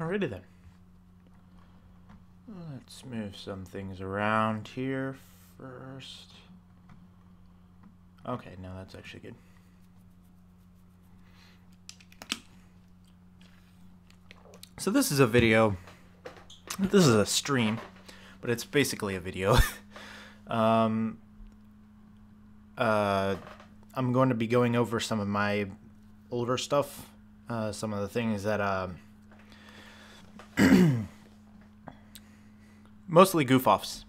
Alrighty then. Let's move some things around here first. Okay, no, that's actually good. So this is a video. This is a stream, but it's basically a video. I'm going to be going over some of my older stuff, some of the things that mostly goof-offs,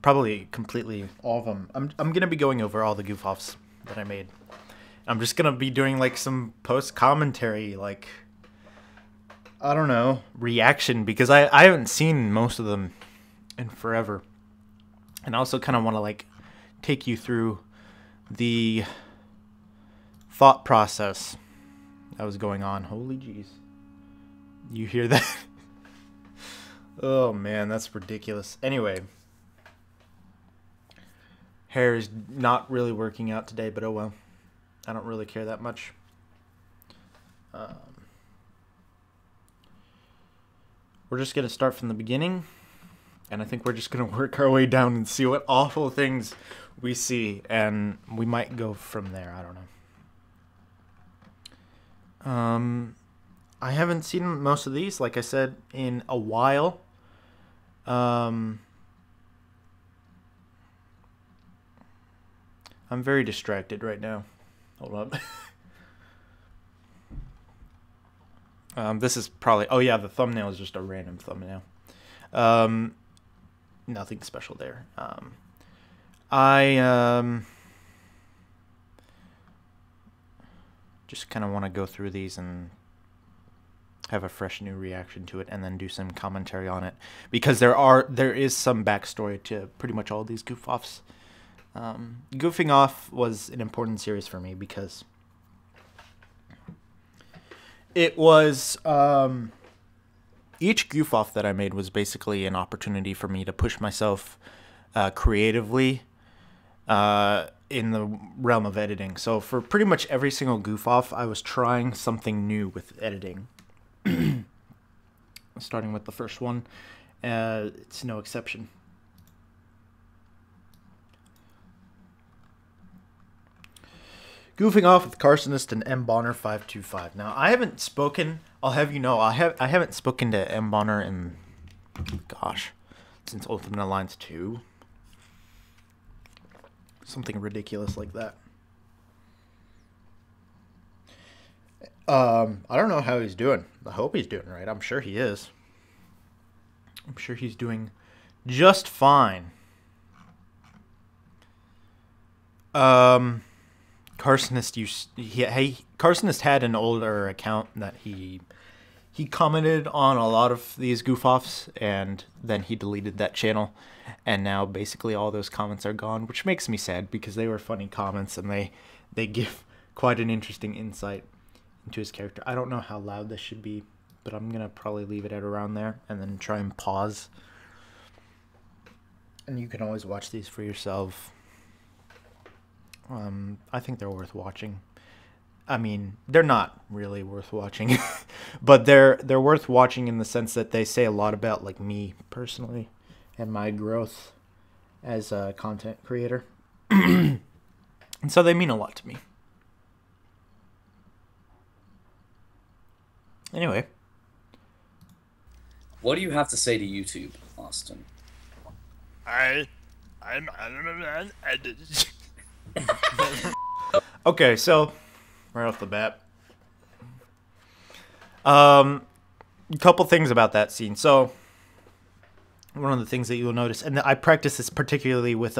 probably completely all of them. I'm gonna be going over all the goof-offs that I made. I'm just gonna be doing like some post commentary, like, I don't know, reaction, because I haven't seen most of them in forever. And I also kind of want to like take you through the thought process that was going on. Holy jeez. You hear that? Oh man, that's ridiculous. Anyway. Hair is not really working out today, but oh well. I don't really care that much. We're just going to start from the beginning, and I think we're just going to work our way down and see what awful things we see, and we might go from there. I don't know. I haven't seen most of these, like I said, in a while. I'm very distracted right now. Hold up. This is probably... Oh, yeah, the thumbnail is just a random thumbnail. Nothing special there. I just kind of want to go through these and have a fresh new reaction to it, and then do some commentary on it, because there is some backstory to pretty much all these goof-offs. Goofing Off was an important series for me because it was, each goof-off that I made was basically an opportunity for me to push myself creatively in the realm of editing. So for pretty much every single goof-off, I was trying something new with editing. Starting with the first one, it's no exception. Goofing Off with Carsonist and M. Bonner 525. Now, I haven't spoken, I'll have you know, I haven't spoken to M. Bonner in, gosh, since Ultimate Alliance 2. Something ridiculous like that. I don't know how he's doing. I hope he's doing right. I'm sure he is. I'm sure he's doing just fine. Carsonist had an older account that he commented on a lot of these goof-offs, and then he deleted that channel, and now basically all those comments are gone, which makes me sad because they were funny comments and they give quite an interesting insight into his character. I don't know how loud this should be, but I'm gonna probably leave it at around there and then try and pause. And you can always watch these for yourself. I think they're worth watching. I mean, they're not really worth watching, but they're worth watching in the sense that they say a lot about like me personally and my growth as a content creator. And so they mean a lot to me. Anyway. What do you have to say to YouTube, Austin? I'm Okay, so right off the bat, a couple things about that scene. So one of the things that you'll notice, and I practice this particularly with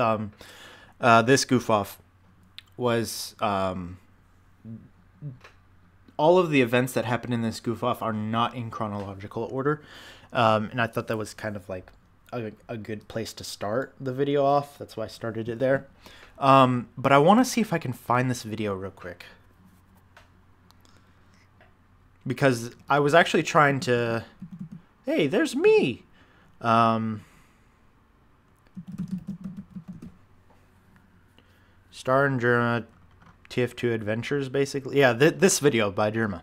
this goof-off, was all of the events that happen in this goof-off are not in chronological order, and I thought that was kind of like a good place to start the video off. That's why I started it there. But I want to see if I can find this video real quick, because I was actually trying to... Hey, there's me! Star and Germa TF2 Adventures, basically. Yeah, this video by Germa.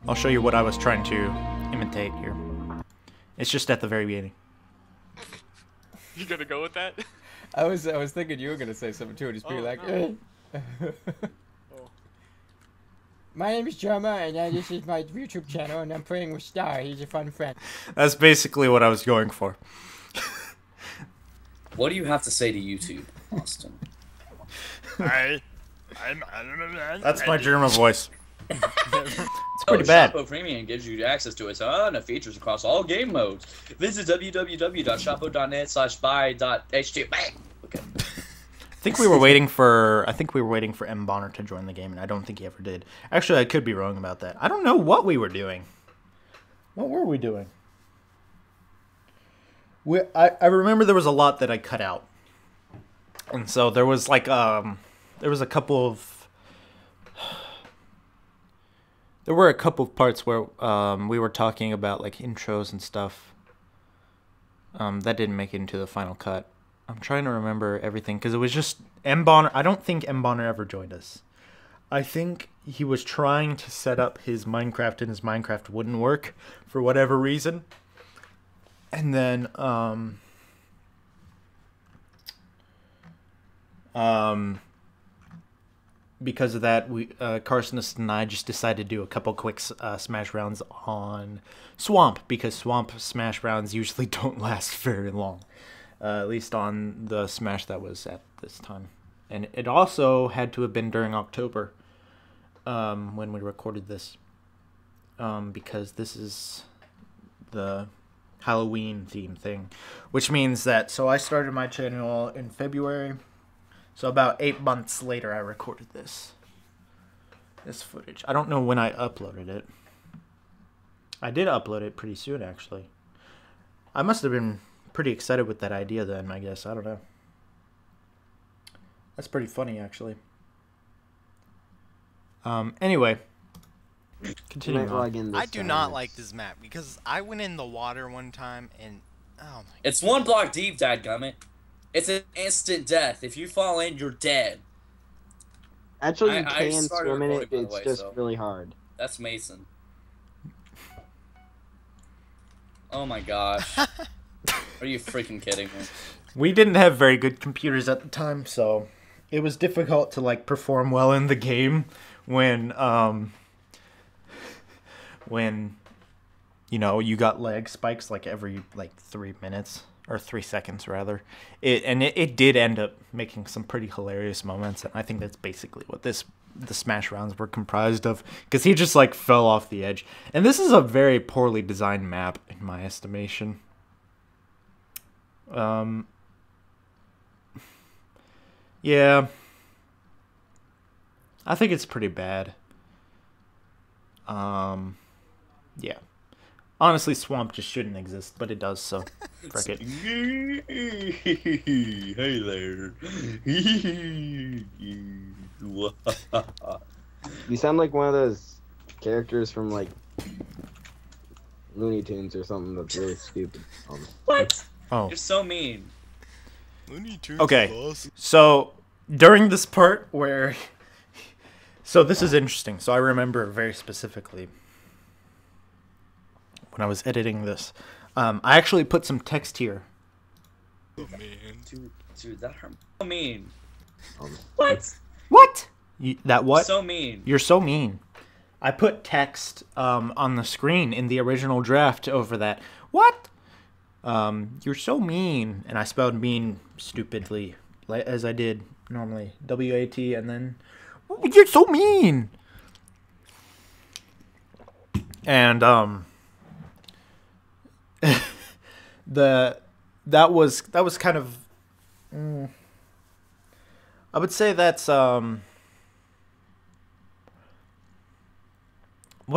I'll show you what I was trying to imitate here. It's just at the very beginning. You gonna go with that? I was thinking you were gonna say something too, just be like, no. Oh. My name is Drama, and this is my YouTube channel, and I'm playing with Star. He's a fun friend. That's basically what I was going for. What do you have to say to YouTube, Austin? I'm That's my German voice. It's pretty bad. Shoppo Premium gives you access to a ton of features across all game modes. Visit www.shoppo.net/buy.html. Okay. I think we were waiting for M. Bonner to join the game, and I don't think he ever did. Actually, I could be wrong about that. I don't know what we were doing. What were we doing? I remember there was a lot that I cut out, and so there was like there were a couple of parts where we were talking about like intros and stuff. That didn't make it into the final cut. I'm trying to remember everything because it was just M. Bonner. I don't think M. Bonner ever joined us. I think he was trying to set up his Minecraft, and his Minecraft wouldn't work for whatever reason. And then because of that, we Carsonist and I just decided to do a couple quick smash rounds on Swamp, because Swamp smash rounds usually don't last very long, at least on the smash that was at this time. And it also had to have been during October when we recorded this, because this is the Halloween theme thing, which means that, so I started my channel in February, so about 8 months later I recorded this footage. I don't know when I uploaded it. I did upload it pretty soon, actually. I must have been pretty excited with that idea then, I guess. I don't know. That's pretty funny, actually. Anyway, continuing on. I do not like this map because I went in the water one time and oh my. It's 1 block deep, dadgummit. It's an instant death. If you fall in, you're dead. Actually, you I can started swim in it, recording, by the it's way, just so- really hard. That's Mason. Oh my gosh. Are you freaking kidding me? We didn't have very good computers at the time, so it was difficult to like perform well in the game when you know, you got lag spikes like every like 3 minutes or 3 seconds rather. It did end up making some pretty hilarious moments, and I think that's basically what the smash rounds were comprised of, because he just like fell off the edge. And this is a very poorly designed map in my estimation. Yeah, I think it's pretty bad. Yeah. Honestly, Swamp just shouldn't exist, but it does, so frick it. Hey there. You sound like one of those characters from like Looney Tunes or something that's really stupid. What? Oh. You're so mean. Okay, so during this part where... So this is interesting. So I remember very specifically when I was editing this. I actually put some text here. Oh, man. Dude, that hurt. So mean. What? What? That what? So mean. You're so mean. I put text on the screen in the original draft over that. What? You're so mean. And I spelled mean stupidly, as I did normally. W-A-T, and then... You're so mean. And that was kind of I would say that's what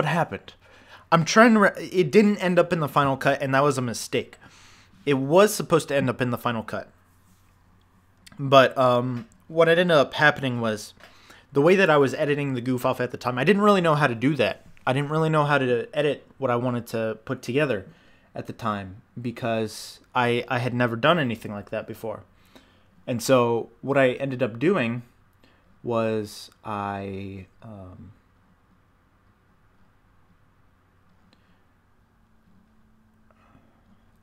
happened. I'm trying to it didn't end up in the final cut, and that was a mistake. It was supposed to end up in the final cut. But what ended up happening was, the way that I was editing the goof-off at the time, I didn't really know how to do that. I didn't really know how to edit what I wanted to put together at the time, because I had never done anything like that before. And so what I ended up doing was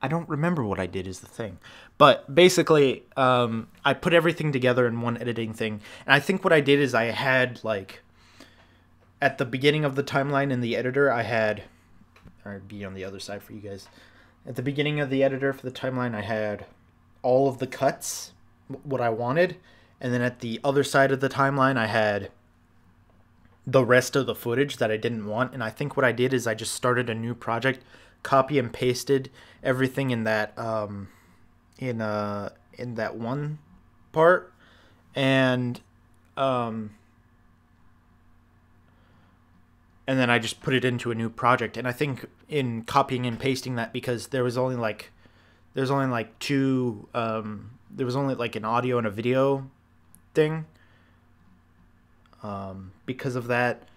I don't remember what I did is the thing. But basically, I put everything together in one editing thing. And I think what I did is I had, like, at the beginning of the timeline in the editor, I had, or be on the other side for you guys. At the beginning of the editor for the timeline, I had all of the cuts, what I wanted. And then at the other side of the timeline, I had the rest of the footage that I didn't want. And I think what I did is I just started a new project, copy and pasted everything in that in that one part, and then I just put it into a new project. And I think in copying and pasting that, because there was only like two there was only like an audio and a video thing, because of that,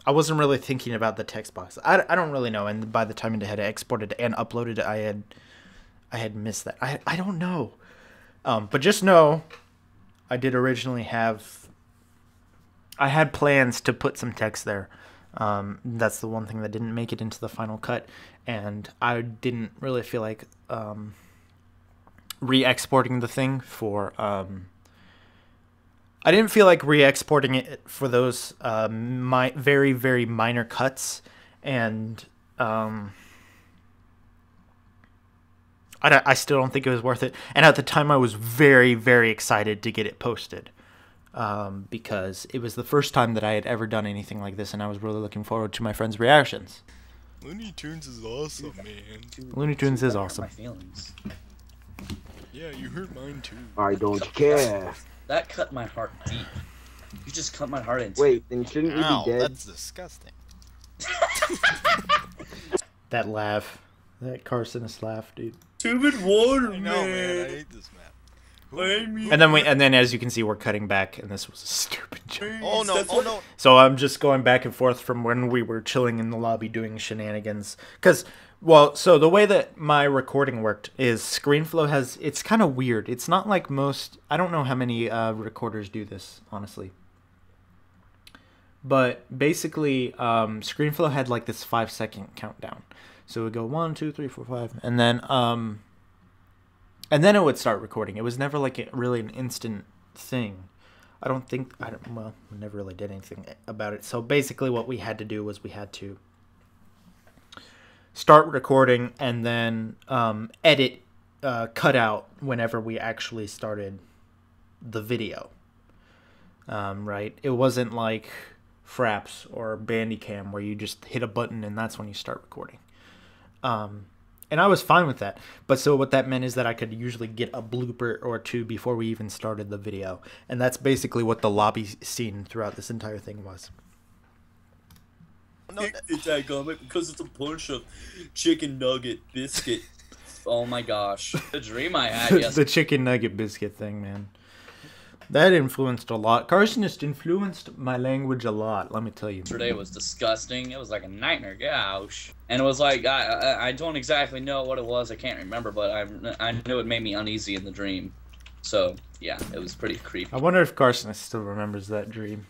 I wasn't really thinking about the text box. I don't really know. And by the time it had exported and uploaded, I had missed that. I don't know. But just know, I did originally have. I had plans to put some text there. That's the one thing that didn't make it into the final cut, and I didn't really feel like re-exporting the thing for. I didn't feel like re-exporting it for those very, very minor cuts, and I still don't think it was worth it. And at the time, I was very, very excited to get it posted, because it was the first time that I had ever done anything like this, and I was really looking forward to my friends' reactions. Looney Tunes is awesome, man. Looney Tunes is awesome. My feelings. Yeah, you hurt mine too. I don't care. That cut my heart deep. You just cut my heart in two. Wait, then shouldn't you Ow, be dead? that's disgusting. That laugh, that Carsonist laugh, dude. Tube water, I know, man. I hate this map. And then as you can see, we're cutting back, and this was a stupid joke. Oh no! Oh no! So I'm just going back and forth from when we were chilling in the lobby doing shenanigans. So the way that my recording worked is ScreenFlow has, it's kind of weird. It's not like most, I don't know how many recorders do this, honestly. But basically, ScreenFlow had like this 5-second countdown. So it would go 1, 2, 3, 4, 5, and then it would start recording. It was never like really an instant thing. Well, we never really did anything about it. So basically what we had to do was we had to start recording and then edit, cut out whenever we actually started the video. Right? It wasn't like Fraps or Bandicam where you just hit a button and that's when you start recording. And I was fine with that. But so what that meant is that I could usually get a blooper or two before we even started the video. And that's basically what the lobby scene throughout this entire thing was. No, it's that comment because it's a bunch of chicken nugget biscuit. Oh my gosh, the dream I had yesterday. The chicken nugget biscuit thing, man. That influenced a lot. Carsonist influenced my language a lot, let me tell you. Yesterday was disgusting. It was like a nightmare. Gosh. And it was like, I don't exactly know what it was. I can't remember, but I knew it made me uneasy in the dream. So, yeah, it was pretty creepy. I wonder if Carsonist still remembers that dream.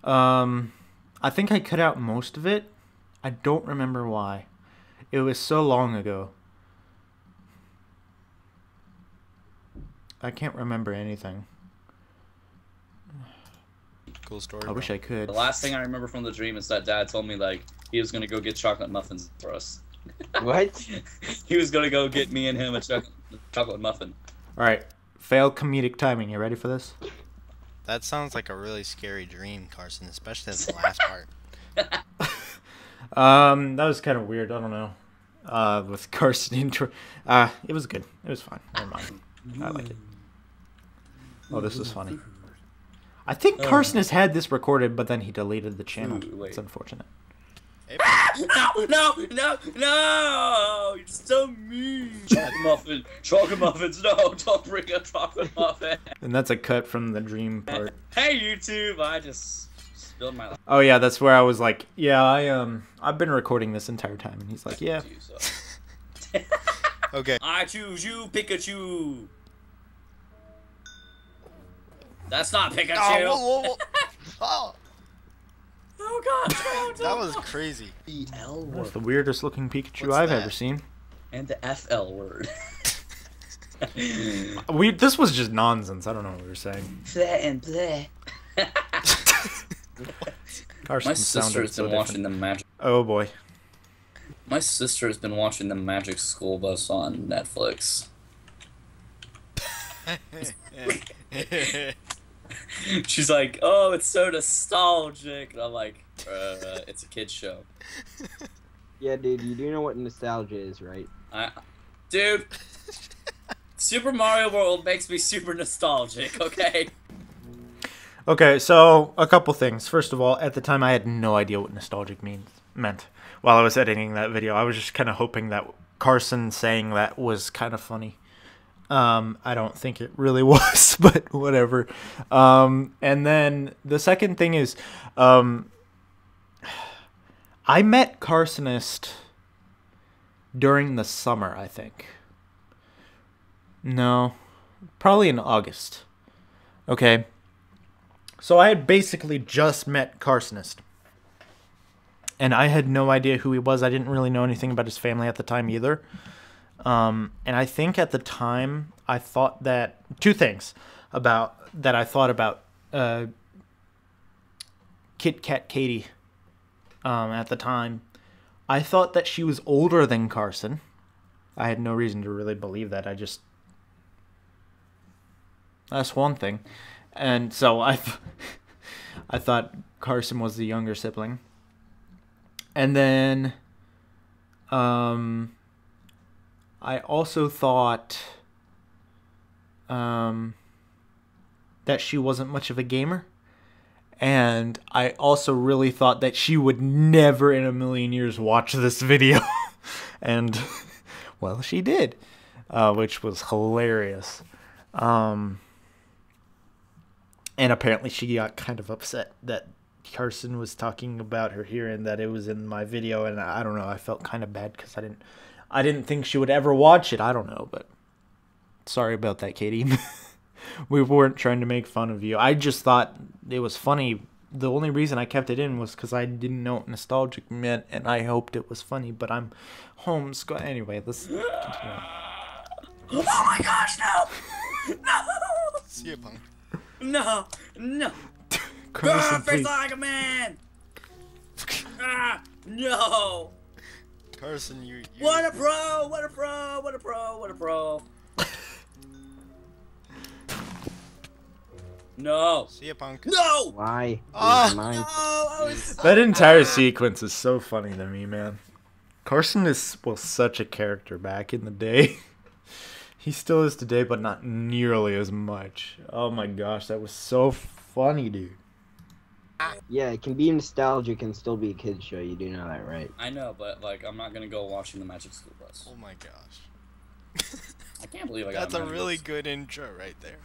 I think I cut out most of it. I don't remember why. It was so long ago. I can't remember anything. Cool story. I wish I could. The last thing I remember from the dream is that Dad told me, like, he was going to go get chocolate muffins for us. What? He was going to go get me and him a chocolate muffin. Alright, failed comedic timing. You ready for this? That sounds like a really scary dream, Carson, especially the last part. That was kind of weird. I don't know. With Carson intro. It was good. It was fine. Never mind. I like it. Oh, this is funny. I think Carson has had this recorded, but then he deleted the channel. Ooh, wait. It's unfortunate. Hey, No! You're so mean. Chocolate muffins. No, don't bring a chocolate muffin. And that's a cut from the dream part. Hey, YouTube! I just spilled my life. Oh yeah, that's where I was like, yeah, I've been recording this entire time, and he's like, yeah. Okay. I choose you, Pikachu. That's not Pikachu. Oh, whoa. Oh God! Don't. That was crazy. The L That's word the weirdest looking Pikachu What's I've that? ever seen. and the FL word. This was just nonsense. I don't know what we were saying. Bleh and bleh. My Carson sister sounded has so been different. watching the Magic. Oh boy. My sister has been watching the Magic School Bus on Netflix. She's like, "Oh, it's so nostalgic," and I'm like, "It's a kids show." Yeah, dude, you do know what nostalgia is, right? Dude, Super Mario World makes me super nostalgic. Okay. Okay, so a couple things. First of all, at the time I had no idea what nostalgic meant. While I was editing that video, I was just kind of hoping that Carson saying that was kind of funny. I don't think it really was, but whatever. And then the second thing is, I met Carsonist during the summer, I think. No, probably in August. Okay. So I had basically just met Carsonist. And I had no idea who he was. I didn't really know anything about his family at the time either. And I think at the time I thought that two things I thought about Kit Kat Katie at the time. I thought that she was older than Carson. I had no reason to really believe that. That's one thing. And so I thought Carson was the younger sibling. And then I also thought that she wasn't much of a gamer. And I also really thought that she would never in a million years watch this video. And, well, she did, which was hilarious. And apparently she got kind of upset that Carson was talking about her here and that it was in my video. And I don't know, I felt kind of bad because I didn't think she would ever watch it. I don't know, but sorry about that, Katie. We weren't trying to make fun of you. I just thought it was funny. The only reason I kept it in was because I didn't know what nostalgic meant, and I hoped it was funny, but I'm homeschooled. Anyway, let's continue. Oh my gosh, no! No! See ya, punk. No! No! Carson, Face please. like a man! No! Carson, you. What a pro! What a pro! What a pro! What a pro! No! See ya, punk. No! Why? Ah. Mine. No! I was so That entire sequence is so funny to me, man. Carson was such a character back in the day. He still is today, but not nearly as much. Oh my gosh, that was so funny, dude. Yeah, it can be nostalgic and still be a kid's show. You do know that, right? I know, but like, I'm not gonna go watching the Magic School Bus. Oh my gosh. I can't believe I got That's a Magic really Bus. good intro right there.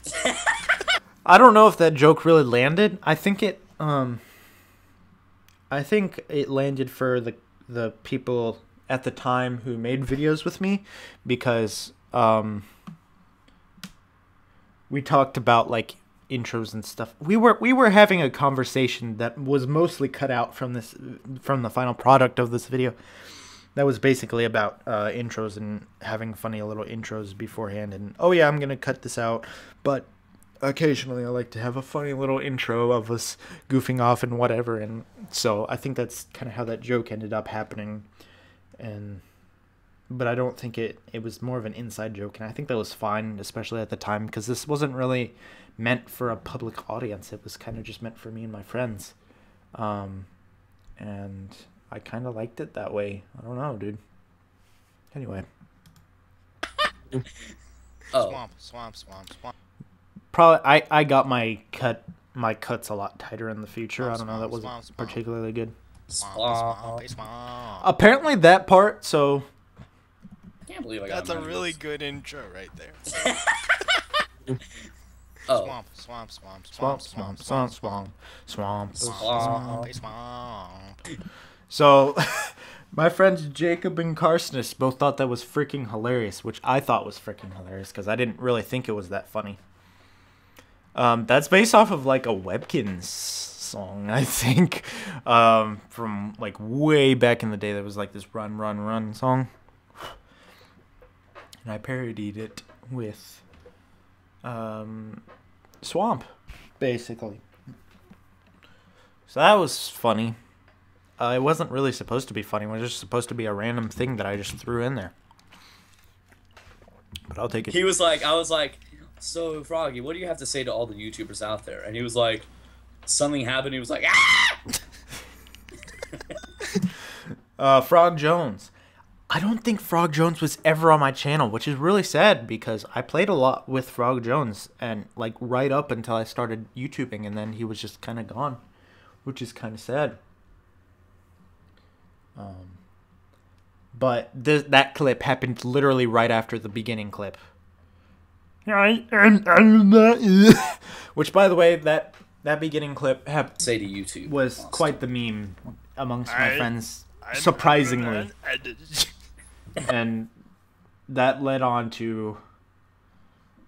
I don't know if that joke really landed. I think it landed for the people at the time who made videos with me because we talked about like intros and stuff. We were having a conversation that was mostly cut out from the final product of this video. That was basically about intros and having funny little intros beforehand. And oh yeah, I'm gonna cut this out, but occasionally I like to have a funny little intro of us goofing off and whatever. And so I think that's kind of how that joke ended up happening. But I don't think it was more of an inside joke, and I think that was fine, especially at the time, because this wasn't really meant for a public audience. It was kind of just meant for me and my friends. And I kind of liked it that way. I don't know, dude. Anyway. Oh. Swamp. Probably I got my cuts a lot tighter in the future. I don't know, that wasn't Swamp. particularly good. Swamp. Apparently that part, so I can't believe I got That's a Magic really Bus. good intro right there. Oh. Swamp. So, my friends Jacob and Carsonis both thought that was freaking hilarious, which I thought was freaking hilarious because I didn't really think it was that funny. That's based off of like a Webkinz song, I think, from like way back in the day. There was like this "Run, Run, Run" song, and I parodied it with Swamp, basically. So that was funny. It wasn't really supposed to be funny. It was just supposed to be a random thing that I just threw in there. But I'll take it. He was like, I was like, so Froggy, what do you have to say to all the YouTubers out there? And he was like, something happened. He was like, ah! Frog Jones. I don't think Frog Jones was ever on my channel, which is really sad because I played a lot with Frog Jones and like right up until I started YouTubing, and then he was just kind of gone, which is kind of sad. But that clip happened literally right after the beginning clip. Which, by the way, that beginning clip say to YouTube was quite the meme amongst my friends, surprisingly. And that led on to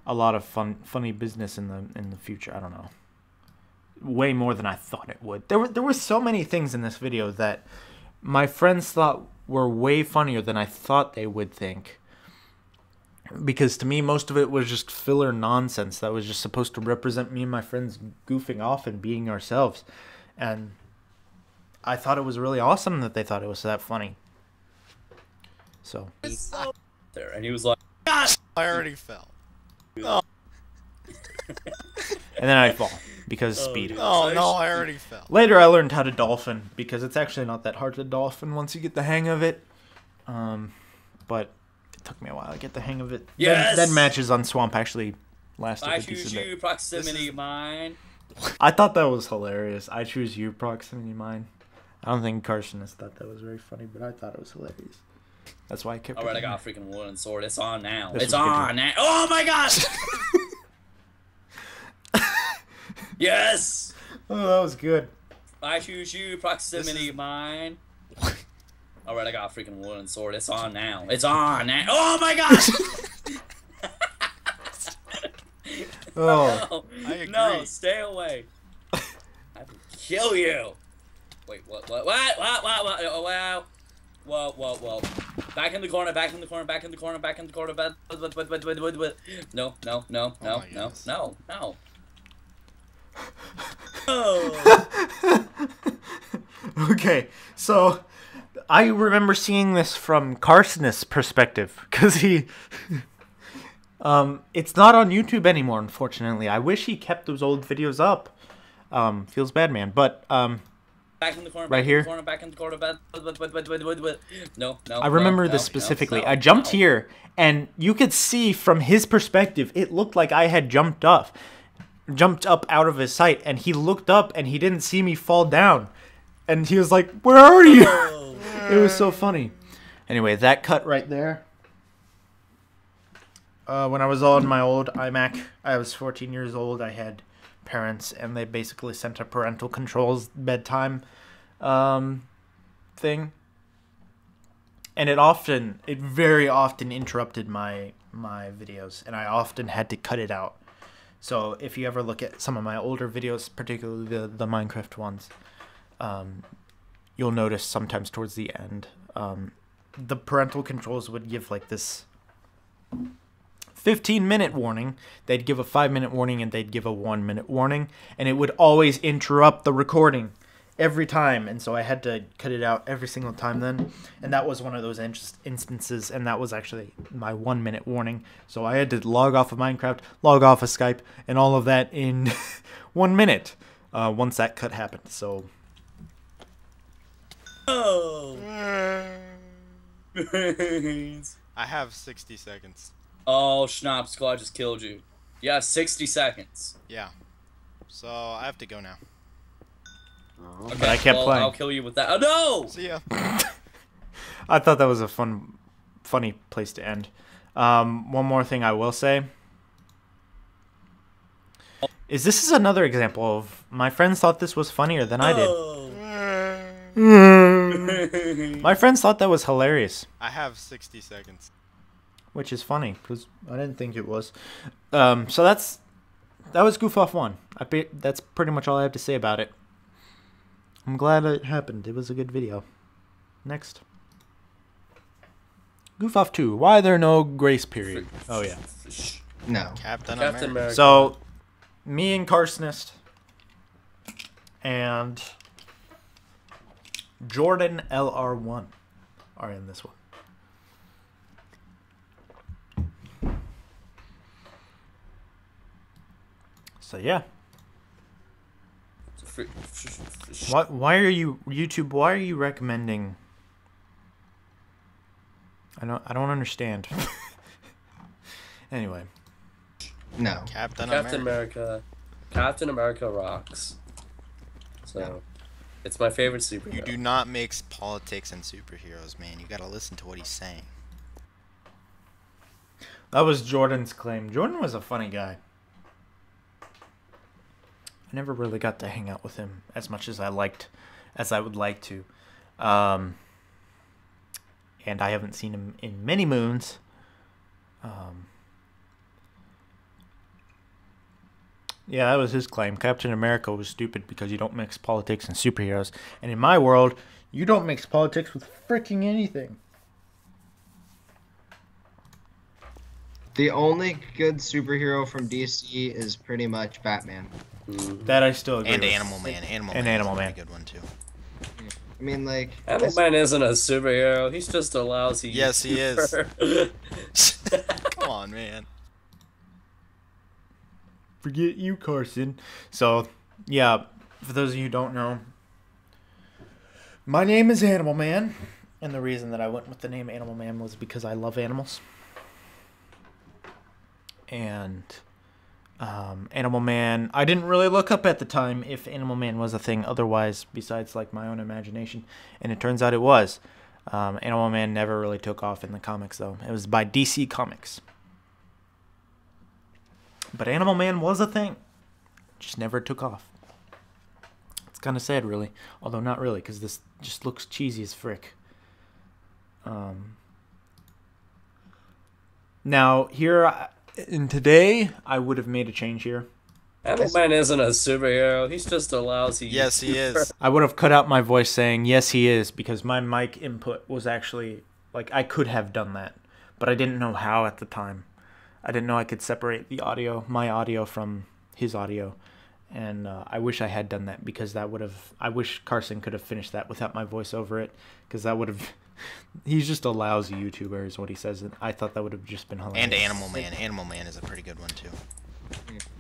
a lot of funny business in the future. I don't know. Way more than I thought it would. There were so many things in this video that my friends thought were way funnier than I thought they would think. Because to me, most of it was just filler nonsense that was just supposed to represent me and my friends goofing off and being ourselves. And I thought it was really awesome that they thought it was that funny. So. There, and he was like, I already fell. Oh. And then I fall because speed. Oh no, I already fell. Later I learned how to dolphin because it's actually not that hard to dolphin once you get the hang of it. But it took me a while to get the hang of it. Yes! Then matches on Swamp actually lasted I a decent choose bit. you, proximity mine. I thought that was hilarious. I choose you, proximity mine. I don't think Carson has thought that was very funny, but I thought it was hilarious. That's why I kept. Alright, I got a freaking wooden sword. It's on now. This It's was good on now. Oh my gosh! Yes! Oh, that was good. I choose you, proximity mine. Alright, I got a freaking wooden sword. It's on now. It's on now. Oh my gosh! Oh. No, I agree. no, stay away. I will kill you. Wait, what? Oh, wow. Whoa. Back in the corner, back in the corner, back in the corner, back in the corner. No. Oh. Okay, so I remember seeing this from Carson's perspective because he, it's not on YouTube anymore, unfortunately. I wish he kept those old videos up. Feels bad, man. But Back in the corner, right back here. in the corner, back in the corner. No. I remember this specifically. I jumped here, and you could see from his perspective, it looked like I had jumped up out of his sight, and he looked up, and he didn't see me fall down. And he was like, "Where are you?" It was so funny. Anyway, that cut right there. When I was on my old iMac, I was 14 years old. I had parents, and they basically sent a parental controls bedtime thing. And it very often interrupted my videos, and I often had to cut it out. So if you ever look at some of my older videos, particularly the Minecraft ones, you'll notice sometimes towards the end, the parental controls would give like this 15-minute warning. They'd give a 5-minute warning, and they'd give a 1-minute warning, and it would always interrupt the recording every time. And so I had to cut it out every single time then, and that was one of those instances, and that was actually my 1-minute warning. So I had to log off of Minecraft, log off of Skype, and all of that in 1 minute once that cut happened. So Oh. I have 60 seconds. Oh, Schnapp Squad just killed you. Yeah, 60 seconds. Yeah. So I have to go now. Okay, But I kept playing. I'll kill you with that. Oh, no! See ya. I thought that was a funny place to end. One more thing I will say is this is another example of my friends thought this was funnier than I did. My friends thought that was hilarious, I have 60 seconds. which is funny because I didn't think it was. So that was Goof Off 1. That's pretty much all I have to say about it. I'm glad it happened. It was a good video. Next. Goof Off 2. Why there no grace period? Oh, yeah. No. Captain Captain America. America. So, me and Carsonist and Jordan LR1 are in this one. So, yeah. Why are you, YouTube, why are you recommending... I don't understand. Anyway. No. Captain Captain America. America. Captain America rocks. So, it's my favorite superhero. You do not mix politics and superheroes, man. You gotta listen to what he's saying. That was Jordan's claim. Jordan was a funny guy. I never really got to hang out with him as much as I would like to. And I haven't seen him in many moons. Yeah, that was his claim. Captain America was stupid because you don't mix politics and superheroes. And in my world, you don't mix politics with freaking anything. The only good superhero from DC is pretty much Batman. That I still agree And with. Animal Man. Animal And Man. Animal is a Man. pretty good one too. I mean, like... Animal Man isn't a superhero. He's just a lousy. Yes, he is. YouTuber. Come on, man. Forget you, Carson. So, yeah, for those of you who don't know, my name is Animal Man, and the reason that I went with the name Animal Man was because I love animals. And Animal Man, I didn't really look up at the time if Animal Man was a thing otherwise, besides like my own imagination, and it turns out it was. Animal Man never really took off in the comics, though. It was by DC Comics. But Animal Man was a thing. Just never took off. It's kind of sad, really. Although not really, because this just looks cheesy as frick. Now, here, in today, I would have made a change here. Animal Man isn't a superhero. He's just a lousy. Yes, he YouTuber. is. I would have cut out my voice saying, yes, he is, because my mic input was actually, like, I could have done that. But I didn't know how at the time. I didn't know I could separate the audio, my audio, from his audio. And I wish I had done that, because that would have... I wish Carson could have finished that without my voice over it, because that would have... He's just a lousy YouTuber, is what he says. And I thought that would have just been hilarious. And Animal Man. Animal Man is a pretty good one too.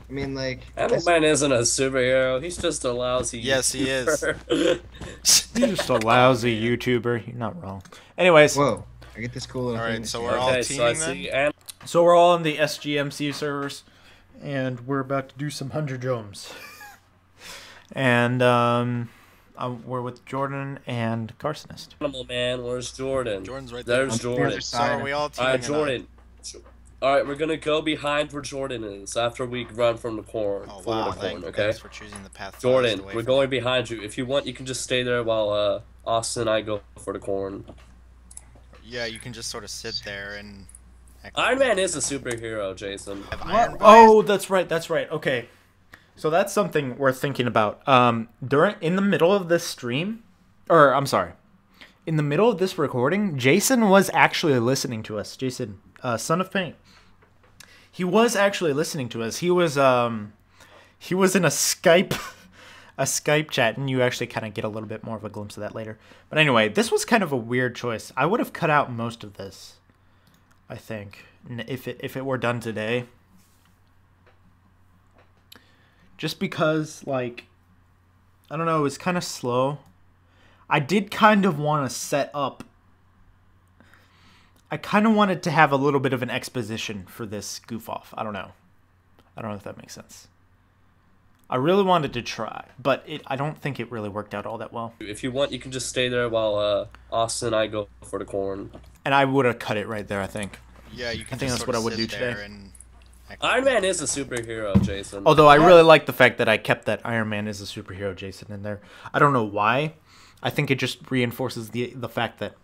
I mean, like... Animal Man isn't a superhero. He's just a lousy. Yes, he is. YouTuber. He's just a lousy YouTuber. You're not wrong. Anyways, Whoa. I get this cool little All right, thing to so say. we're all Okay, so I teaming then? see. And so we're all on the SGMC servers, and we're about to do some 100 joms. And we're with Jordan and Carsonist. Animal Man, where's Jordan? Jordan's right there. There's On the Jordan. other So side. are we all All teaming? right, Jordan. All right, we're gonna go behind where Jordan is after we run from the corn. Oh for wow! the corn, okay. Thanks for choosing the path. farthest Jordan, away we're from going behind you. If you want, you can just stay there while Austin and I go for the corn. Yeah, you can just sort of sit there and. act Iron like Man is a superhero, Jason. have iron bars. Oh, that's right. That's right. Okay, so that's something worth thinking about. In the middle of this stream, or I'm sorry, in the middle of this recording, Jason was actually listening to us. Jason, Son of Pain. He was actually listening to us. He was in a Skype chat, and you actually kind of get a little bit more of a glimpse of that later. But anyway, this was kind of a weird choice. I would have cut out most of this, I think, if it were done today. Just because, like, I don't know, it was kind of slow. I did kind of want to set up... I kind of wanted to have a little bit of an exposition for this goof-off. I don't know if that makes sense. I really wanted to try, but I don't think it really worked out all that well. If you want, you can just stay there while Austin and I go for the corn. And I would have cut it right there, I think. Yeah, you can. I think just that's what sort I of would sit do there today. and act Iron like- Man is a superhero, Jason. Although I really like the fact that I kept that Iron Man is a superhero Jason in there. I don't know why. I think it just reinforces the fact that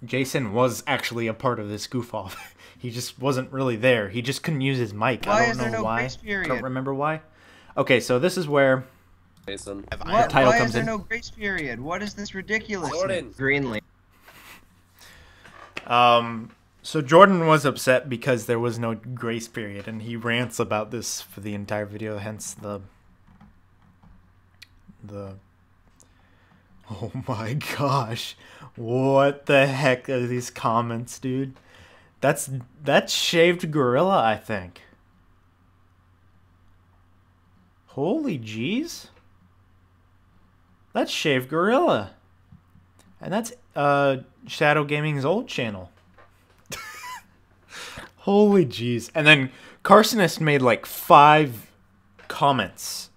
Jason was actually a part of this goof-off. He just wasn't really there. He just couldn't use his mic. Why I is don't there know no why. grace period? I don't remember why. Okay, so this is where Jason. Have What? iron title Why comes is there in. no grace period? What is this ridiculous? Jordan. Greenland. So Jordan was upset because there was no grace period, and he rants about this for the entire video. Hence the. Oh my gosh, what the heck are these comments, dude? That's shaved gorilla, I think. Holy jeez. That's shaved gorilla. And that's Shadow Gaming's old channel. Holy jeez. And then Carsonist made like 5 comments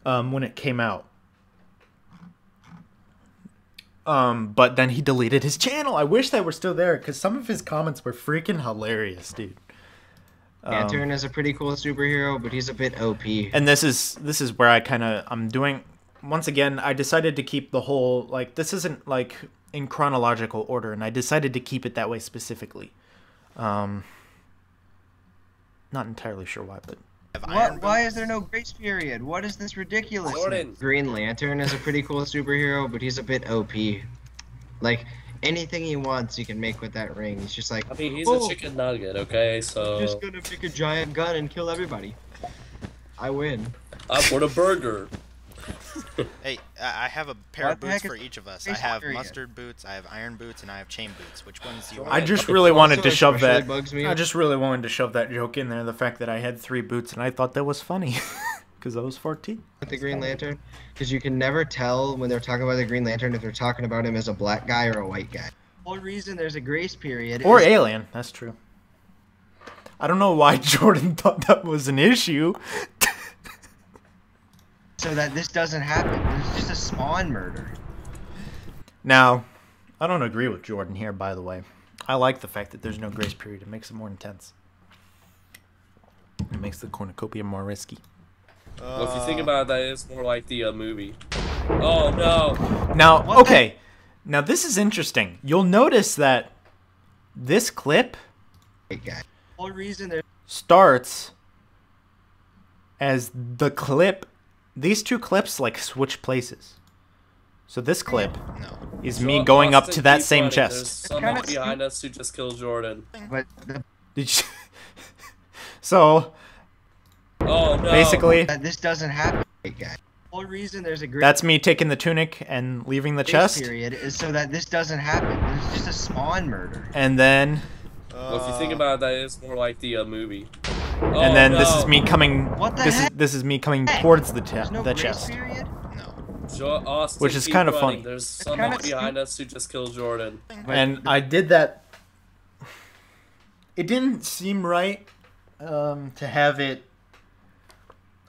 when it came out. But then he deleted his channel. I wish they were still there because some of his comments were freaking hilarious, dude. Lantern is a pretty cool superhero, but he's a bit OP. And this is where I'm doing. Once again, I decided to keep the whole, like, this isn't like in chronological order, and I decided to keep it that way specifically. Not entirely sure why, but Have iron What? Why boots. is there no grace period? What is this ridiculous? Jordan. Green Lantern is a pretty cool superhero, but he's a bit OP. Like, anything he wants, he can make with that ring. He's just like, I mean, he's "Oh, a chicken nugget, okay? I'm So just gonna pick a giant gun and kill everybody. I win." I want a burger. Hey, I have a pair What of the boots heck for is each of us. I grace have period? mustard boots, I have iron boots, and I have chain boots. Which ones do you I I want? just really wanted Also to shove especially that. bugs me. I just really wanted to shove that joke in there. The fact that I had 3 boots, and I thought that was funny because I was 14. With the Green Lantern, because you can never tell when they're talking about the Green Lantern if they're talking about him as a black guy or a white guy. The whole reason there's a grace period Or is alien. That's true. I don't know why Jordan thought that was an issue. so that this doesn't happen. It's just a spawn murder. Now, I don't agree with Jordan here, by the way. I like the fact that there's no grace period. It makes it more intense. It makes the cornucopia more risky. Well, if you think about it, that is more like the movie. Oh no! Now, What the- okay. Now, this is interesting. You'll notice that this clip White guy. The whole reason there's starts as the clip. These 2 clips, like, switch places. So this clip No. is So, me going up Austin, to that keep same running. chest. There's someone kinda behind us who just killed Jordan. but the, Did you... So, Oh no! basically, that this doesn't happen. White guy. The whole reason there's a grace that's me taking the tunic and leaving the chest. period is so that this doesn't happen. It's just a spawn murder. And then... Well, if you think about it, that is more like the movie. And Oh, then this no. is me coming... What the This heck? is me coming towards the, There's no the grace chest. period. No. Austin, Which is keep kinda running. funny. There's kinda someone stupid. behind us who just killed Jordan. But And I did that... It didn't seem right to have it...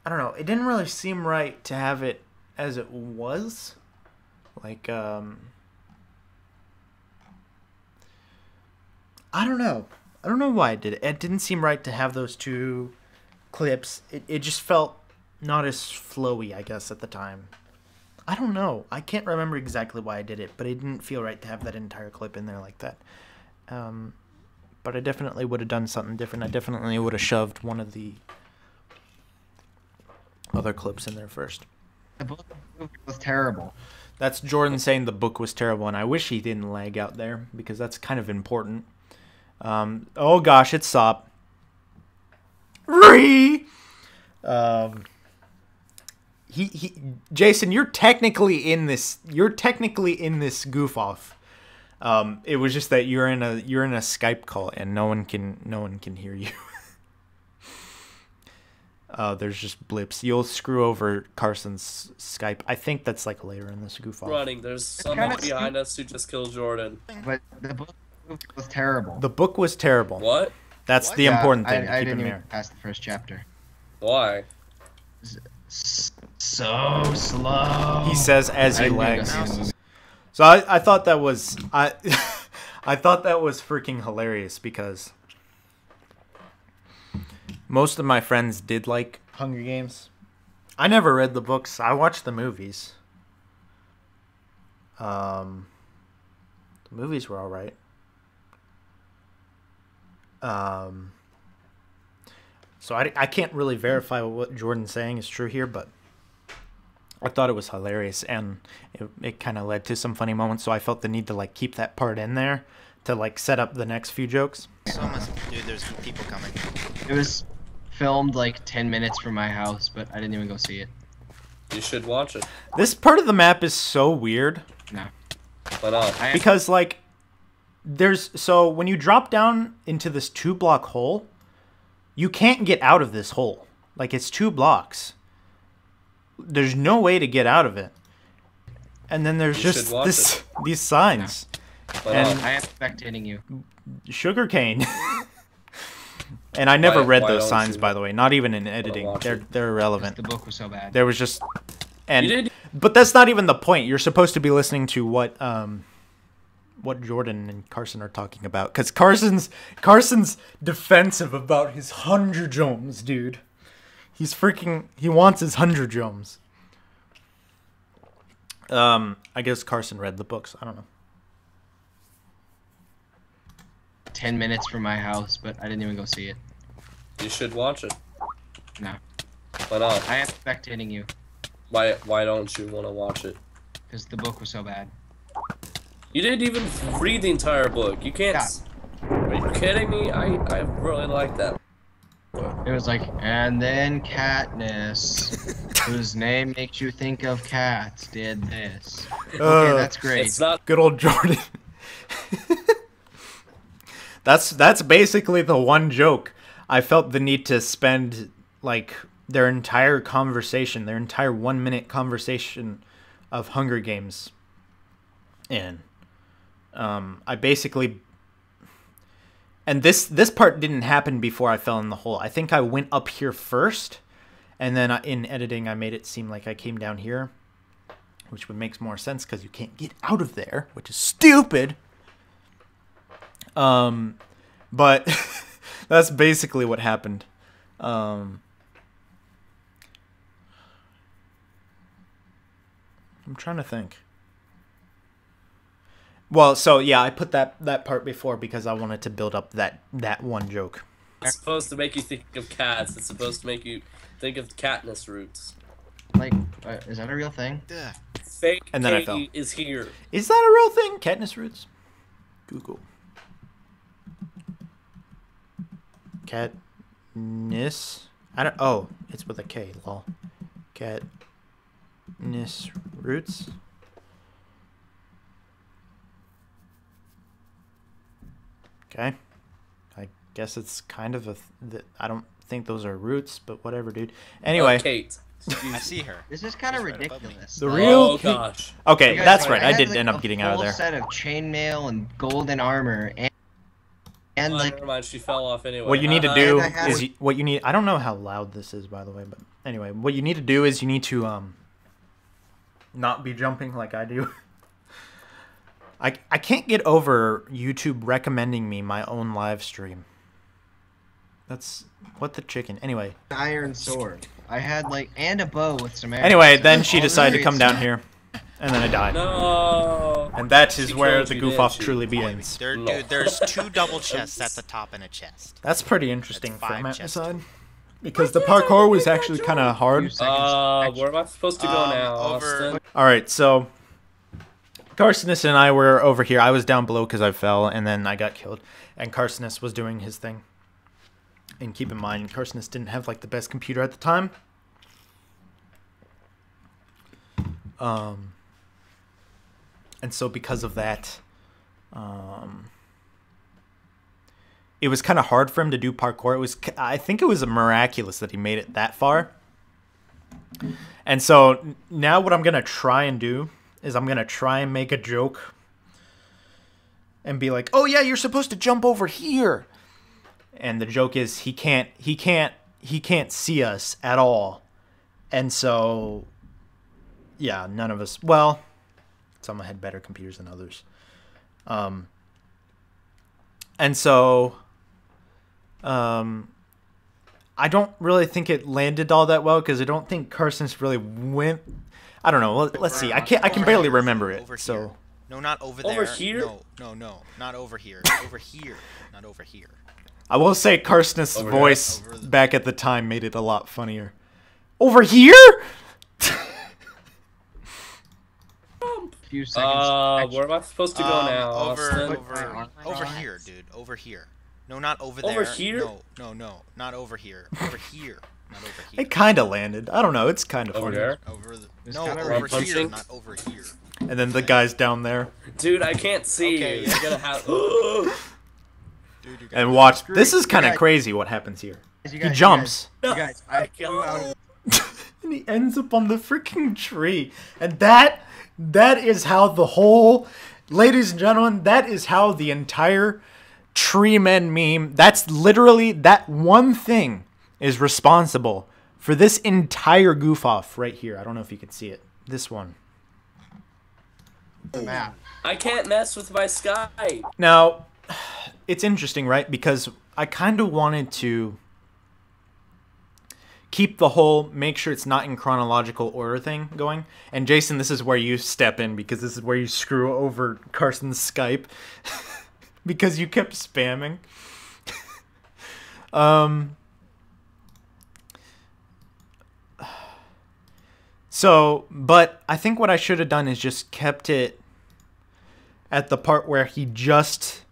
I don't know. It didn't really seem right to have it as it was. Like, I don't know. I don't know why I did it. It didn't seem right to have those 2 clips. It just felt not as flowy, I guess, at the time. I don't know. I can't remember exactly why I did it, but it didn't feel right to have that entire clip in there like that. But I definitely would have done something different. I definitely would have shoved one of the other clips in there first. the book was terrible. That's Jordan saying the book was terrible, and I wish he didn't lag out there because that's kind of important. Oh gosh, it's Sop. He Jason, you're technically in this. You're technically in this goof off. It was just that you're in a Skype call and no one can hear you. There's just blips. You'll screw over Carson's Skype. I think that's like later in this goof off. Running. There's someone kinda behind us who just killed Jordan. But the book was terrible. The book was terrible. What? That's What? the Yeah, important thing to I keep didn't in even here. pass the first chapter. Why? So slow. He says as I he didn't even lags. go see the movie. So I thought that was I thought that was freaking hilarious because most of my friends did like Hunger Games. I never read the books. I watched the movies. The movies were all right. So I can't really verify what Jordan's saying is true here, but I thought it was hilarious, and it kind of led to some funny moments, so I felt the need to like keep that part in there to like set up the next few jokes. Dude, there's people coming. It was filmed like 10 minutes from my house, but I didn't even go see it. You should watch it. This part of the map is so weird. No. But Because like so when you drop down into this 2-block hole, you can't get out of this hole. Like, it's 2 blocks. There's no way to get out of it. And then there's You just should watch these signs. but and- I am spectating you. Sugarcane. And I never Why- read why those don't signs, you by the way. Not even in editing. watch They're it? irrelevant. The book was so bad. There was just You did. but that's not even the point. You're supposed to be listening to what Jordan and Carson are talking about, because Carson's defensive about his 100 joms, dude. He wants his 100 joms. I guess Carson read the books. I don't know. 10 minutes from my house, but I didn't even go see it. You should watch it. No. But I am spectating you, why don't you want to watch it? because the book was so bad. You didn't even read the entire book. You can't. Are you kidding me? I really like that. It was like, and then Katniss, whose name makes you think of cats, did this. Okay, that's great. It's not. Good old Jordan. That's basically the one joke I felt the need to spend like their entire 1-minute conversation of Hunger Games in. I basically, and this part didn't happen before I fell in the hole. I think I went up here first, and then in editing I made it seem like I came down here, which would make more sense because you can't get out of there, which is stupid. But that's basically what happened. I'm trying to think. Well, so yeah, I put that part before because I wanted to build up that one joke. It's supposed to make you think of cats. It's supposed to make you think of Katniss roots. Like, is that a real thing? Ugh. Fake And then I Katie fell. is here. Is that a real thing? Katniss roots? Google. Katniss. I don't. Oh, it's with a K. Lol. Katniss roots. Okay. I guess it's kind of I don't think those are roots, but whatever, dude. Anyway. Oh, Kate. I see her. This is kind of She's right above me. ridiculous. The Like, real. Oh gosh. Okay, you guys that's know, right. I had, did like, end up a getting out of full there. set of chainmail and golden armor, and Oh, like, never mind. She fell off anyway. What you need to do And I had is a- what you need. I don't know how loud this is, by the way, but anyway, what you need to do is you need to not be jumping like I do. I can't get over YouTube recommending me my own live stream. That's what the chicken. Anyway. iron sword. I had like, and a bow with some arrows. Anyway, So then she all decided to very come down smart. here, and then I died. No. And that is She where killed the you, goof didn't off she? truly begins. Dude, there's 2 double chests at the top and a chest. That's pretty interesting That's 5 format chests. design. Because the parkour was actually kind of hard. Few seconds. Where am I supposed to go now, over- Austin? All right, so Carsonus and I were over here. I was down below because I fell, and then I got killed. And Carsonus was doing his thing. And keep in mind, Carsonus didn't have like the best computer at the time. And so because of that, it was kind of hard for him to do parkour. I think it was miraculous that he made it that far. And so now what I'm going to try and do is I'm going to try and make a joke and be like, "Oh yeah, you're supposed to jump over here." And the joke is he can't see us at all. And so yeah, none of us, well, some had better computers than others. And so I don't really think it landed all that well because I don't think Carson's really went. I don't know. Let's see. I can barely remember it. Over here. So No, not over Over there. here? No, not over here. Over here, not over here. I will say Carson's Over voice there. Over the- back at the time made it a lot funnier. Over here? few seconds. Where am I supposed to go now, Over, Austin? over here, dude. Over here. No, not over there. Over here? No, not over here. Over here. Not over here. It kind of landed. I don't know. It's kind of Over funny. there? Over the, It's no, kinda over here, punching. not over here. And then the guy's down there. Dude, I can't see Okay, you. yeah. You're gonna have. Dude, you got And watch. Screw This it. is kind You of guys- crazy what happens here. You He guys- jumps. You guys, I flew out of And he ends up on the freaking tree. And that is how the whole, ladies and gentlemen, that is how the entire tree men meme, that's literally, that one thing is responsible for this entire goof off right here. I don't know if you can see it. This one. the map. I can't mess with my Skype. Now, it's interesting, right? Because I kind of wanted to keep the whole make sure it's not in chronological order thing going. And Jason, this is where you step in because this is where you screw over Carson's Skype because you kept spamming. So, but I think what I should have done is just kept it at the part where he just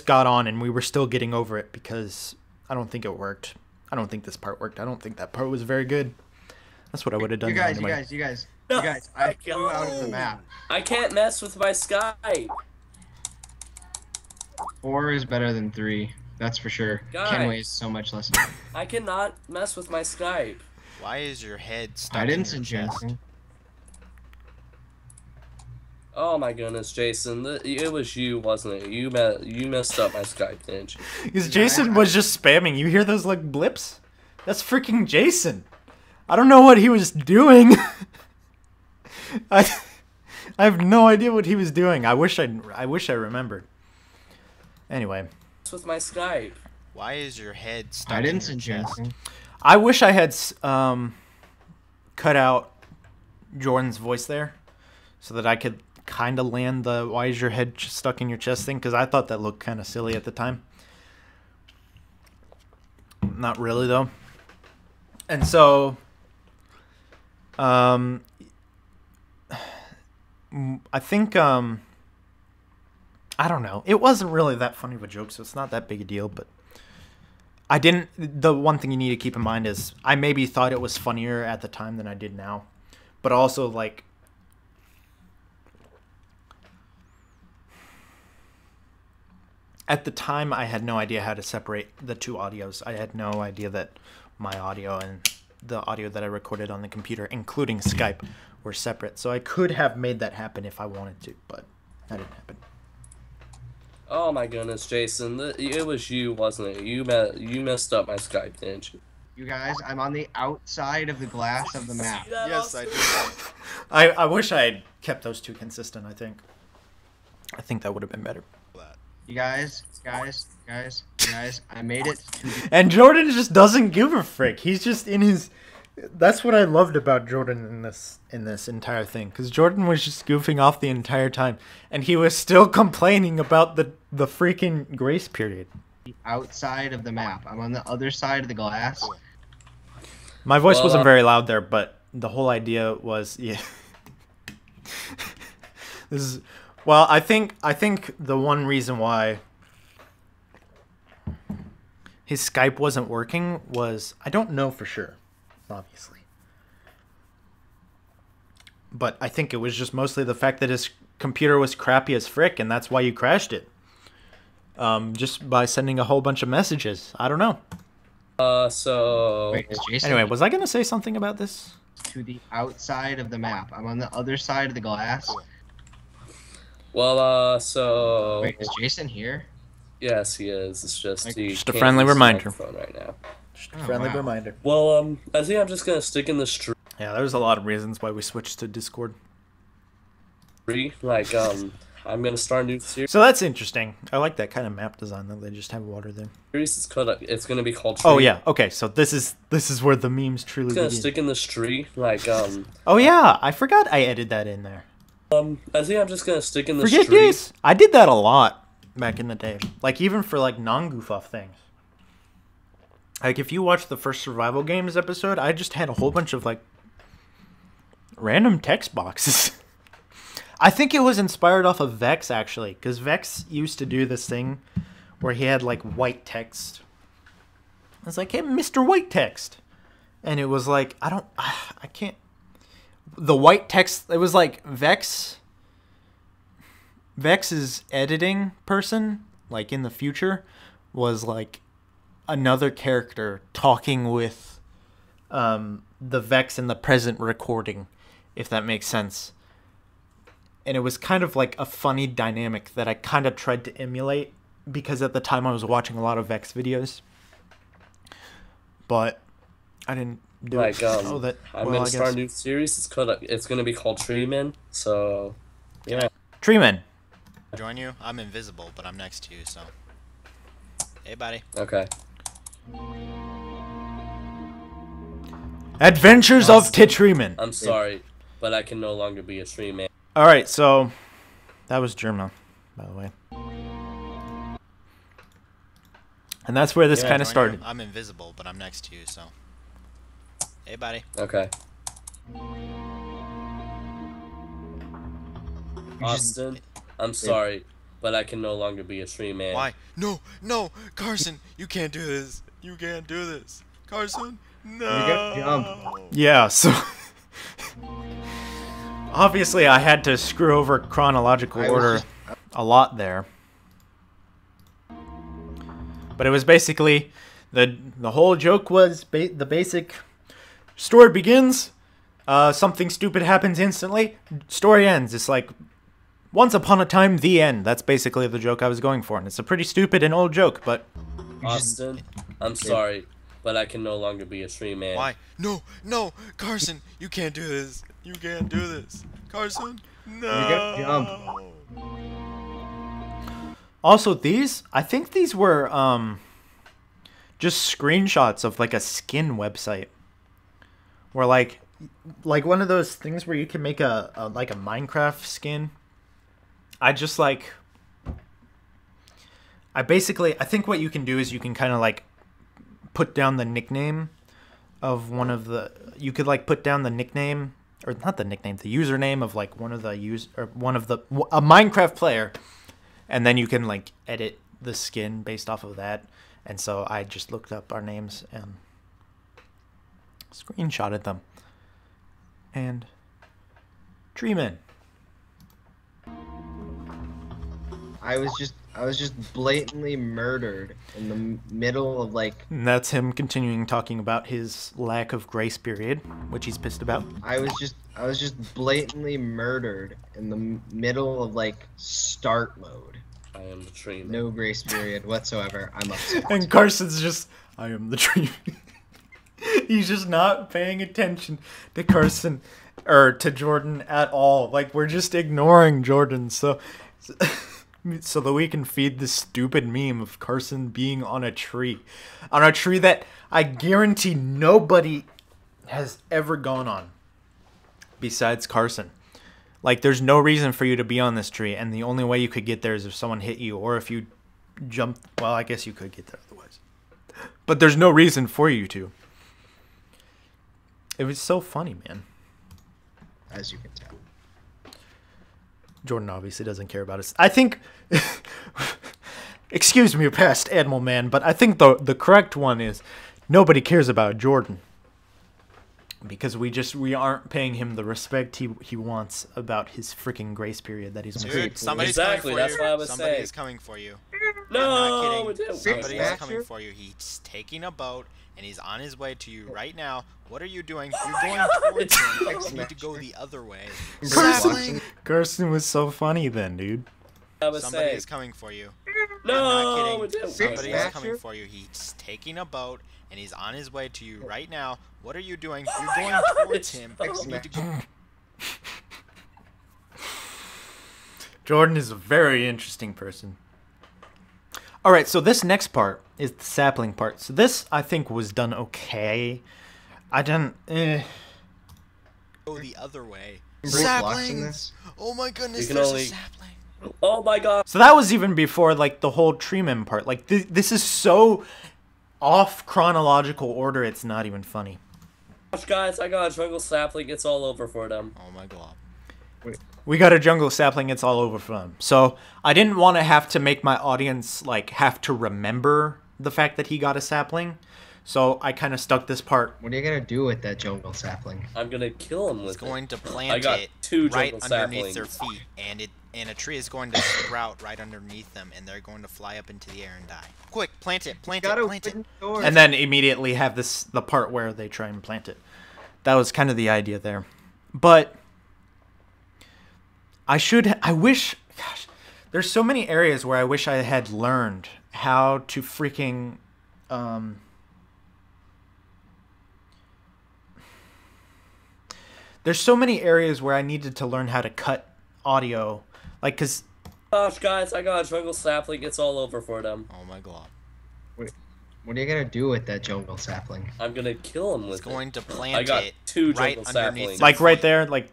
got on and we were still getting over it because I don't think it worked. I don't think this part worked. I don't think that part was very good. That's what I would have done. You guys, anyway. you guys, I flew out of the map. I can't mess with my Skype. 4 is better than 3. That's for sure. Guys. Kenway is so much less. I cannot mess with my Skype. Why is your head stuck I in didn't your send you chest? anything. Oh my goodness, Jason, it was you, wasn't it? You messed up my Skype, didn't you? Because Jason was just spamming. You hear those like blips? That's freaking Jason. I don't know what he was doing. I have no idea what he was doing. I wish I remembered. Anyway, Mess with my Skype. Why is your head stuck I in didn't your send you chest? anything. I wish I had cut out Jordan's voice there so that I could kind of land the "why is your head stuck in your chest" thing, because I thought that looked kind of silly at the time. Not really though. And so I think I don't know. It wasn't really that funny of a joke, so it's not that big a deal, but I didn't. The one thing you need to keep in mind is I maybe thought it was funnier at the time than I did now, but also like at the time I had no idea how to separate the two audios. I had no idea that my audio and the audio that I recorded on the computer, including Skype, were separate. So I could have made that happen if I wanted to, but that didn't happen. Oh my goodness, Jason, it was you, wasn't it? You messed up my Skype, didn't you? You guys, I'm on the outside of the glass of the map. See that, Yes, I Austin? do. I wish I had kept those two consistent. I think that would have been better. You guys, I made it to the And Jordan just doesn't give a frick. He's just in his. That's what I loved about Jordan in this entire thing, because Jordan was just goofing off the entire time, and he was still complaining about the freaking grace period. outside of the map. I'm on the other side of the glass. My voice Well, wasn't very loud there, but the whole idea was this is. Well, I think the one reason why his Skype wasn't working was, I don't know for sure, obviously. But I think it was just mostly the fact that his computer was crappy as frick, and that's why you crashed it. Just by sending a whole bunch of messages. I don't know. So Wait, is Jason Anyway, was I going to say something about this? to the outside of the map? I'm on the other side of the glass. so Wait, is Jason here? yes, he is. It's just Like, he just a can't friendly use the reminder. microphone right now. Just a Oh, friendly wow. reminder. Well, I think I'm just gonna stick in the street. Yeah, there's a lot of reasons why we switched to Discord. Like, I'm gonna start a new series. So that's interesting. I like that kind of map design that they just have water there. It's gonna be called. Oh Tree. yeah, okay. So this is where the memes truly It's gonna begin. stick in the street. Like, Oh yeah, I forgot I added that in there. I think I'm just gonna stick in the Forget street. this. I did that a lot back in the day. Like even for like non-goof off things. Like if you watch the first survival games episode, I just had a whole bunch of like random text boxes. I think it was inspired off of Vex, actually, because Vex used to do this thing where he had, like, white text. It's like, hey, Mr. White Text. And it was like, I can't. The white text, it was like Vex's editing person, like in the future, was like another character talking with the Vex in the present recording, if that makes sense. And it was kind of like a funny dynamic that I kind of tried to emulate, because at the time I was watching a lot of Vex videos. But I didn't do like, it. Oh, that, I'm well, gonna I start guess. a new series. It's gonna be called Treeman. So, yeah. Treeman. Join you? I'm invisible, but I'm next to you, so. Hey, buddy. Okay. Adventures of Treeman. I'm sorry, but I can no longer be a Treeman. All right, so that was Germa, by the way. And that's where this Yeah, kind of Join you? started. I'm invisible, but I'm next to you, so. Hey, buddy. Okay. Austin, I'm sorry, but I can no longer be a Treeman. Why? No, no, Carson, you can't do this. You can't do this. Carson, no. gotta jump. Yeah, so obviously I had to screw over chronological order a lot there. But it was basically the whole joke was the basic story begins, something stupid happens instantly, story ends. It's like once upon a time, the end. That's basically the joke I was going for, and it's a pretty stupid and old joke, but Austin, I'm sorry, but I can no longer be a Treeman. Why? No, no, Carson, you can't do this. You can't do this. Carson, no. gotta jump. also these, I think these were just screenshots of like a skin website, where like one of those things where you can make a like a Minecraft skin. I think what you can do is you can kind of like put down the nickname of one of the, you could like put down the nickname, or not the nickname, the username of like one of the a Minecraft player, and then you can like edit the skin based off of that. And so I just looked up our names and screenshotted them. And Treeman. I was just blatantly murdered in the middle of like. And that's him continuing talking about his lack of grace period, which he's pissed about. I was just blatantly murdered in the middle of like start mode. I am the Treeman. No grace period whatsoever. I'm upset. And Carson's just, I am the Treeman. He's just not paying attention to Carson or to Jordan at all. Like, we're just ignoring Jordan so that we can feed this stupid meme of Carson being on a tree that I guarantee nobody has ever gone on besides Carson. Like, there's no reason for you to be on this tree, and the only way you could get there is if someone hit you, or if you jumped. Well, I guess you could get there otherwise, but there's no reason for you to. It was so funny, man. As you can tell. Jordan obviously doesn't care about us. I think, excuse me, past Animal Man, but I think the correct one is nobody cares about Jordan. Because we aren't paying him the respect he wants about his freaking grace period that he's missing. Dude, somebody's Exactly, coming for that's you. what I was Somebody saying. is coming for you. No, I'm not it kidding. didn't. Somebody is Smasher? coming for you. He's taking a boat, and he's on his way to you right now. What are you doing? You're going towards him. You need to go the other way. Carson. Carson was so funny then, dude. I was Somebody saying. is coming for you. No, I'm not kidding. it didn't. Somebody is Smasher? coming for you. He's taking a boat, and he's on his way to you right now. What are you doing? You're going towards him. You need to go. Jordan is a very interesting person. All right, so this next part is the sapling part. So this, I think, was done okay. I didn't. Go the other way. Blocks in this? Oh my goodness, You can there's only- a sapling. Oh my god. So that was even before like the whole Treeman part. Like this is so off chronological order. It's not even funny. Gosh, guys, I got a jungle sapling. It's all over for them. Oh my god. We got a jungle sapling. It's all over fun. So I didn't want to have to make my audience like have to remember the fact that he got a sapling. So I kind of stuck this part. What are you gonna do with that jungle sapling? I'm gonna kill him He's with going it. to I plant got it 2 right jungle underneath saplings. their feet, and a tree is going to sprout right underneath them, and they're going to fly up into the air and die. Quick, plant it, plant it, plant it. And then immediately have the part where they try and plant it. That was kind of the idea there. But I wish, gosh, there's so many areas where I wish I had learned how to freaking, there's so many areas where I needed to learn how to cut audio, like, cause, Gosh, guys, I got a jungle sapling. It's all over for them. Oh my god. What are you gonna do with that jungle sapling? I'm gonna kill him He's with it. going to I plant got it 2 right jungle underneath saplings. their like right feet. there, like,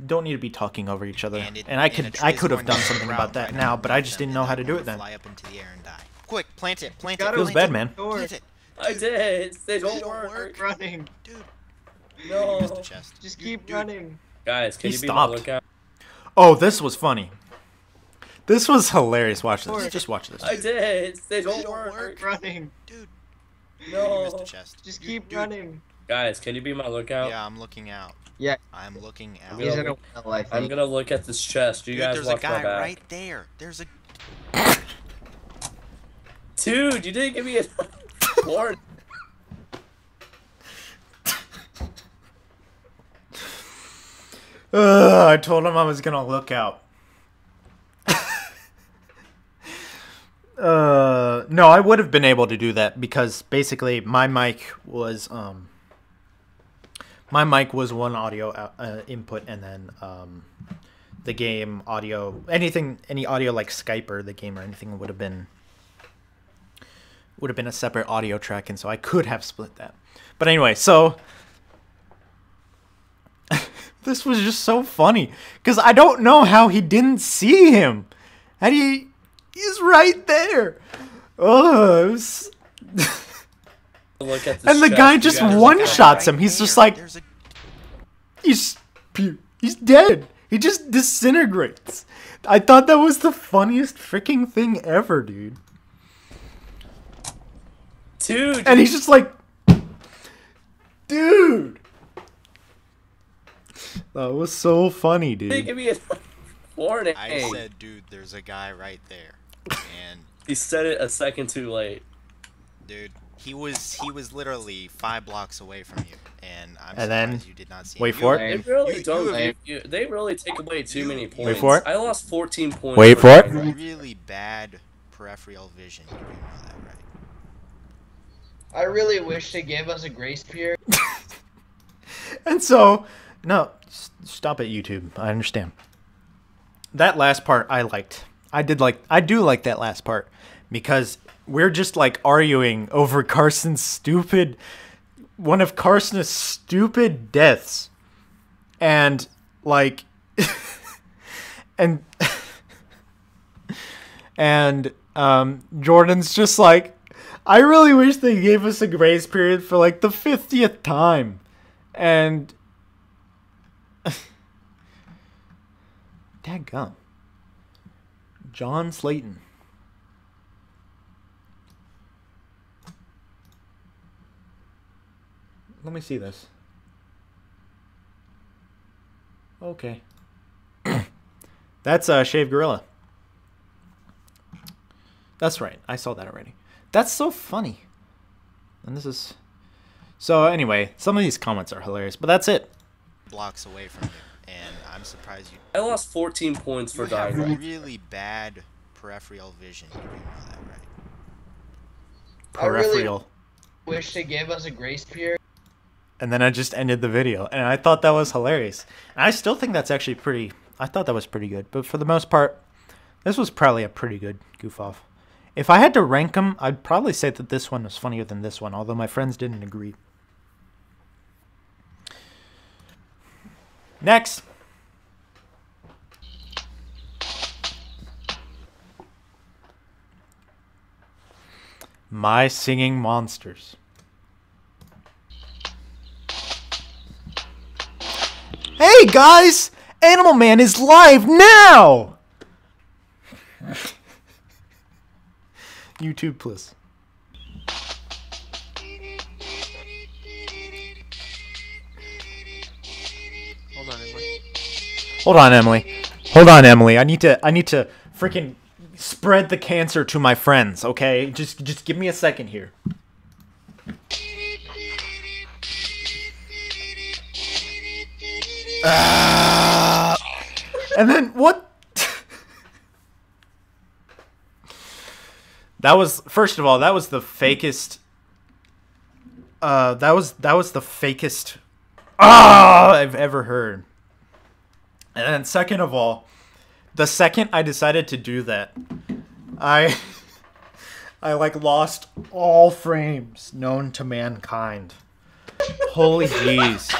don't need to be talking over each other. And I a could tree is have going done to something sprout about that right now, but I underneath just them, didn't and know how to they're do going it then. Fly up into the air and die. Quick, plant it, plant it. Gotta Feels plant bad, it, man. Plant it. I did. They don't don't work. work. Running. Dude, No. use the chest. Just keep Dude. running. Guys, can He you be stopped. on the lookout? Oh, this was funny. This was hilarious. Watch this. Just watch this. I did. They They don't don't work. work. Running. Dude, No. you missed the chest. Just Dude, keep dude. running. Guys, can you be my lookout? Yeah, I'm looking out. Yeah. I'm looking out. Yeah. He's in a well, I I'm think. gonna look at this chest. You Dude, guys there's a watch my guy back. right there. There's a. Dude, you didn't give me a warning. I told him I was gonna look out. No, I would have been able to do that because basically my mic was one audio input, and then the game audio, any audio like Skype or the game or anything would have been a separate audio track, and so I could have split that. But anyway, so this was just so funny because I don't know how he didn't see him, and he's right there. Oh, it was... Look at this and the chest. guy You just guys- one shots him. He's just like, There's a. he's dead. He just disintegrates. I thought that was the funniest freaking thing ever, dude. Dude, And he's just like, dude. That was so funny, you didn't dude. give me a warning. I said, dude, there's a guy right there, and He said it a second too late. dude, he was literally 5 blocks away from you, and I'm And then- surprised you did not see wait him. for They it. really You- don't. you- They really take away too many points. for it. I lost 14 points. Wait for it. dying. Really bad peripheral vision. You do know that, right? I really wish they gave us a grace period. And so, no, stop it, YouTube. I understand. That last part I liked. I do like that last part because we're just like arguing over one of Carson's stupid deaths. And like, and Jordan's just like, I really wish they gave us a grace period for like the 50th time. And dadgum. John Slayton. Let me see this. Okay. That's Shave Gorilla. That's right. I saw that already. That's so funny. And this is... So anyway, some of these comments are hilarious, but that's it. Blocks away from you, and I'm surprised you. I lost 14 points for You have dying. really bad peripheral vision. You do know that, right? I really- Peripheral. Wish they gave us a grace period. And then I just ended the video, and I thought that was hilarious. And I still think that's actually pretty... I thought that was pretty good, but for the most part, this was probably a pretty good goof-off. If I had to rank them, I'd probably say that this one was funnier than this one, although my friends didn't agree. Next. My Singing Monsters. Hey guys, Animal Man is live now. YouTube, please. Hold on, Emily. Hold on, Emily. Hold on, Emily. I need to freaking spread the cancer to my friends, okay? Just give me a second here. And then what? That was, first of all, that was the fakest. That was the fakest I've ever heard. And then second of all, the second I decided to do that, I like lost all frames known to mankind. Holy jeez.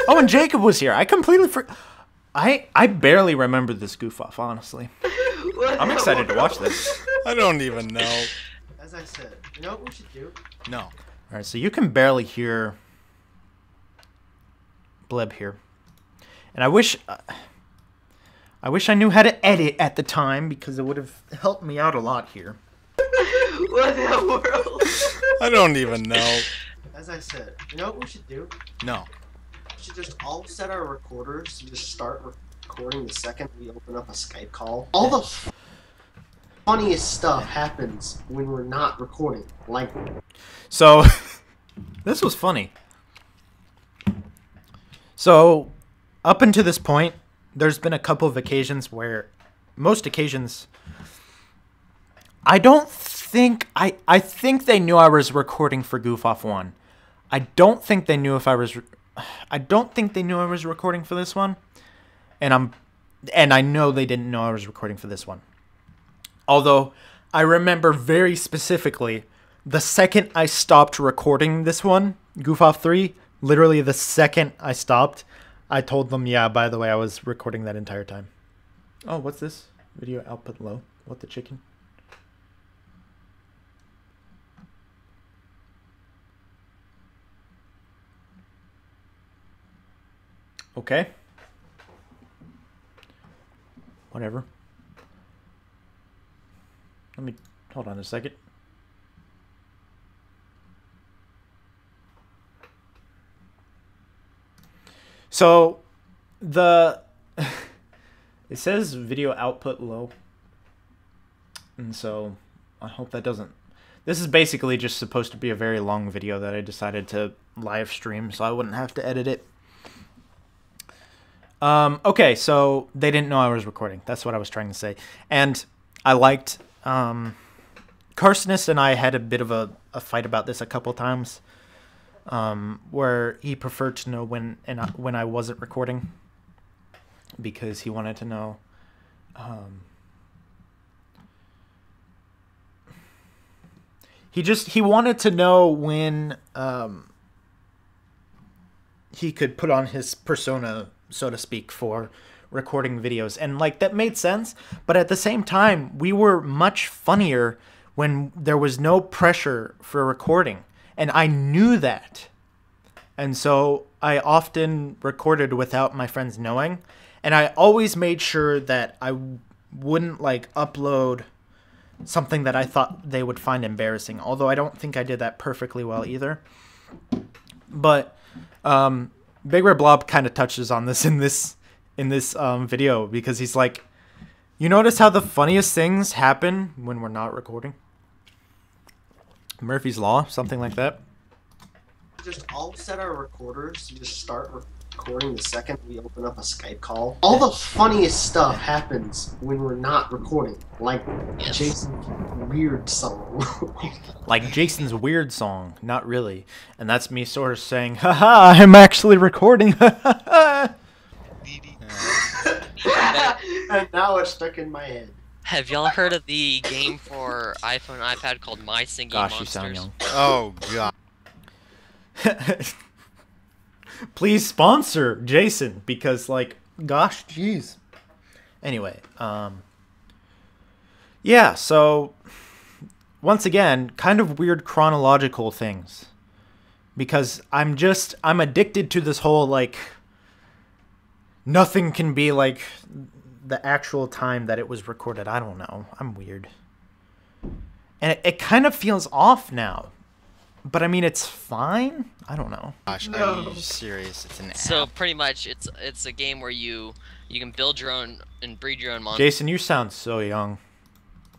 Oh, and Jacob was here. I completely I barely remember this goof off, honestly. I'm excited to watch this. I don't even know. As I said, you know what we should do? No. All right, so you can barely hear Bleb here. And I wish I knew how to edit at the time, because it would have helped me out a lot here. What in the world? I don't even know. As I said, you know what we should do? No. We should just all set our recorders to just start recording the second we open up a Skype call. All the funniest stuff happens when we're not recording. Like, So, this was funny. So, up until this point, there's been a couple of occasions where, most occasions, I don't think, I think they knew I was recording for Goof Off 1. I don't think they knew I don't think they knew I was recording for this one. And I know they didn't know I was recording for this one. Although, I remember very specifically, the second I stopped recording this one, Goof Off 3, literally the second I stopped, I told them, yeah, by the way, I was recording that entire time. Oh, what's this? Video output low. What the chicken? Okay. Whatever. Let me hold on a second. So it says video output low. And so I hope that doesn't. This is basically just supposed to be a very long video that I decided to live stream so I wouldn't have to edit it. Okay, so they didn't know I was recording. That's what I was trying to say. And I liked, Carsonist and I had a bit of a fight about this a couple times, where he preferred to know when I wasn't recording, because he wanted to know, he wanted to know when, he could put on his persona, so to speak, for recording videos. And like, that made sense, but at the same time, we were much funnier when there was no pressure for recording, and I knew that. And so I often recorded without my friends knowing, and I always made sure that I wouldn't like upload something that I thought they would find embarrassing, although I don't think I did that perfectly well either. But Big Red Blob kind of touches on this in this video, because he's like, you notice how the funniest things happen when we're not recording? Murphy's Law, something like that. just all set our recorders to just start recording the second we open up a Skype call. All the funniest stuff happens when we're not recording. Like Jason's weird song. Like Jason's weird song, not really. And that's me sort of saying, haha, I'm actually recording. And now it's stuck in my head. Have y'all heard of the game for iPhone and iPad called My Singing Gosh, Monsters? you sound young. Oh, God. Please sponsor Jason, because like, gosh, jeez. Anyway, yeah, so once again, kind of weird chronological things, because I'm addicted to this whole like nothing can be like the actual time that it was recorded. I don't know. I'm weird. And it kind of feels off now. But I mean, it's fine. I don't know. Gosh, are you serious? It's an app. So pretty much, it's a game where you can build your own and breed your own monsters, Jason, you sound so young.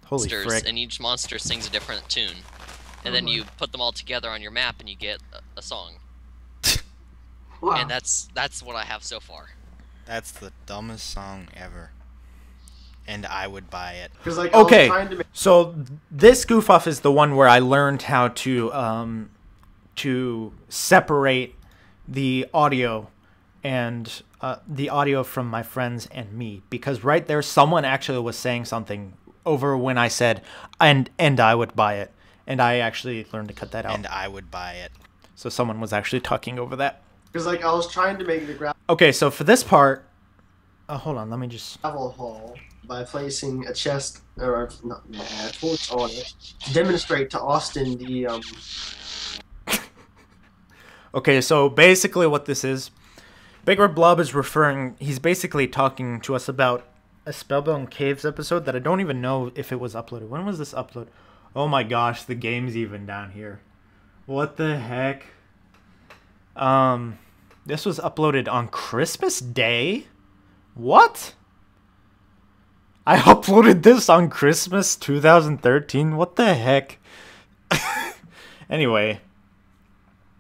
Holy frick. and each monster sings a different tune, and then you put them all together on your map, and you get a song. Wow. And that's what I have so far. That's the dumbest song ever. And I would buy it. 'Cause, like, I was Okay, trying to make so this goof off is the one where I learned how to separate the audio and the audio from my friends and me, because right there someone actually was saying something over when I said and I would buy it, and I actually learned to cut that out. And I would buy it. So someone was actually talking over that. because like I was trying to make the gravel Okay, so for this part, hold on, let me just. hall by placing a chest or not a torch on it to demonstrate to Austin the Okay, so basically what this is, Big Red Blob is referring, he's basically talking to us about a Spellbound Caves episode that I don't even know if it was uploaded. When was this upload? Oh my gosh, the game's even down here. What the heck? This was uploaded on Christmas Day? What? I uploaded this on Christmas 2013? What the heck? Anyway.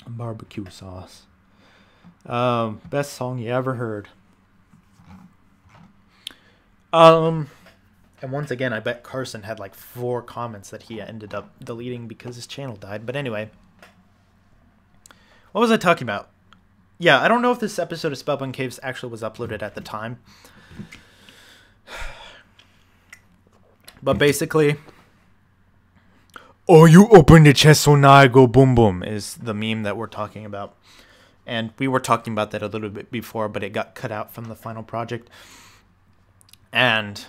Barbecue sauce. Best song you ever heard. And once again, I bet Carson had like 4 comments that he ended up deleting because his channel died. But anyway. What was I talking about? Yeah, I don't know if this episode of Spellbound Caves actually was uploaded at the time. But basically, oh, you open the chest so now I go boom boom is the meme that we're talking about. And we were talking about that a little bit before, but it got cut out from the final project. And,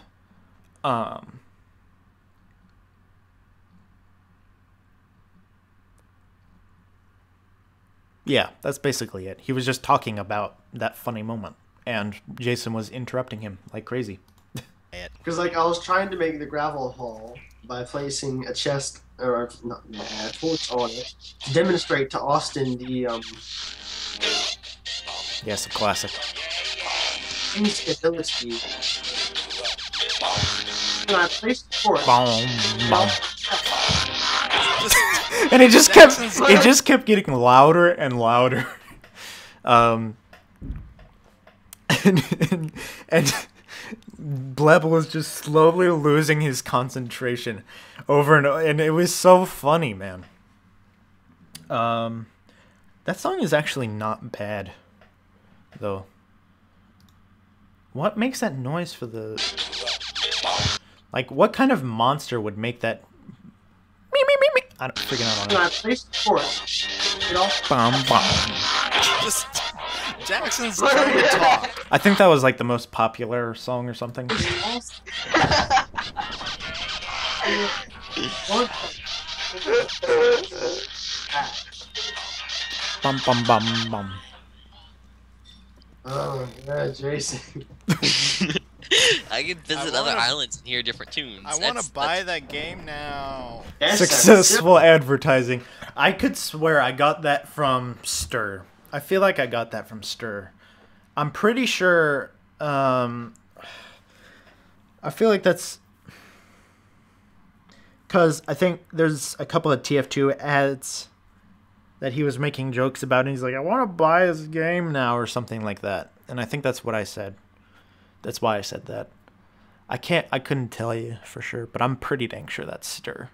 yeah, that's basically it. He was just talking about that funny moment. And Jason was interrupting him like crazy. because like I was trying to make the gravel hall by placing a chest or not a torch on it to demonstrate to Austin the Yes, a classic. instability. And I placed the torch. Boom, boom. And it just kept getting louder and louder. And Bleb was just slowly losing his concentration over and it was so funny, man. That song is actually not bad, though. What makes that noise for the... Like, what kind of monster would make that... Me, me, me, me? I don't freaking out And on I it. placed the torch. It all Bum, bum. Just Jackson's trying to talk. I think that was like the most popular song or something. Bum, bum, bum, bum. Oh yeah, Jason. I can visit other islands and hear different tunes. I want to buy that game now. That's Successful advertising. I could swear I got that from Stir. I feel like I got that from Stir. I'm pretty sure. I feel like that's because I think there's a couple of TF2 ads that he was making jokes about, and he's like, "I want to buy this game now" or something like that. And I think that's what I said. That's why I said that. I couldn't tell you for sure, but I'm pretty dang sure that's Stir.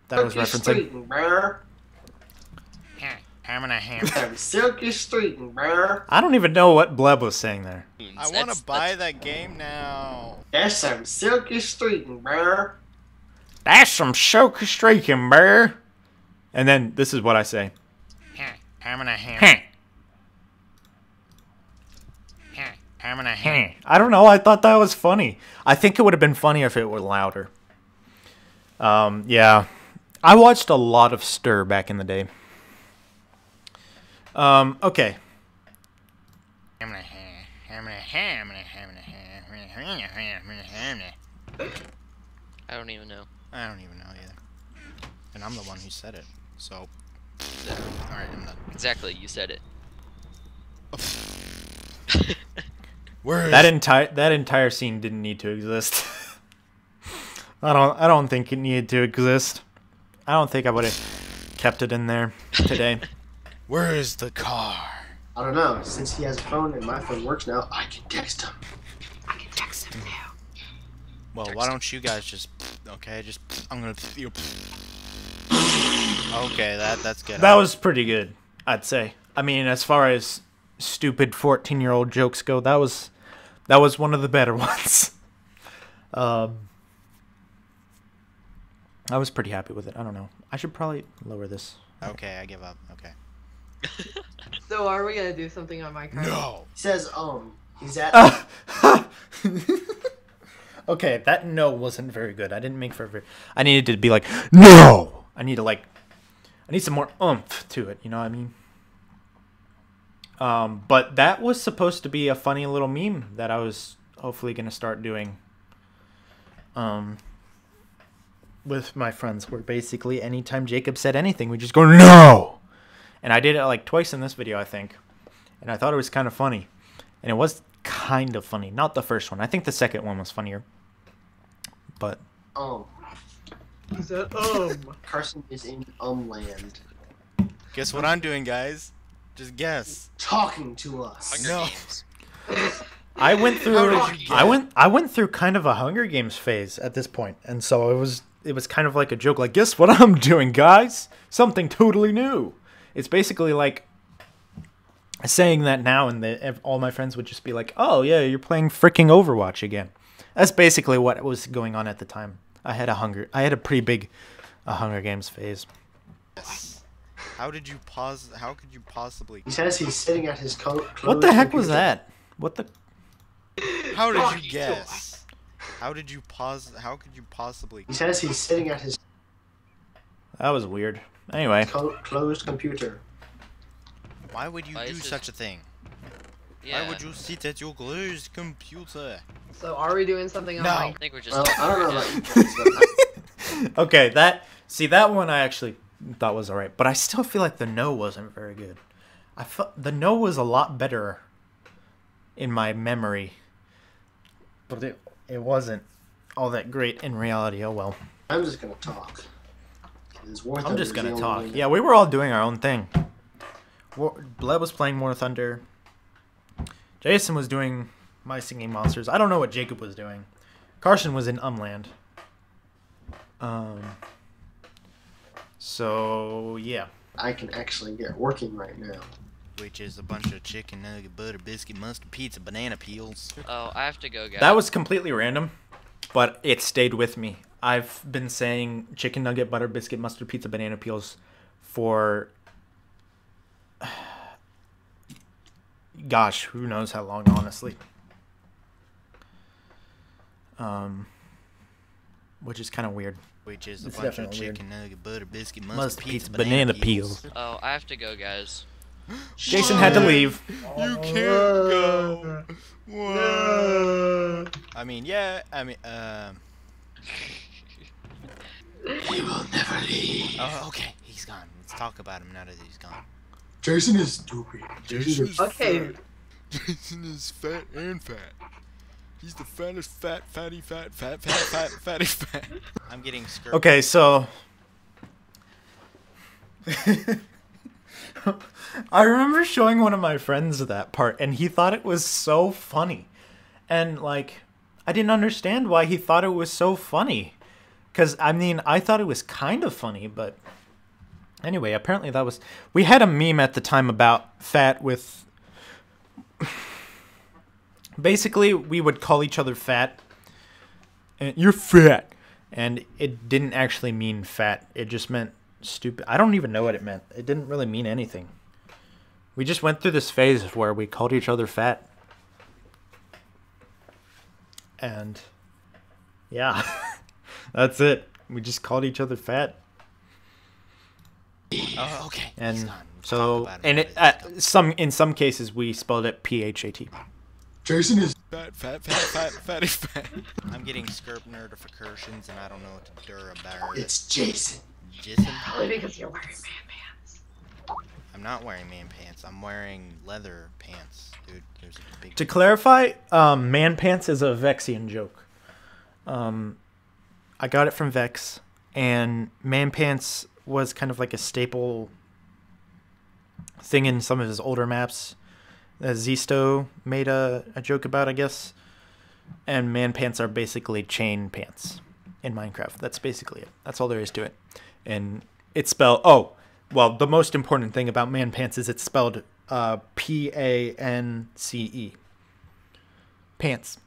That was referencing. Ham and a ham. Silky Street, bruh. I don't even know what Bleb was saying there. I want to buy that game now. That's some Silky Street, bruh. That's some silky streaking, bruh. And then this is what I say. Ham and a ham. Ham and a ham. I don't know. I thought that was funny. I think it would have been funnier if it were louder. Yeah. I watched a lot of Stir back in the day. Okay. Ham and a ham. I don't even know. I don't even know either. And I'm the one who said it. So, alright, I'm done. Exactly, you said it. Where is That entire scene didn't need to exist. I don't think it needed to exist. I don't think I would have kept it in there today. Where is the car? I don't know. Since he has a phone and my phone works now, I can text him. Well, why don't you guys just okay? Just I'm gonna you. Okay, that's good. That was pretty good, I'd say. I mean, as far as stupid 14-year-old jokes go, that was one of the better ones. I was pretty happy with it. I don't know. I should probably lower this. Okay, I give up. Okay. So are we gonna do something on my card? No. He says, he's at. Okay, that no wasn't very good. I didn't make for a very... I needed to be like, no! I need some more oomph to it, you know what I mean? But that was supposed to be a funny little meme that I was hopefully going to start doing with my friends, where basically anytime Jacob said anything, we just go, no! And I did it like twice in this video, I think. And I thought it was kind of funny. And it was kind of funny. Not the first one. I think the second one was funnier. But He said, Carson is in land. Guess what I'm doing, guys? Just guess. Talking to us. Hunger No. Games. I went through How did you get I went through kind of a Hunger Games phase at this point. And so it was kind of like a joke, like, guess what I'm doing, guys? Something totally new. It's basically like saying that now, and all my friends would just be like, oh yeah, you're playing freaking Overwatch again. That's basically what was going on at the time. I had a pretty big Hunger Games phase. Yes. How did you pause? How could you possibly? He says he's sitting at his coat. What the heck was that? What the? How did you guess? How did you pause? How could you possibly? He says he's sitting at his That was weird. Anyway, closed computer. Why would you Why do is it- such a thing? Yeah. Why would you sit at your closed computer? so are we doing something on No. my I think we're just. Well, I don't know yeah. about you guys, but okay, that one I actually thought was alright, but I still feel like the no wasn't very good. I felt the no was a lot better in my memory, but it wasn't all that great in reality. Oh well. I'm just gonna talk. I'm just gonna talk. Yeah, we were all doing our own thing. Bleb was playing War Thunder. Jason was doing My Singing Monsters. I don't know what Jacob was doing. Carson was in Umland. So yeah. I can actually get working right now. Which is a bunch of chicken nugget, butter, biscuit, mustard, pizza, banana peels. Oh, I have to go, guys. That was completely random, but it stayed with me. I've been saying chicken nugget, butter, biscuit, mustard, pizza, banana peels for... gosh, who knows how long, honestly. Which is kind of weird. Which is a It's bunch of definitely weird. chicken nugget, butter, biscuit, mustard, Mustard, pizza, pizza, banana peels. Oh, I have to go, guys. Jason had to leave. You can't go. What? I mean, yeah. I mean, He will never leave. Oh, okay. He's gone. Let's talk about him now that he's gone. Jason is stupid. Okay. Jason is fat and fat. He's the fattest fatty fat. I'm getting scared. Okay, so... I remember showing one of my friends that part, and he thought it was so funny. And, like, I didn't understand why he thought it was so funny. Because, I mean, I thought it was kind of funny, but... Anyway, apparently that was... We had a meme at the time about fat with... Basically, we would call each other fat. And you're fat. And it didn't actually mean fat. It just meant stupid. I don't even know what it meant. It didn't really mean anything. We just went through this phase where we called each other fat. And... yeah. That's it. We just called each other fat. Oh, okay. He's And gone. Let's so, talk about him and now it that he's gone. in some cases we spelled it PHAT. Jason is Fatty fat. I'm getting skirp notifications and I don't know what to do about it. It's Jason. Jason? Only because you're wearing man pants. I'm not wearing man pants. I'm wearing leather pants, dude. There's a big. To clarify, man pants is a Vexian joke. I got it from Vex, and man pants was kind of like a staple thing in some of his older maps that Zisto made a joke about, I guess. And man pants are basically chain pants in Minecraft. That's basically it. That's all there is to it. And it's spelled... Oh, well, the most important thing about man pants is it's spelled P-A-N-C-E. Pants.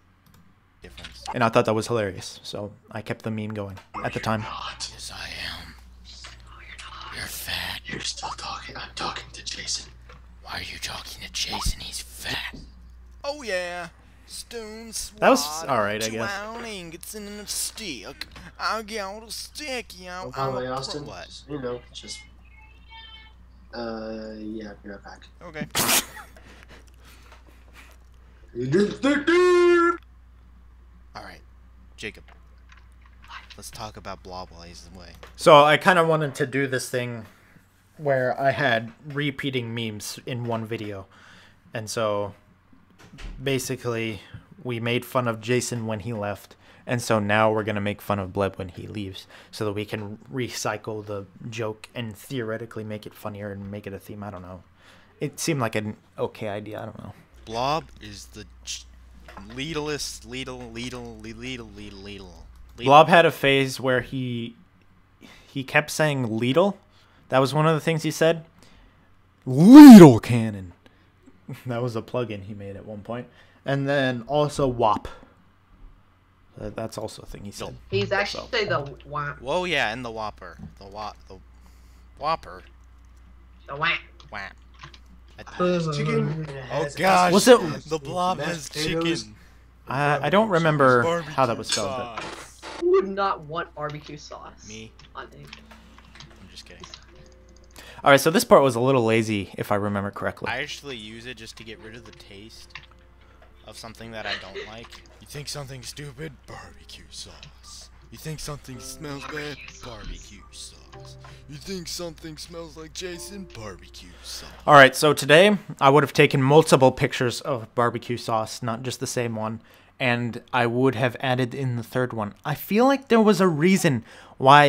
Difference. And I thought that was hilarious, so I kept the meme going at the time. Yes, I am. Oh, you're not. You're fat. You're still talking. I'm talking to Jason. Why are you talking to Jason? He's fat. Oh yeah. Stones. That was alright, I guess. Ingots in a stick. I got a stick, yo. By the way, Austin. What? You know, just. Yeah, be right back. Okay. Alright. Jacob. Let's talk about Blob while he's away. So I kind of wanted to do this thing where I had repeating memes in one video. And so basically we made fun of Jason when he left. And so now we're going to make fun of Bleb when he leaves so that we can recycle the joke and theoretically make it funnier and make it a theme. I don't know. It seemed like an okay idea. I don't know. Blob is the leadlest, Lidl. Blob had a phase where he kept saying Lidl. That was one of the things he said. Lidl cannon. That was a plugin he made at one point. And then also WAP. That's also a thing he said. He's actually the whap. Whoa, yeah, and the Whopper. The Whopper. The whap. Whap. Chicken. Oh gosh. Was it? The Blob has chicken. I don't remember how that was spelled. But Who would not want barbecue sauce? Me. On it? I'm just kidding. all right, so this part was a little lazy, if I remember correctly. I actually use it just to get rid of the taste of something that I don't like. You think something's stupid? Barbecue sauce. You think something smells bad? Barbecue sauce. You think something smells like Jason? Barbecue sauce. All right, so today I would have taken multiple pictures of barbecue sauce, not just the same one, and I would have added in the third one. I feel like there was a reason why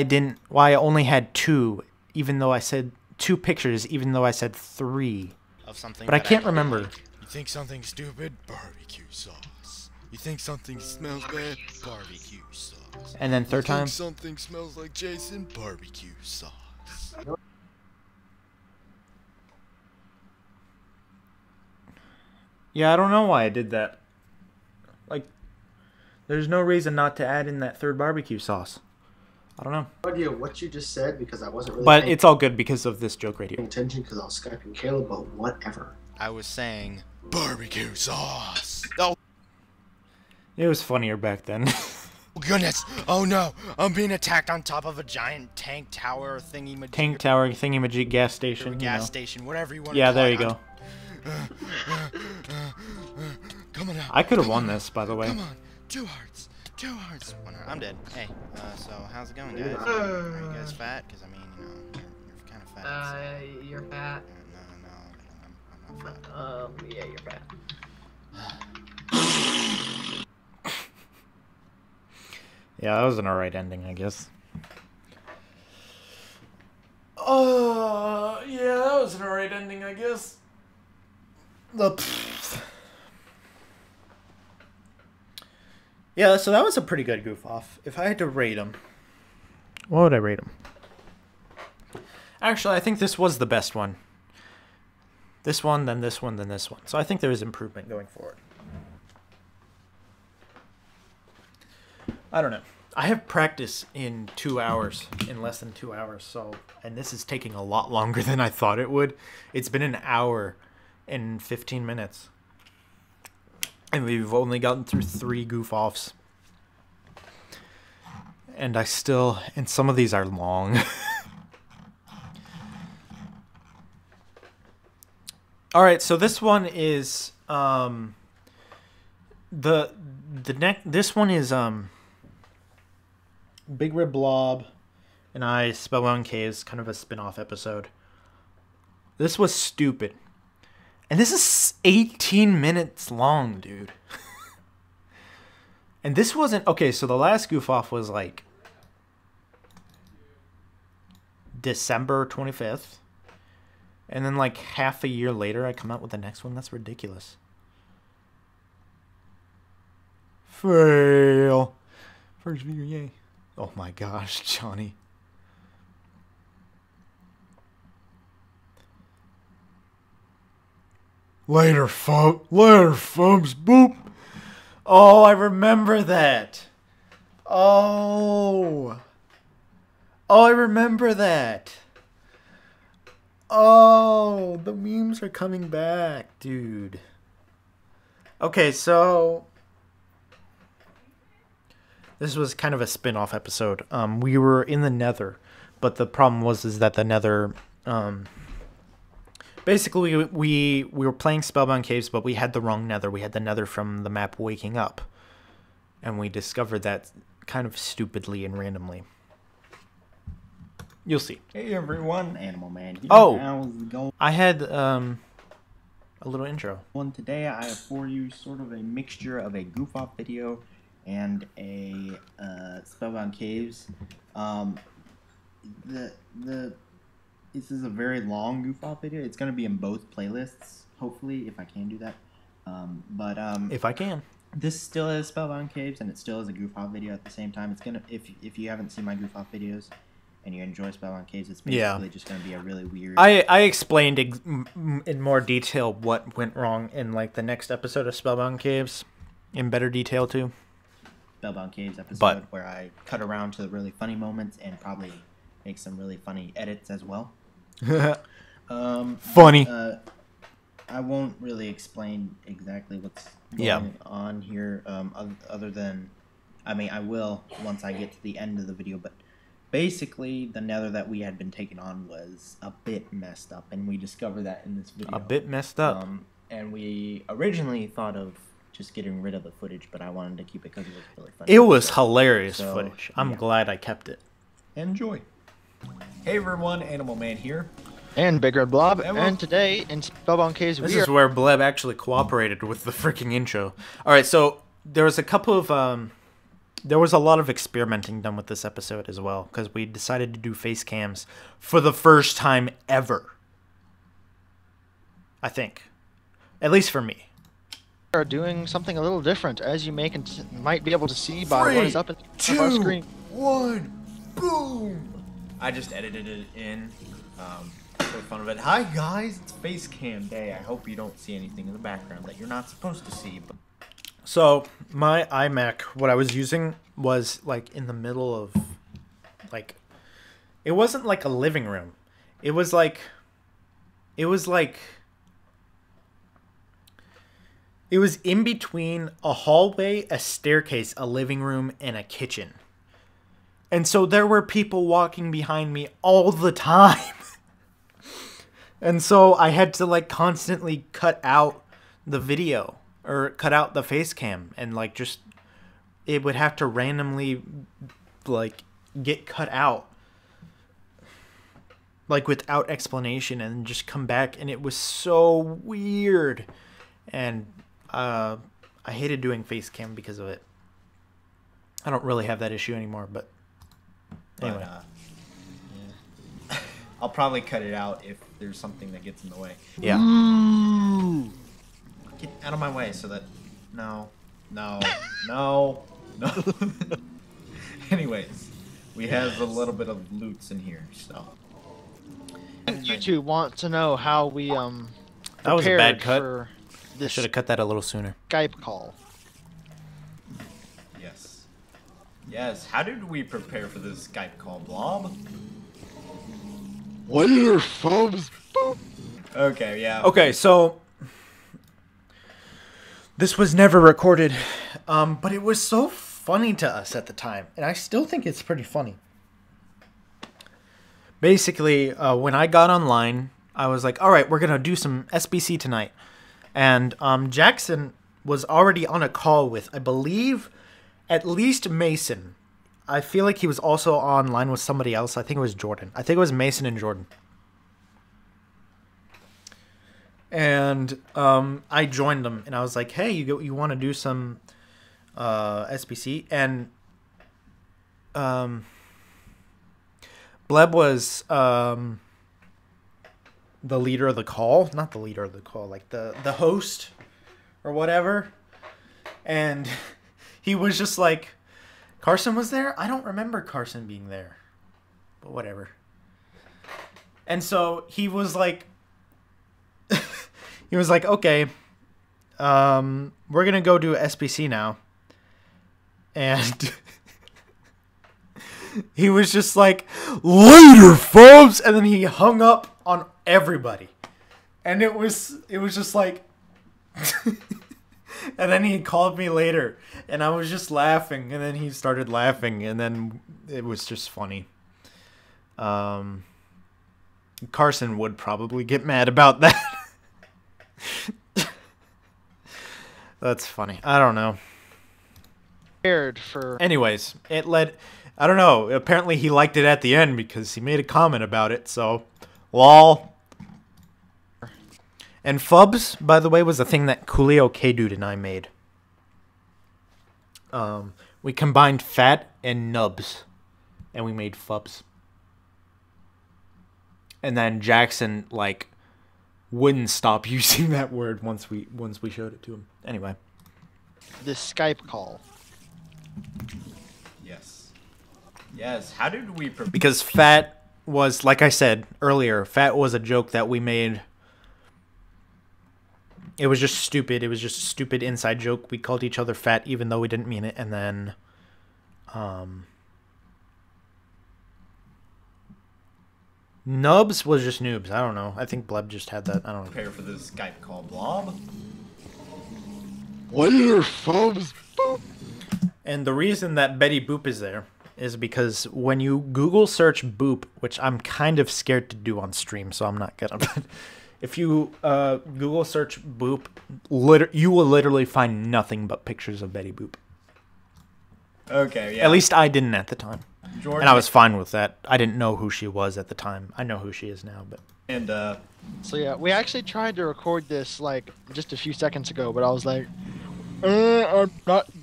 I only had two, even though I said 2 pictures, even though I said 3. Of something But I that can't don't remember. like. You think something's stupid? Barbecue sauce. You think something smells bad? Barbecue sauce. And then third You think time. something smells like Jason? Barbecue sauce. Yeah, I don't know why I did that. Like, there's no reason not to add in that third barbecue sauce. I don't know. No idea what you just said because I wasn't really But paying it's all good because of this joke right here. attention because I was Skyping Caleb, but whatever. I was saying barbecue sauce. Oh It was funnier back then. goodness! Oh no! I'm being attacked on top of a giant tank tower thingy majig. Tank tower, thingy-majig, gas station, you gas know. station, whatever you want. Yeah, to call there it. you go. Come on out. I could have won this, by the way. Come on, 2 hearts, 2 hearts. 1 heart. I'm dead. Hey, so how's it going, guys? Are you guys fat? Because I mean, you know, you're kind of fat. You're fat. No, I'm not fat. Yeah, you're fat. Yeah, that was an alright ending, I guess. Yeah, that was an alright ending, I guess. Yeah, so that was a pretty good goof off. If I had to rate him, what would I rate him? Actually, I think this was the best one. This one, then this one, then this one. So I think there is improvement going forward. I don't know. I have practice in 2 hours, in less than 2 hours, so, and this is taking a lot longer than I thought it would. It's been an hour and 15 minutes. And we've only gotten through 3 goof-offs. And and some of these are long. Alright, so this one is, this one is Big Red Blob and I Spellbound Caves, kind of a spin-off episode. This was stupid. And this is 18 minutes long, dude. And this wasn't... Okay, so the last goof-off was like December 25th. And then like half a year later, I come out with the next one. That's ridiculous. Fail. First video, yay. Oh my gosh, Johnny. Later, folks. Boop. Oh, I remember that. Oh, I remember that. Oh, the memes are coming back, dude. Okay, so this was kind of a spin-off episode. We were in the Nether, but the problem was that the Nether, basically we were playing Spellbound Caves, but we had the wrong Nether. We had the Nether from the map Waking Up, and we discovered that kind of stupidly and randomly. You'll see. Hey everyone, Animal Man here. Oh, how's it going? I had a little intro. Today I have for you sort of a mixture of a goof-off video and a Spellbound Caves. This is a very long goof-off video. It's going to be in both playlists, hopefully, if I can do that. If I can. This still is Spellbound Caves, and it still is a goof-off video at the same time. It's gonna, if you haven't seen my goof-off videos and you enjoy Spellbound Caves, it's basically just going to be a really weird... I explained in more detail what went wrong in like the next episode of Spellbound Caves, in better detail too. Spellbound Caves episode where I cut around to the really funny moments and probably make some really funny edits as well. Funny. I won't really explain exactly what's going on here, other than, I mean, I will once I get to the end of the video, but basically the Nether that we had been taking on was a bit messed up, and we discovered that in this video. A bit messed up. And we originally thought of just getting rid of the footage, but I wanted to keep it because it was really funny. It was hilarious footage. I'm glad I kept it. Enjoy. Hey everyone, Animal Man here. And Big Red Blob, and today in Spellbound Caves This is where Bleb actually cooperated with the freaking intro. Alright, so there was a couple of, there was a lot of experimenting done with this episode as well, because we decided to do face cams for the first time ever. I think. At least for me. We are doing something a little different, as you might be able to see by what is up on our screen. 1, boom! I just edited it in for fun of it. Hi guys, it's face cam day. I hope you don't see anything in the background that you're not supposed to see. But... So my iMac, what I was using was like in the middle of, like, it wasn't like a living room. It was like it was in between a hallway, a staircase, a living room, and a kitchen. And so there were people walking behind me all the time. And so I had to like constantly cut out the video or cut out the face cam, and like just it would have to randomly like get cut out like without explanation and just come back, and it was so weird. And I hated doing face cam because of it. I don't really have that issue anymore, but anyway. Yeah. I'll probably cut it out if there's something that gets in the way. Yeah. Ooh. Get out of my way so that... No. Anyways, we have a little bit of loots in here, so... And you two want to know how we, that was a bad cut. I should have cut that a little sooner. Skype call. Yes. Yes, how did we prepare for this Skype call, Blob? What are your phones? Okay, yeah. Okay, so this was never recorded, but it was so funny to us at the time, and I still think it's pretty funny. Basically, when I got online, I was like, all right, we're going to do some SBC tonight. And Jackson was already on a call with, I believe, at least Mason. I feel like he was also online with somebody else. I think it was Jordan. I think it was Mason and Jordan. And I joined them, and I was like, "Hey, you want to do some SBC?" And Bleb was the leader of the call, not the leader of the call, like the host or whatever. And he was just like, Carson was there? I don't remember Carson being there, but whatever. And so he was like, okay, we're going to go do SBC now. And he was just like, later, folks. And then he hung up on everybody. And it was just like, and then he called me later, and I was just laughing, and then he started laughing, and then it was just funny. Carson would probably get mad about that. That's funny. I don't know. Anyways, it led... I don't know. Apparently he liked it at the end because he made a comment about it, so... Lol. And Fubs, by the way, was a thing that Coolio K-Dude and I made. We combined fat and nubs, and we made Fubs. And then Jackson, like, wouldn't stop using that word once we showed it to him. Anyway. The Skype call. Yes. Yes. How did we... Because fat was, like I said earlier, fat was a joke that we made... It was just stupid. It was just a stupid inside joke. We called each other fat even though we didn't mean it. And then... Nubs was just noobs. I don't know. I think Bleb just had that. I don't know. Prepare for the Skype call, Blob. Later, Fubs. Boop. And the reason that Betty Boop is there is because when you Google search Boop, which I'm kind of scared to do on stream, so I'm not gonna... If you Google search Boop, you will literally find nothing but pictures of Betty Boop. Okay, yeah. At least I didn't at the time. Jordan. And I was fine with that. I didn't know who she was at the time. I know who she is now, but... And, So yeah, we actually tried to record this, like, just a few seconds ago, but I was like...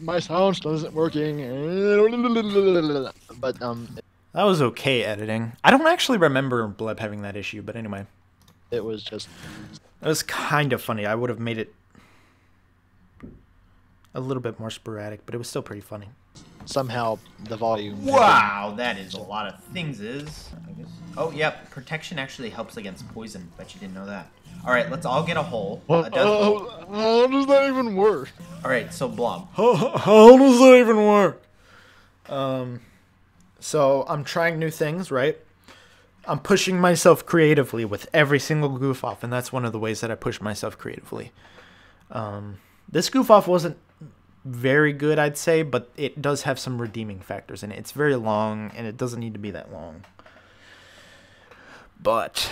my sound still isn't working. But, That was okay editing. I don't actually remember Bleb having that issue, but anyway. It was just... It was kind of funny. I would have made it a little bit more sporadic, but it was still pretty funny. Somehow, the volume... Wow, that is a lot of things, I guess. Oh, yep. Protection actually helps against poison. Bet you didn't know that. Alright, let's all get a hole. How does that even work? Alright, so Blob. How does that even work? So, I'm trying new things, right? I'm pushing myself creatively with every single goof-off, and that's one of the ways that I push myself creatively. This goof-off wasn't very good, I'd say, but it does have some redeeming factors in it. It's very long, and it doesn't need to be that long. But,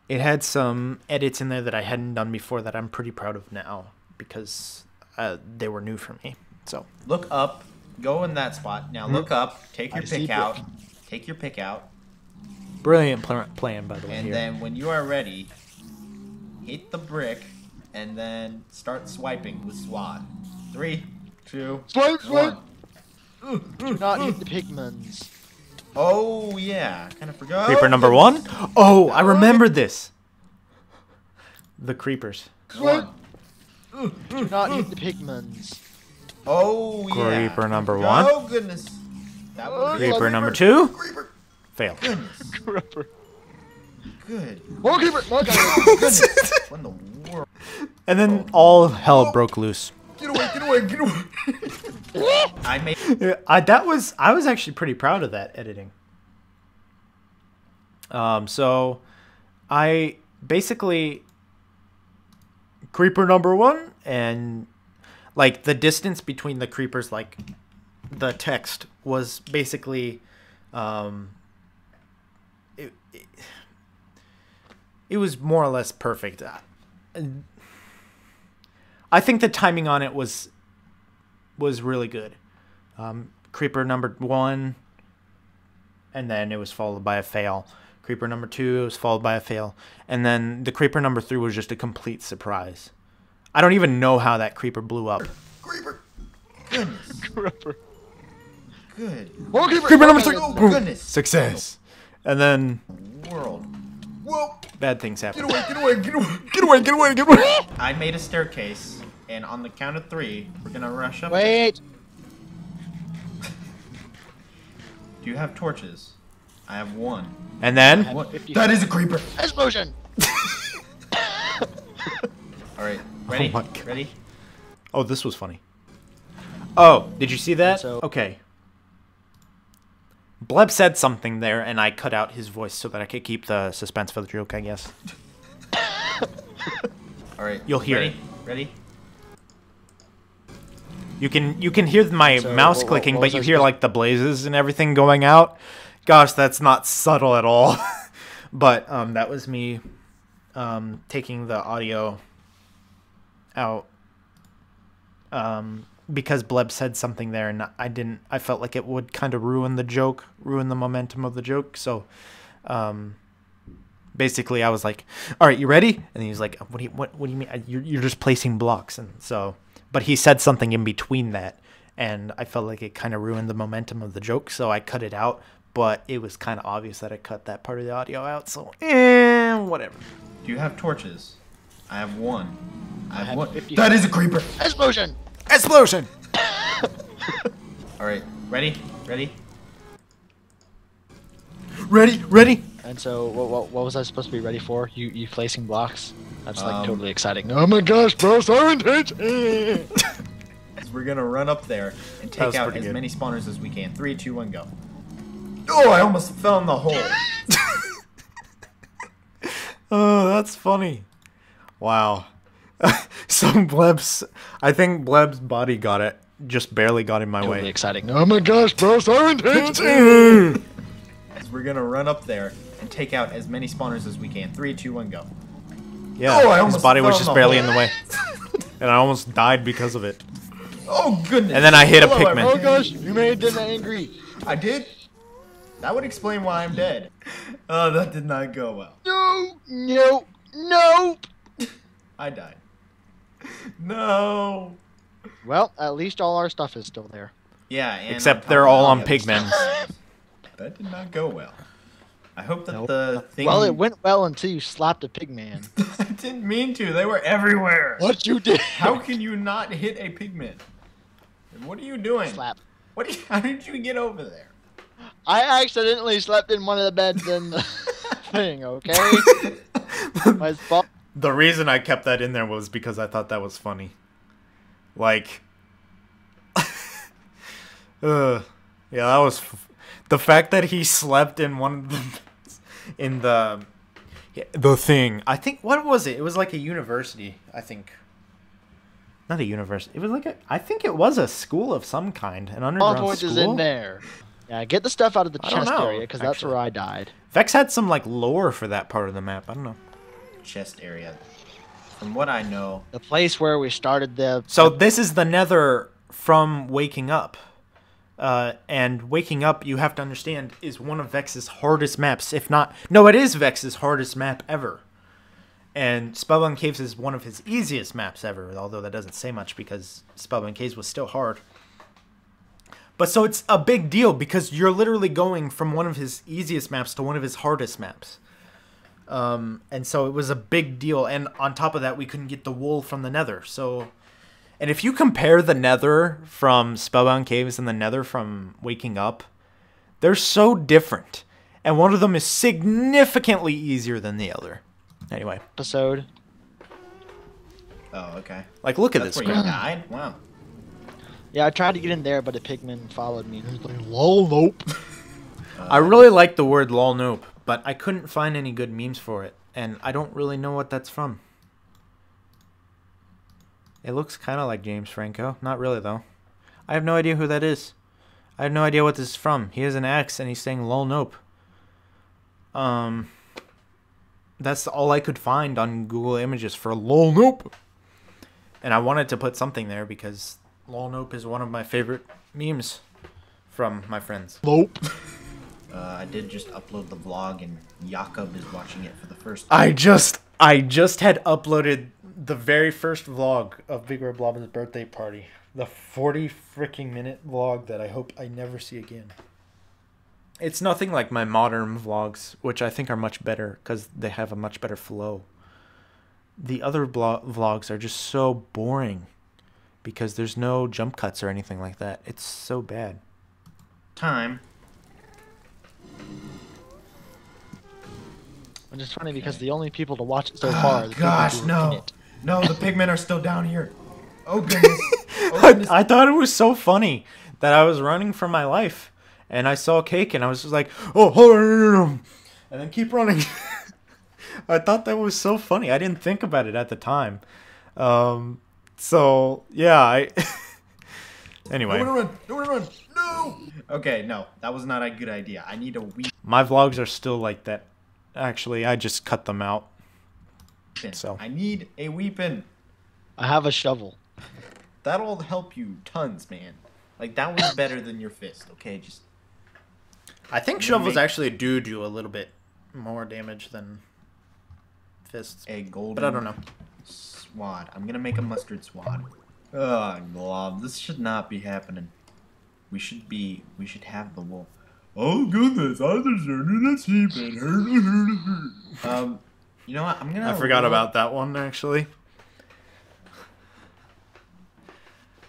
it had some edits in there that I hadn't done before that I'm pretty proud of now, because they were new for me. So look up, go in that spot. Now look up, take your pick out. Take your pick out. Brilliant plan, by the way. And then when you are ready, hit the brick, and then start swiping with SWAT. 3, 2, Swipe! 1. Do not hit the pigments. Oh, yeah. Kind of forgot. Creeper number 1? Oh, I remembered this. The creepers. 1. Do not hit the pigments. Oh, yeah. Creeper number 1. Oh, goodness. That was Creeper number 2. Creeper. Fail. Goodness. Creeper. Good. More creeper! More Goodness. What in the world? And then all hell broke loose. Get away, get away, get away. I made... I was actually pretty proud of that editing. So I basically creeper number 1, and like the distance between the creepers, like the text was basically it was more or less perfect. I think the timing on it was really good. Creeper number 1, and then it was followed by a fail. Creeper number 2 was followed by a fail, and then the creeper number 3 was just a complete surprise. I don't even know how that creeper blew up. Creeper. Goodness. Creeper. Good. More creeper. Creeper number 3. Oh, Boom. goodness. Success. And then World. Whoa. bad things happen. Get away, get away, get away. Get away, get away, get away. I made a staircase, and on the count of 3, we're gonna rush up. Wait. Do you have torches? I have 1. And then What? That is a creeper. Explosion. All right, ready? Oh my God. Ready? Oh, this was funny. Oh, did you see that? So- Okay. Bleb said something there, and I cut out his voice so that I could keep the suspense for the joke, I guess. All right. You'll hear ready? it. Ready? You can hear my So, mouse what clicking, was but you I hear supposed- like the blazes and everything going out. Gosh, that's not subtle at all. But that was me taking the audio out because Bleb said something there, and I felt like it would kind of ruin the momentum of the joke. So basically I was like, all right, you ready? And he was like, what do you mean? You're just placing blocks. And so, but he said something in between that, and I felt like it kind of ruined the momentum of the joke, so I cut it out. But it was kind of obvious that I cut that part of the audio out, so whatever. Do you have torches? I have 1. I have 1. 50. That is a creeper. Explosion. Explosion! All right, ready? Ready? Ready? And so, what was I supposed to be ready for? You placing blocks? That's like Um, totally exciting. Oh my gosh, bro, Siren Hitch! We're gonna run up there and That take was out pretty as good. many spawners as we can. 3, 2, 1, go. Oh, I almost fell in the hole. Oh, that's funny. Wow. I think Bleb's body got it. Just barely got in my Totally way. exciting. Oh my gosh, bro, Siren Hitch! We're gonna run up there and take out as many spawners as we can. 3, 2, 1, go. Yeah, Oh, I his almost body fell was in just the barely hole. in the way. And I almost died because of it. Oh goodness! And then I hit a Hello, pigman. Oh gosh, you made them angry. I did. That would explain why I'm dead. Oh, that did not go well. No. I died. No. Well, at least all our stuff is still there. Yeah, and Except on they're top of all that, on the other pigmen. stuff. That did not go well. I hope that Nope. the thing. Well, it went well until you slapped a pigman. I didn't mean to. They were everywhere. What you did? How can you not hit a pigman? What are you doing? Slap. How did you get over there? I accidentally slept in one of the beds in the thing, okay? My fault. The reason I kept that in there was because I thought that was funny. Like, yeah, that was the fact that he slept in one of the thing. I think, what was it? It was like a university. I think not a university. It was like I think it was a school of some kind, an All underground points school. is in there. Yeah, get the stuff out of the I don't chest know, area, because that's actually. where I died. Vex had some like lore for that part of the map. I don't know. Chest area. From what I know, The place where we started the... So this is the Nether from Waking Up. And Waking Up, you have to understand, is one of Vex's hardest maps. If not... No, it is Vex's hardest map ever. And Spellbound Caves is one of his easiest maps ever, although that doesn't say much because Spellbound Caves was still hard. But so it's a big deal because you're literally going from one of his easiest maps to one of his hardest maps. And so it was a big deal. And on top of that, we couldn't get the wool from the Nether. So, and if you compare the Nether from Spellbound Caves and the Nether from Waking Up, they're so different. And one of them is significantly easier than the other. Anyway. Episode. oh okay. Like, look at That's this. where you died. Wow. Yeah, I tried to get in there, but a pigman followed me. He was like, lol, nope. I really like the word lol nope, but I couldn't find any good memes for it. And I don't really know what that's from. It looks kind of like James Franco. Not really, though. I have no idea who that is. I have no idea what this is from. He has an axe, and he's saying lol nope. That's all I could find on Google Images for lol nope. And I wanted to put something there because Lol Nope is one of my favorite memes from my friends. Nope. I did just upload the vlog, and Jakob is watching it for the first I time. just had uploaded the very first vlog of Big Red Blob's birthday party. The 40 freaking minute vlog that I hope I never see again. It's nothing like my modern vlogs, which I think are much better because they have a much better flow. The other vlogs are just so boring because there's no jump cuts or anything like that. It's so bad. Time. And it's funny because the only people to watch it so far are the people Gosh, who no. in it. No, the pigmen are still down here. Oh, goodness. Oh, goodness. I thought it was so funny that I was running for my life and I saw Cake and I was just like, oh, hold on, and then keep running. I thought that was so funny. I didn't think about it at the time. So, yeah, anyway. Don't wanna run. No! Okay, no. That was not a good idea. I need a weep. My vlogs are still like that. Actually, I just cut them out. So I need a weepin'. I have a shovel. That'll help you tons, man. Like, that was better than your fist, okay? Just. I think shovels actually do a little bit more damage than fists. A golden but I don't know. Swad. I'm gonna make a mustard swad. Oh, Glob, this should not be happening. We should have the wolf. Oh goodness, I deserted a sheep and her. You know what? I forgot about that one actually.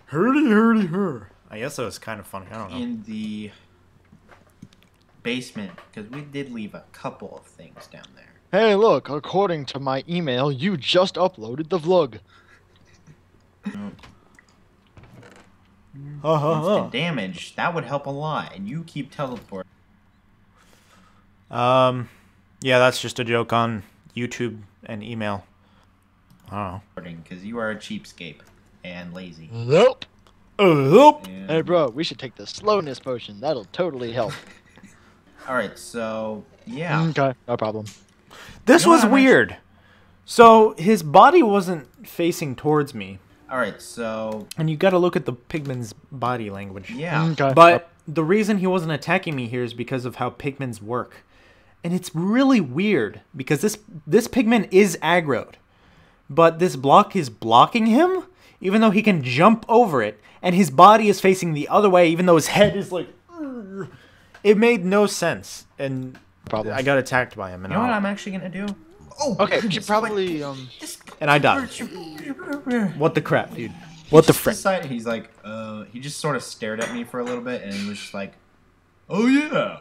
Hurdy her. I guess that was kind of funny. I don't know. In the basement, because we did leave a couple of things down there. Hey, look! According to my email, you just uploaded the vlog. Instant damage. That would help a lot, and you keep teleporting. Yeah, that's just a joke on YouTube and email. I don't know. Because you are a cheapskate and lazy. Nope. Nope. Hey, bro, we should take the slowness potion. That'll totally help. Alright, so, yeah. Okay, no problem. This was weird. So, his body wasn't facing towards me. Alright, so... And you gotta look at the pigman's body language. Yeah. Okay. But the reason he wasn't attacking me here is because of how pigmans work. And it's really weird, because this pigman is aggroed. But this block is blocking him, even though he can jump over it. And his body is facing the other way, even though his head is like... It made no sense. And I got attacked by him. And you know what I'm actually gonna do? Oh, okay, we should probably, And I died. What the crap, dude? What the frick? He's like, he just sort of stared at me for a little bit, and he was just like, oh yeah.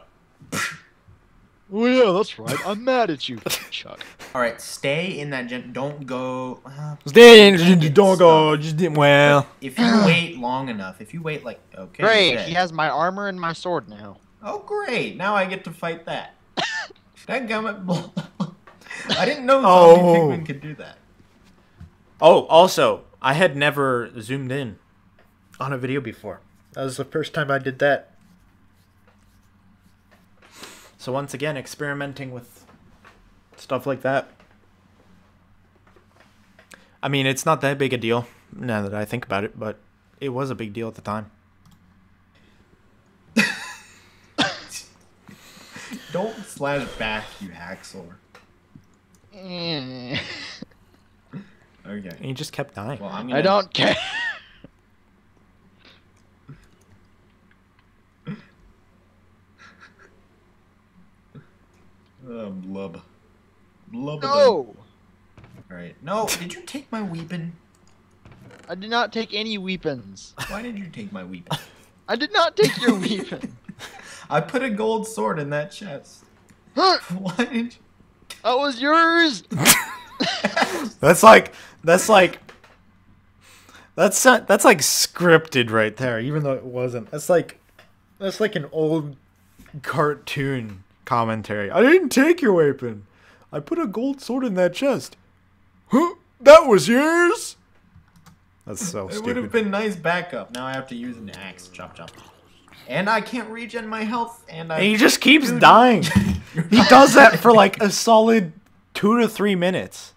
Oh yeah, that's right. I'm mad at you, Chuck. Alright, stay in that don't go... Stay in, don't go, just didn't, well... If you wait long enough, if you wait like... Okay. Great, he has my armor and my sword now. Oh great, now I get to fight that. Dadgummit. I didn't know zombie pigmen could do that. Oh, also, I had never zoomed in on a video before. That was the first time I did that. So once again, experimenting with stuff like that. I mean, it's not that big a deal now that I think about it, but it was a big deal at the time. Don't slash back, you hacksaw. Okay. And he just kept dying. Well, I don't care. Blub. Blub. No! Alright. No, did you take my weapon? I did not take any weapons. Why did you take my weapon? I did not take your weapon. I put a gold sword in that chest. Huh? Why did you... That was yours! That's like scripted right there, even though it wasn't. That's like an old cartoon commentary. I didn't take your weapon. I put a gold sword in that chest. Huh? That was yours? That's so stupid. It would have been nice backup. Now I have to use an axe. Chop chop. And I can't regen my health. And he just keeps dying. He does that for like a solid 2 to 3 minutes.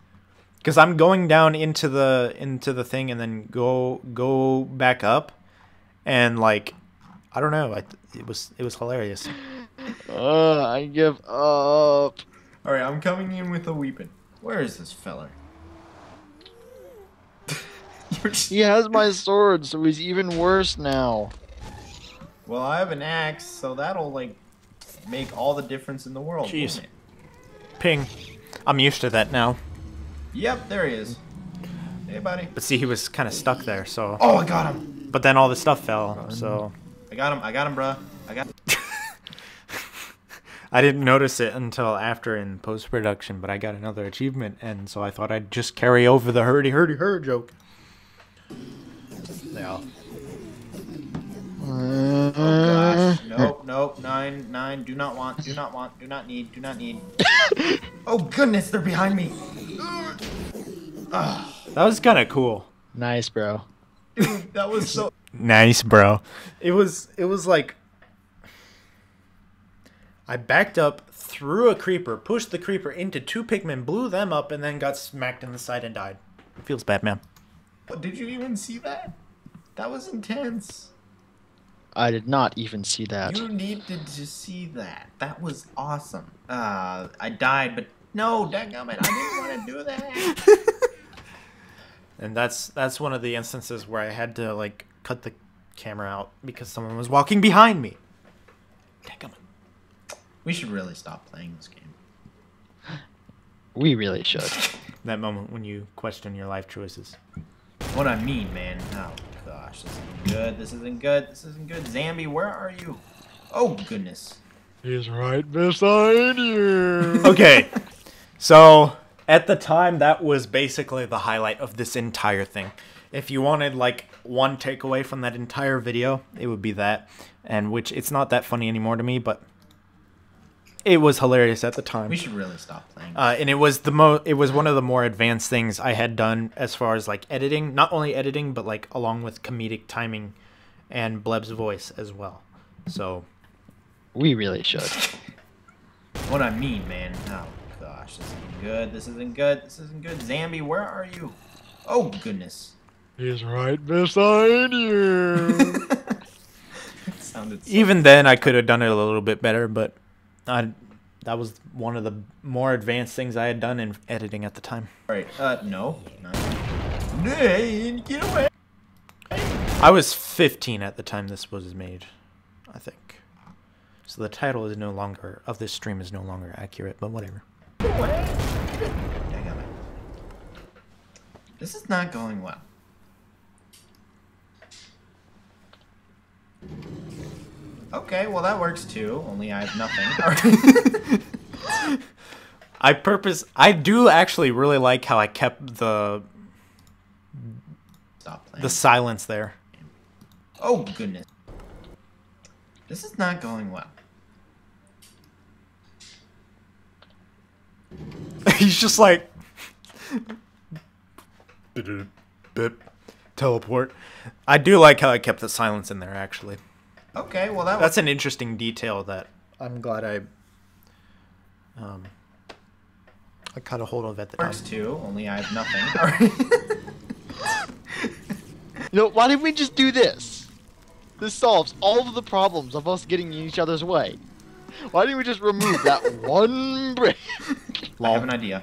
Because I'm going down into the thing and then go back up, and like, I don't know. It was hilarious. I give up. All right, I'm coming in with a weapon. Where is this feller? He has my sword, so he's even worse now. Well, I have an axe, so that'll like make all the difference in the world. Jeez. Won't it? Ping. I'm used to that now. Yep, there he is. Hey, buddy. But see, he was kind of stuck there, so. Oh, I got him. But then all the stuff fell, so. I got him, bruh. I got. I didn't notice it until after in post-production, but I got another achievement, and so I thought I'd just carry over the hurdy joke. Yeah. Oh gosh. Nope. Nine. Do not need. Oh goodness, they're behind me. That was kind of cool. Nice, bro. Dude, that was so nice, bro. It was like I backed up, threw a creeper, pushed the creeper into 2 pigmen, blew them up, and then got smacked in the side and died. It feels bad, man. Did you even see that? That was intense. I did not even see that. You needed to see that. That was awesome. I died, but no, dadgummit, I didn't want to do that. And that's one of the instances where I had to like cut the camera out because someone was walking behind me. Dadgummit. We should really stop playing this game. We really should. That moment when you question your life choices. What I mean, man. Oh gosh, this isn't good. Zambi, where are you? Oh goodness. He's right beside you. Okay, so at the time, that was basically the highlight of this entire thing. If you wanted like one takeaway from that entire video, it would be that, and which it's not that funny anymore to me, but it was hilarious at the time. We should really stop playing. And it was one of the more advanced things I had done as far as like editing, not only editing, but like along with comedic timing and Bleb's voice as well. So we really should. What I mean, man. Oh gosh, this isn't good. Zambi, where are you? Oh goodness. He's right beside you. Sounded so even then, I could have done it a little bit better, but that was one of the more advanced things I had done in editing at the time. Alright, no. Get away! I was 15 at the time this was made, I think. So the title is no longer, of this stream is no longer accurate, but whatever. Get away! Dang it. This is not going well. Okay, well that works too, only I have nothing. I do actually really like how I kept the silence there. Oh goodness. This is not going well. He's just like teleport. I do like how I kept the silence in there actually. Okay, well that's an interesting detail that I'm glad I caught a hold of at the time. Works too, only I have nothing. You know, why didn't we just do this? This solves all of the problems of us getting in each other's way. Why didn't we just remove that one brick? I have an idea,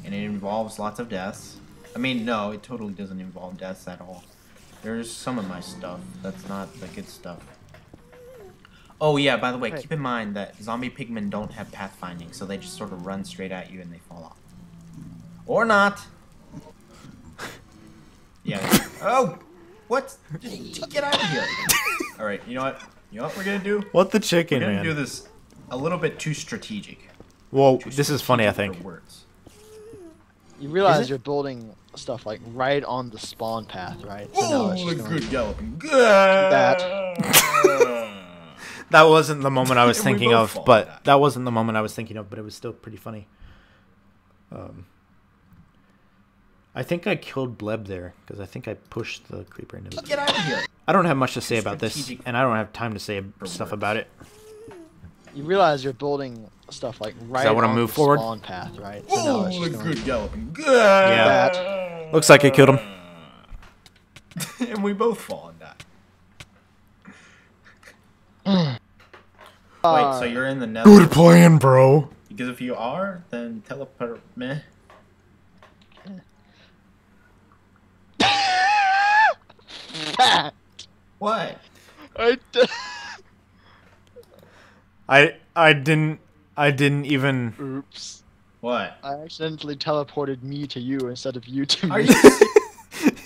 and it involves lots of deaths. I mean, no, it totally doesn't involve deaths at all. There's some of my stuff that's not the good stuff. Oh yeah, by the way, keep in mind that zombie pigmen don't have pathfinding, so they just sort of run straight at you and they fall off. Or not. Yeah. Oh! What? Just get out of here. Alright, you know what? You know what we're gonna do? What the chicken, We're gonna man? do this a little bit too strategic. Well, this is funny, I think. Words. You realize you're building stuff like right on the spawn path, right? So Oh, it's just good galloping. That wasn't the moment I was And we thinking both of, fall but back. that wasn't the moment I was thinking of, but it was still pretty funny. I think I killed Bleb there, because I think I pushed the creeper into the... Get out of here. I don't have much to say about this, Strategic and I don't have time to say stuff about it. You realize you're building stuff like right I wanna on move the forward? spawn path, right? So now it's just going galloping. Good. Yeah. Looks like I killed him. And we both fall and die. Wait, so you're in the nether? Good plan, bro. Because if you are, then teleport me. What? I didn't even. Oops. What? I accidentally teleported me to you instead of you to Are me. you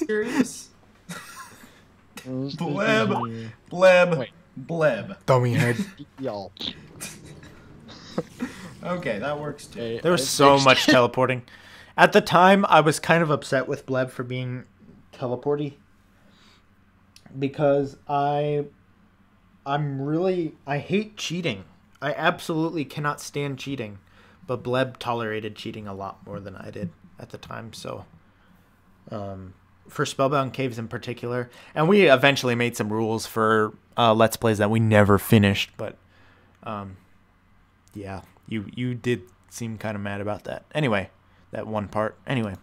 serious? Bleb. Bleb. Wait. Bleb. Dummy head. Y'all. Okay, that works too. Okay, There was so much teleporting. At the time, I was kind of upset with Bleb for being teleporty. Because I hate cheating. I absolutely cannot stand cheating. But Bleb tolerated cheating a lot more than I did at the time, so for Spellbound Caves in particular. And we eventually made some rules for Let's Plays that we never finished, but yeah, you did seem kind of mad about that. Anyway, that one part. Anyway.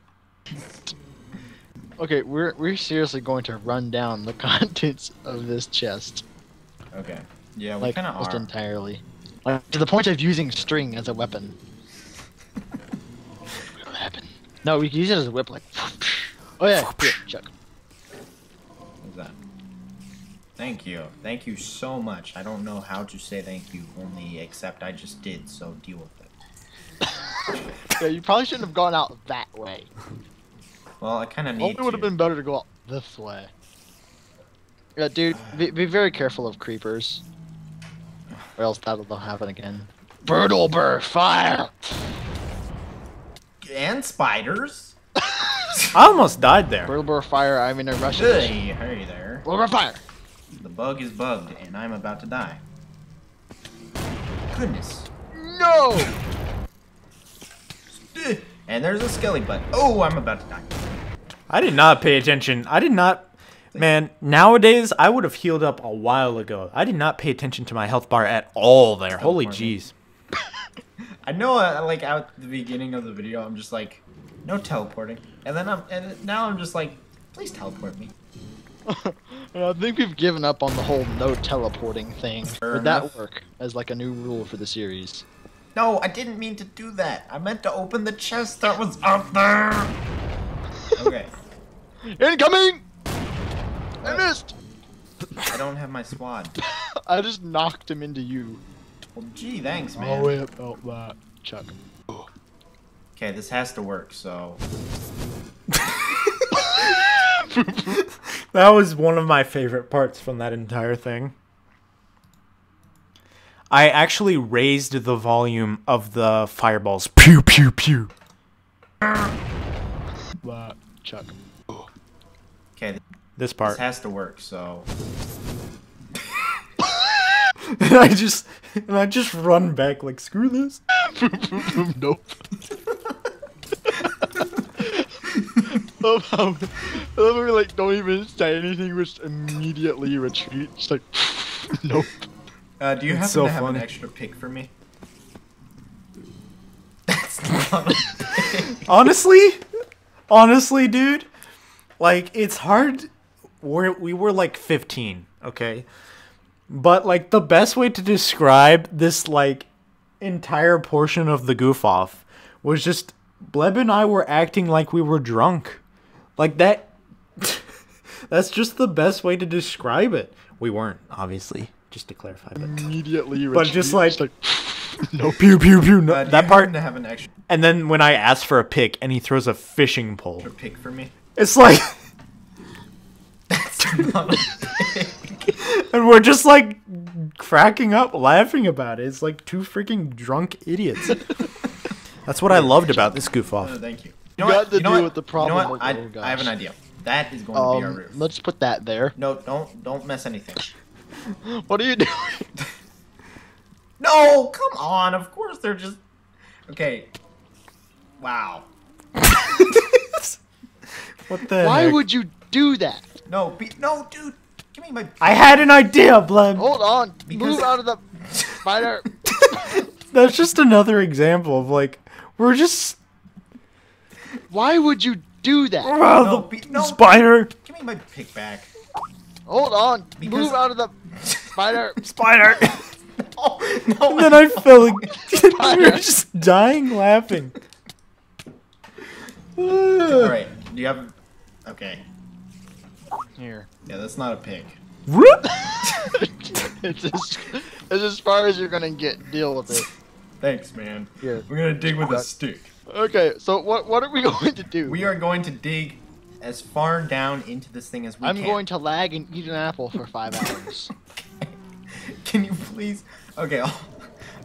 Okay, we're seriously going to run down the contents of this chest. Okay. Yeah, we Like, kind of almost are. entirely. Like, to the point of using string as a weapon. What'll happen? No, we can use it as a whip, like... Oh yeah, here, Chuck. What's that? Thank you. Thank you so much. I don't know how to say thank you, only except I just did, so deal with it. Yeah, you probably shouldn't have gone out that way. Well, I kind of need It would have been better to go out this way. Yeah, dude, be very careful of creepers. Or else that'll happen again. Birdleber, fire! And spiders. I almost died there. Birdleber, fire, I'm in a rush. Hey, hurry there. Birdleber, fire! The bug is bugged, and I'm about to die. Goodness. No! And there's a skelly butt. Oh, I'm about to die. I did not pay attention. I did not... Man, nowadays, I would have healed up a while ago. I did not pay attention to my health bar at all there. Holy jeez. I know, like, at the beginning of the video, I'm just like, no teleporting. And then now I'm just like, please teleport me. I think we've given up on the whole no teleporting thing. Fair Would enough. that work as like a new rule for the series? No, I didn't mean to do that. I meant to open the chest that was up there. Okay. Incoming! I missed! I don't have my swad. I just knocked him into you. Well, gee, thanks, man. Oh, wait, oh, that. Chuck. Okay, this has to work, so... That was one of my favorite parts from that entire thing. I actually raised the volume of the fireballs. Pew, pew, pew. That. Chuck. Okay, This part. this has to work, so... And I just run back like, screw this. Nope. love how we like don't even say anything, we just immediately retreat. Just like, nope. Do you It's happen so to have funny. an extra pick for me? That's not a pick. Honestly, dude, like, it's hard. We were like 15, okay? But, like, the best way to describe this, like, entire portion of the goof-off was just Bleb and I were acting like we were drunk. Like, that... That's just the best way to describe it. We weren't, obviously, just to clarify. But Immediately retreat. But just like... no. Pew, pew, pew. No, Do that you part... happen to have an extra And then when I ask for a pick and he throws a fishing pole, pick for me? it's like... That's not a pick. And we're just like cracking up, laughing about it. It's like two freaking drunk idiots. That's what I loved about this goof-off. Thank you. You got to deal with the problem. You know what? Oh, gosh. I have an idea. That is going to be our roof. Let's put that there. No, don't mess anything. What are you doing? No, come on. Of course they're just... Okay. Wow. What the Why heck? would you do that? No, no, dude. Give me my... I had an idea, Bleb. Hold on. Because- Move out of the spider. That's just another example of like we're just. Why would you do that? No, spider. Give me my pick back. Hold on. Because- Move out of the spider. Spider. No. And then I fell. We were just dying laughing. All right. Do you have? Okay. Here. Yeah, that's not a pick. It's as far as you're gonna get. Deal with it. Thanks, man. Here. We're gonna dig with a stick. Okay, so what are we going to do? We are going to dig as far down into this thing as we can. I'm going to lag and eat an apple for 5 hours. Can you please? Okay. All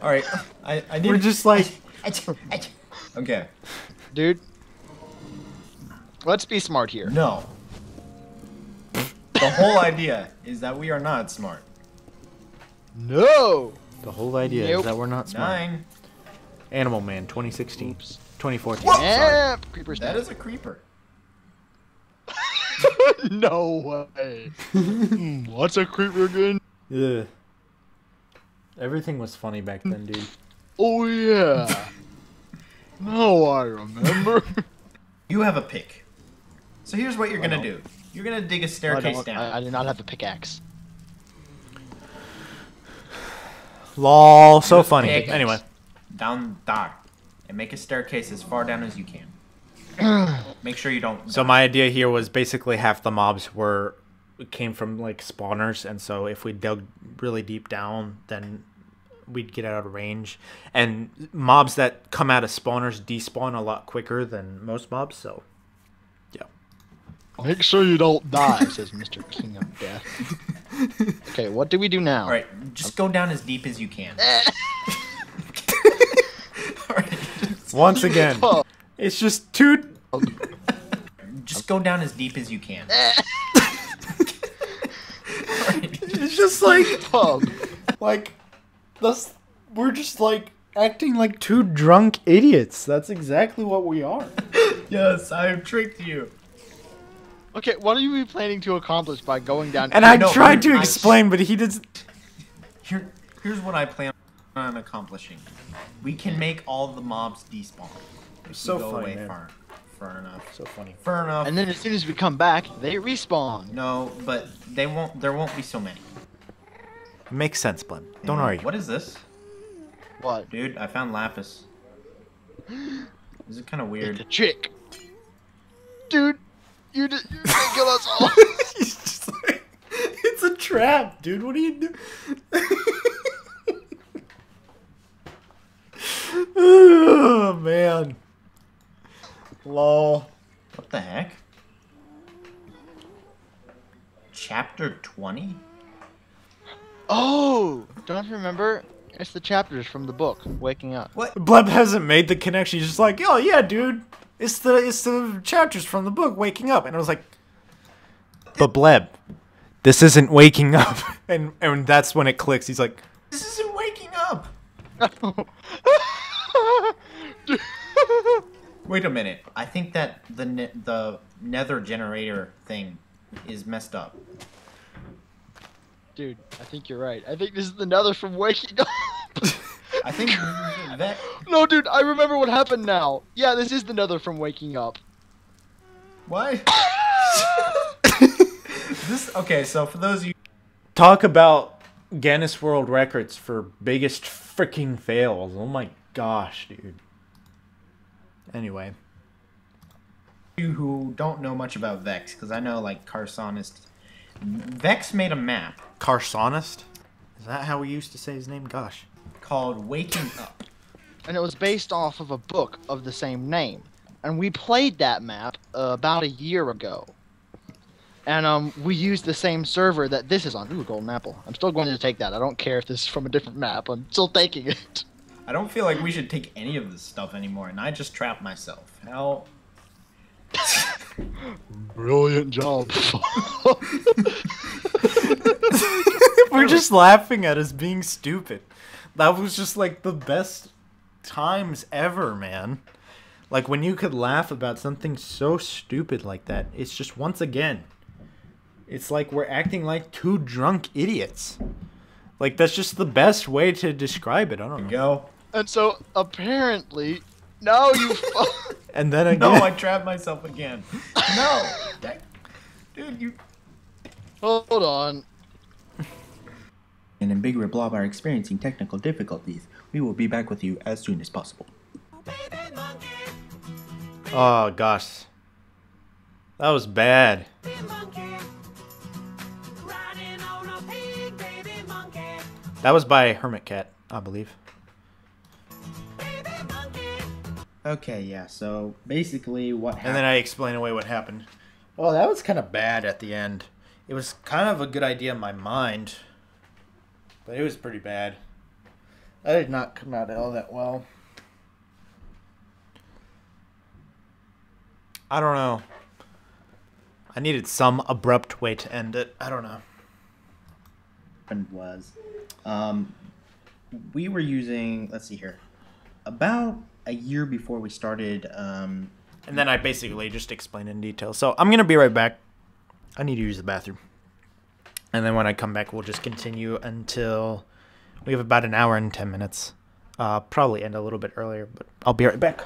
right. I need. We're just like. Okay. Dude, let's be smart here. No. The whole idea is that we are not smart. No! The whole idea Nope. is that we're not smart. 9. Animal Man 2016. Oops. 2014. Whoa! Yeah, creeper's That dead. is a creeper. No way. What's a creeper again? Ugh. Everything was funny back then, dude. Oh yeah. Now I remember. You have a pick. So here's what you're gonna do. You're gonna dig a staircase down. I do not have a pickaxe. Lol, so Just funny. pick Anyway. Down dark. And make a staircase as far down as you can. Make sure you don't. So my idea here was basically half the mobs came from like spawners, and so if we dug really deep down, then we'd get out of range. And mobs that come out of spawners despawn a lot quicker than most mobs, so yeah. Make sure you don't die, says Mr. King of Death. Okay, what do we do now? Alright, just go down as deep as you can. Alright. Once again, it's just too. Just go down as deep as you can. It's just like Pub. we're just like acting like two drunk idiots. That's exactly what we are. Yes, I have tricked you. Okay, what are you planning to accomplish by going down? And I No, tried to I- explain, but he does. Here's what I plan on accomplishing. We can make all the mobs despawn. If So we go funny, away man. far enough. So funny. Far enough. And then as soon as we come back, they respawn. No, but they won't. There won't be so many. Makes sense, Blem. Don't argue. What is this, What? dude? I found lapis. This is kind of It's weird. a chick. Dude, you're gonna kill us all. He's just like, it's a trap, dude. What do you do? Oh man. Lol. What the heck? Chapter 20? Oh, don't you remember? It's the chapters from the book, Waking Up. What? Bleb hasn't made the connection. He's just like, oh yeah, dude. It's the chapters from the book, Waking Up. And I was like, but Bleb, this isn't waking up. And that's when it clicks. He's like, This isn't waking up. Wait a minute. I think that the nether generator thing is messed up. Dude, I think you're right. I think this is the nether from Waking Up. I think that. No, dude, I remember what happened now. Yeah, this is the nether from Waking Up. Why? Okay, so for those of you. talk about Guinness World Records for biggest freaking fails. Oh my gosh, dude. Anyway. You who don't know much about Vex, because I know like Carsonist. Vex made a map Carsonist? Is that how we used to say his name? Gosh. called Waking Up. And it was based off of a book of the same name. And we played that map about a year ago. And we used the same server that this is on. Ooh, golden apple. I'm still going to take that. I don't care if this is from a different map. I'm still taking it. I don't feel like we should take any of this stuff anymore, and I just trapped myself. How? Brilliant job. We're just laughing at us being stupid. That was just like the best times ever, man. Like when you could laugh about something so stupid like that. It's just once again. It's like we're acting like two drunk idiots. Like that's just the best way to describe it. I don't know. Go. And so apparently, no, you. And then again. No, I trapped myself again. No, dude, you. Hold on. And in Big Red Blob are experiencing technical difficulties. We will be back with you as soon as possible. Oh gosh, that was bad. That was by Hermit Cat, I believe. Okay, yeah, so basically what happened... And then I explain away what happened. Well, that was kind of bad at the end. It was kind of a good idea in my mind, but it was pretty bad. That did not come out all that well. I don't know. I needed some abrupt way to end it. I don't know. Was we were using, let's see here, about a year before we started and then I basically just explained in detail. So I'm gonna be right back. I need to use the bathroom, and then when I come back we'll just continue until we have about an hour and 10 minutes. Probably end a little bit earlier, but I'll be right back.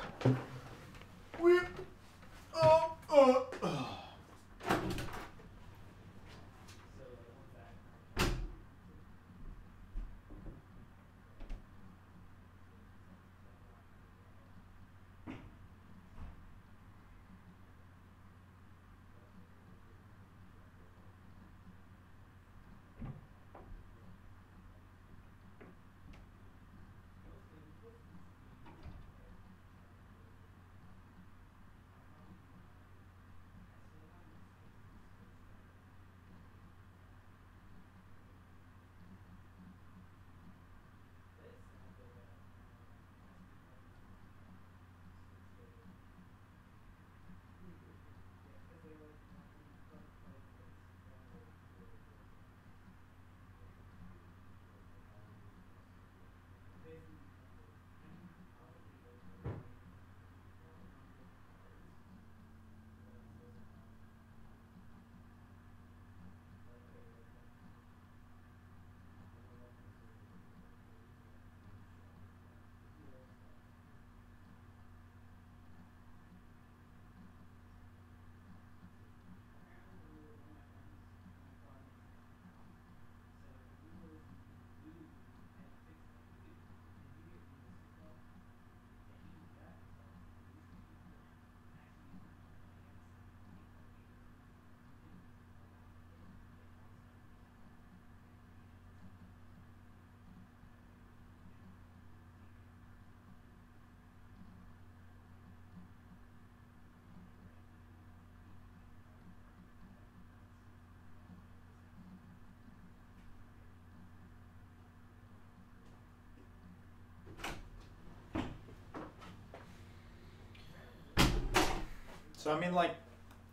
So I mean, like,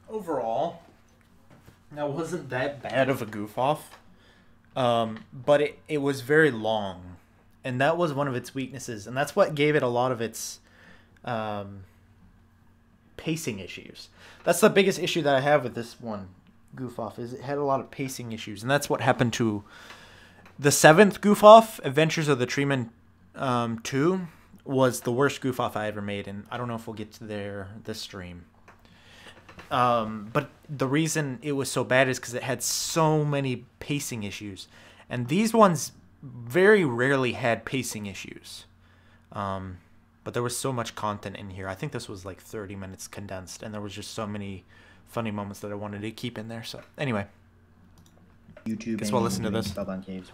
overall, that wasn't that bad of a goof off, but it was very long, and that was one of its weaknesses, and that's what gave it a lot of its pacing issues. That's the biggest issue that I have with this one goof off, is it had a lot of pacing issues, and that's what happened to the 7th goof off, Adventures of the Treeman 2, was the worst goof off I ever made, and I don't know if we'll get to this stream. But the reason it was so bad is because it had so many pacing issues, and these ones very rarely had pacing issues. But there was so much content in here. I think this was like 30 minutes condensed, and there was just so many funny moments that I wanted to keep in there. So anyway, YouTube. Guess we'll listen to this. Spellbound Caves.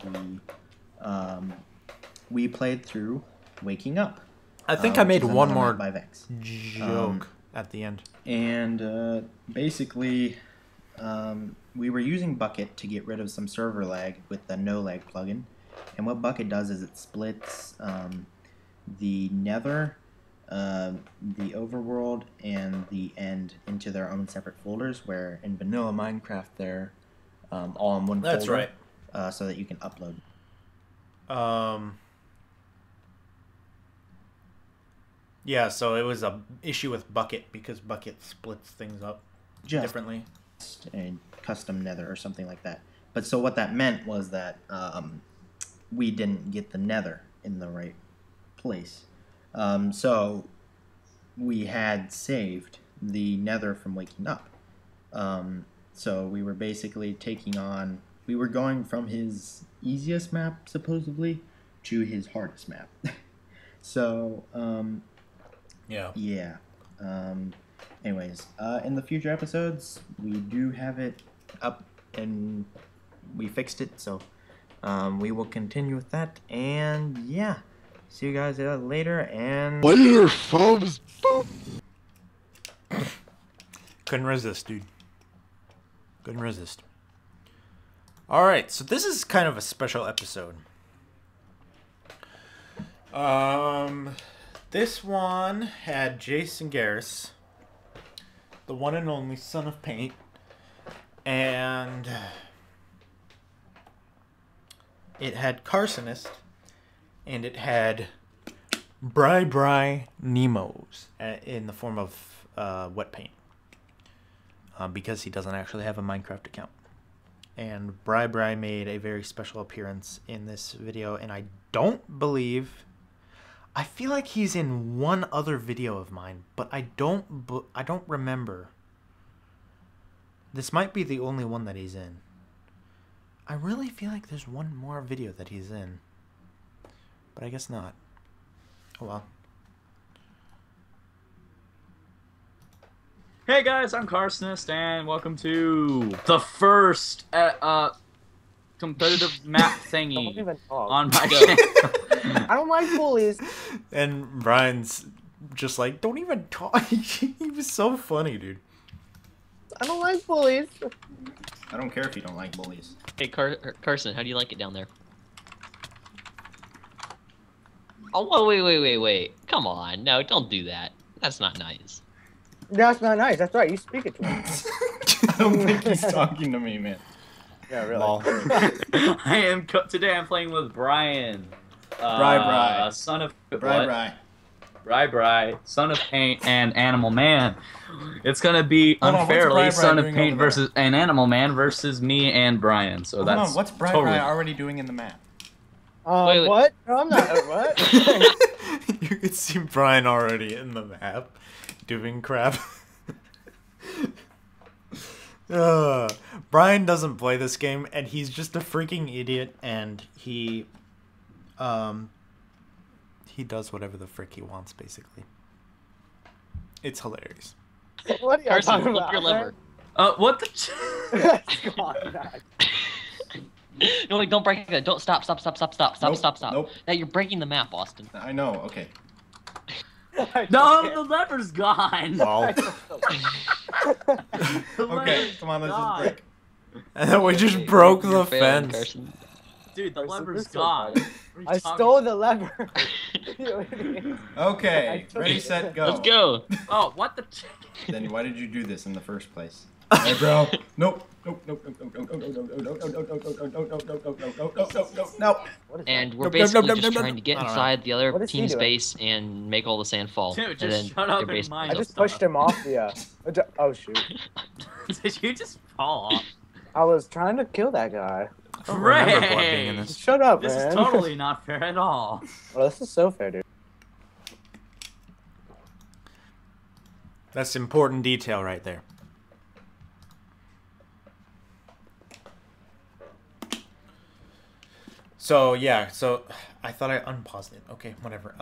We played through Waking Up. I think I made one more by Vex. joke at the end. And basically, we were using Bucket to get rid of some server lag with the no lag plugin. And what Bucket does is it splits the Nether, the Overworld, and the End into their own separate folders. Where in vanilla Minecraft they're all in one folder. That's right. So that you can upload. Yeah, so it was a issue with Bucket because Bucket splits things up differently. A custom Nether or something like that. But so what that meant was that we didn't get the Nether in the right place. So we had saved the Nether from waking up. So we were basically taking on. We were going from his easiest map, supposedly, to his hardest map. So, yeah. Anyways, in the future episodes, we do have it up and we fixed it, so we will continue with that. And yeah, see you guys later. And later, folks. Couldn't resist, dude. Couldn't resist. All right, so this is kind of a special episode. This one had Jason Garris, the one and only son of Paint, and it had Carsonist, and it had Bri Nemos in the form of wet paint, because he doesn't actually have a Minecraft account. And Bri made a very special appearance in this video, and I don't believe... I feel like he's in one other video of mine, but I don't remember. This might be the only one that he's in. I really feel like there's one more video that he's in, but I guess not. Oh well. Hey guys, I'm Carsonist, and welcome to the first competitive map thingy on my channel. I don't like bullies. And Brian's just like, don't even talk. He was so funny, dude. I don't like bullies. I don't care if you don't like bullies. Hey, Carson, how do you like it down there? Oh, wait. Come on. No, don't do that. That's not nice. That's not nice. That's right. You speak it to him. I don't think he's talking to me, man. Yeah, really. Today I'm playing with Brian. Bri. Son of... Bri. Bri. Son of Paint and Animal Man. It's gonna be unfairly Son of Paint versus an Animal Man versus me and Brian. So that's... Hold on, what's Bri already doing in the map? Wait. What? No, I'm not. What? You can see Brian already in the map doing crap. Brian doesn't play this game, and he's just a freaking idiot, and he does whatever the frick he wants, basically. It's hilarious. What are you Carson, talking flip about? your lever. What the... No, wait, don't break it. Don't stop. Stop. Nope. Now you're breaking the map, Austin. I know, okay. No, the lever's gone. Wow. Okay, come on, let's just break. And then we just broke the Failing, fence. Carson. Dude, the lever's so gone. I stole the lever. Okay, ready, set, go. Let's go. Oh, what the... Then why did you do this in the first place? Hey, bro. Nope. And we're basically just trying to get inside the other team's base and make all the sand fall. Dude, and just then shut up their base and mind I just pushed him off the. Oh shoot! Did you just fall off? I was trying to kill that guy. I don't remember Blood being in Ray! this. Shut up, This man. is totally not fair at all. Well, this is so fair, dude. That's important detail right there. So yeah, so I thought I unpaused it. Okay, whatever.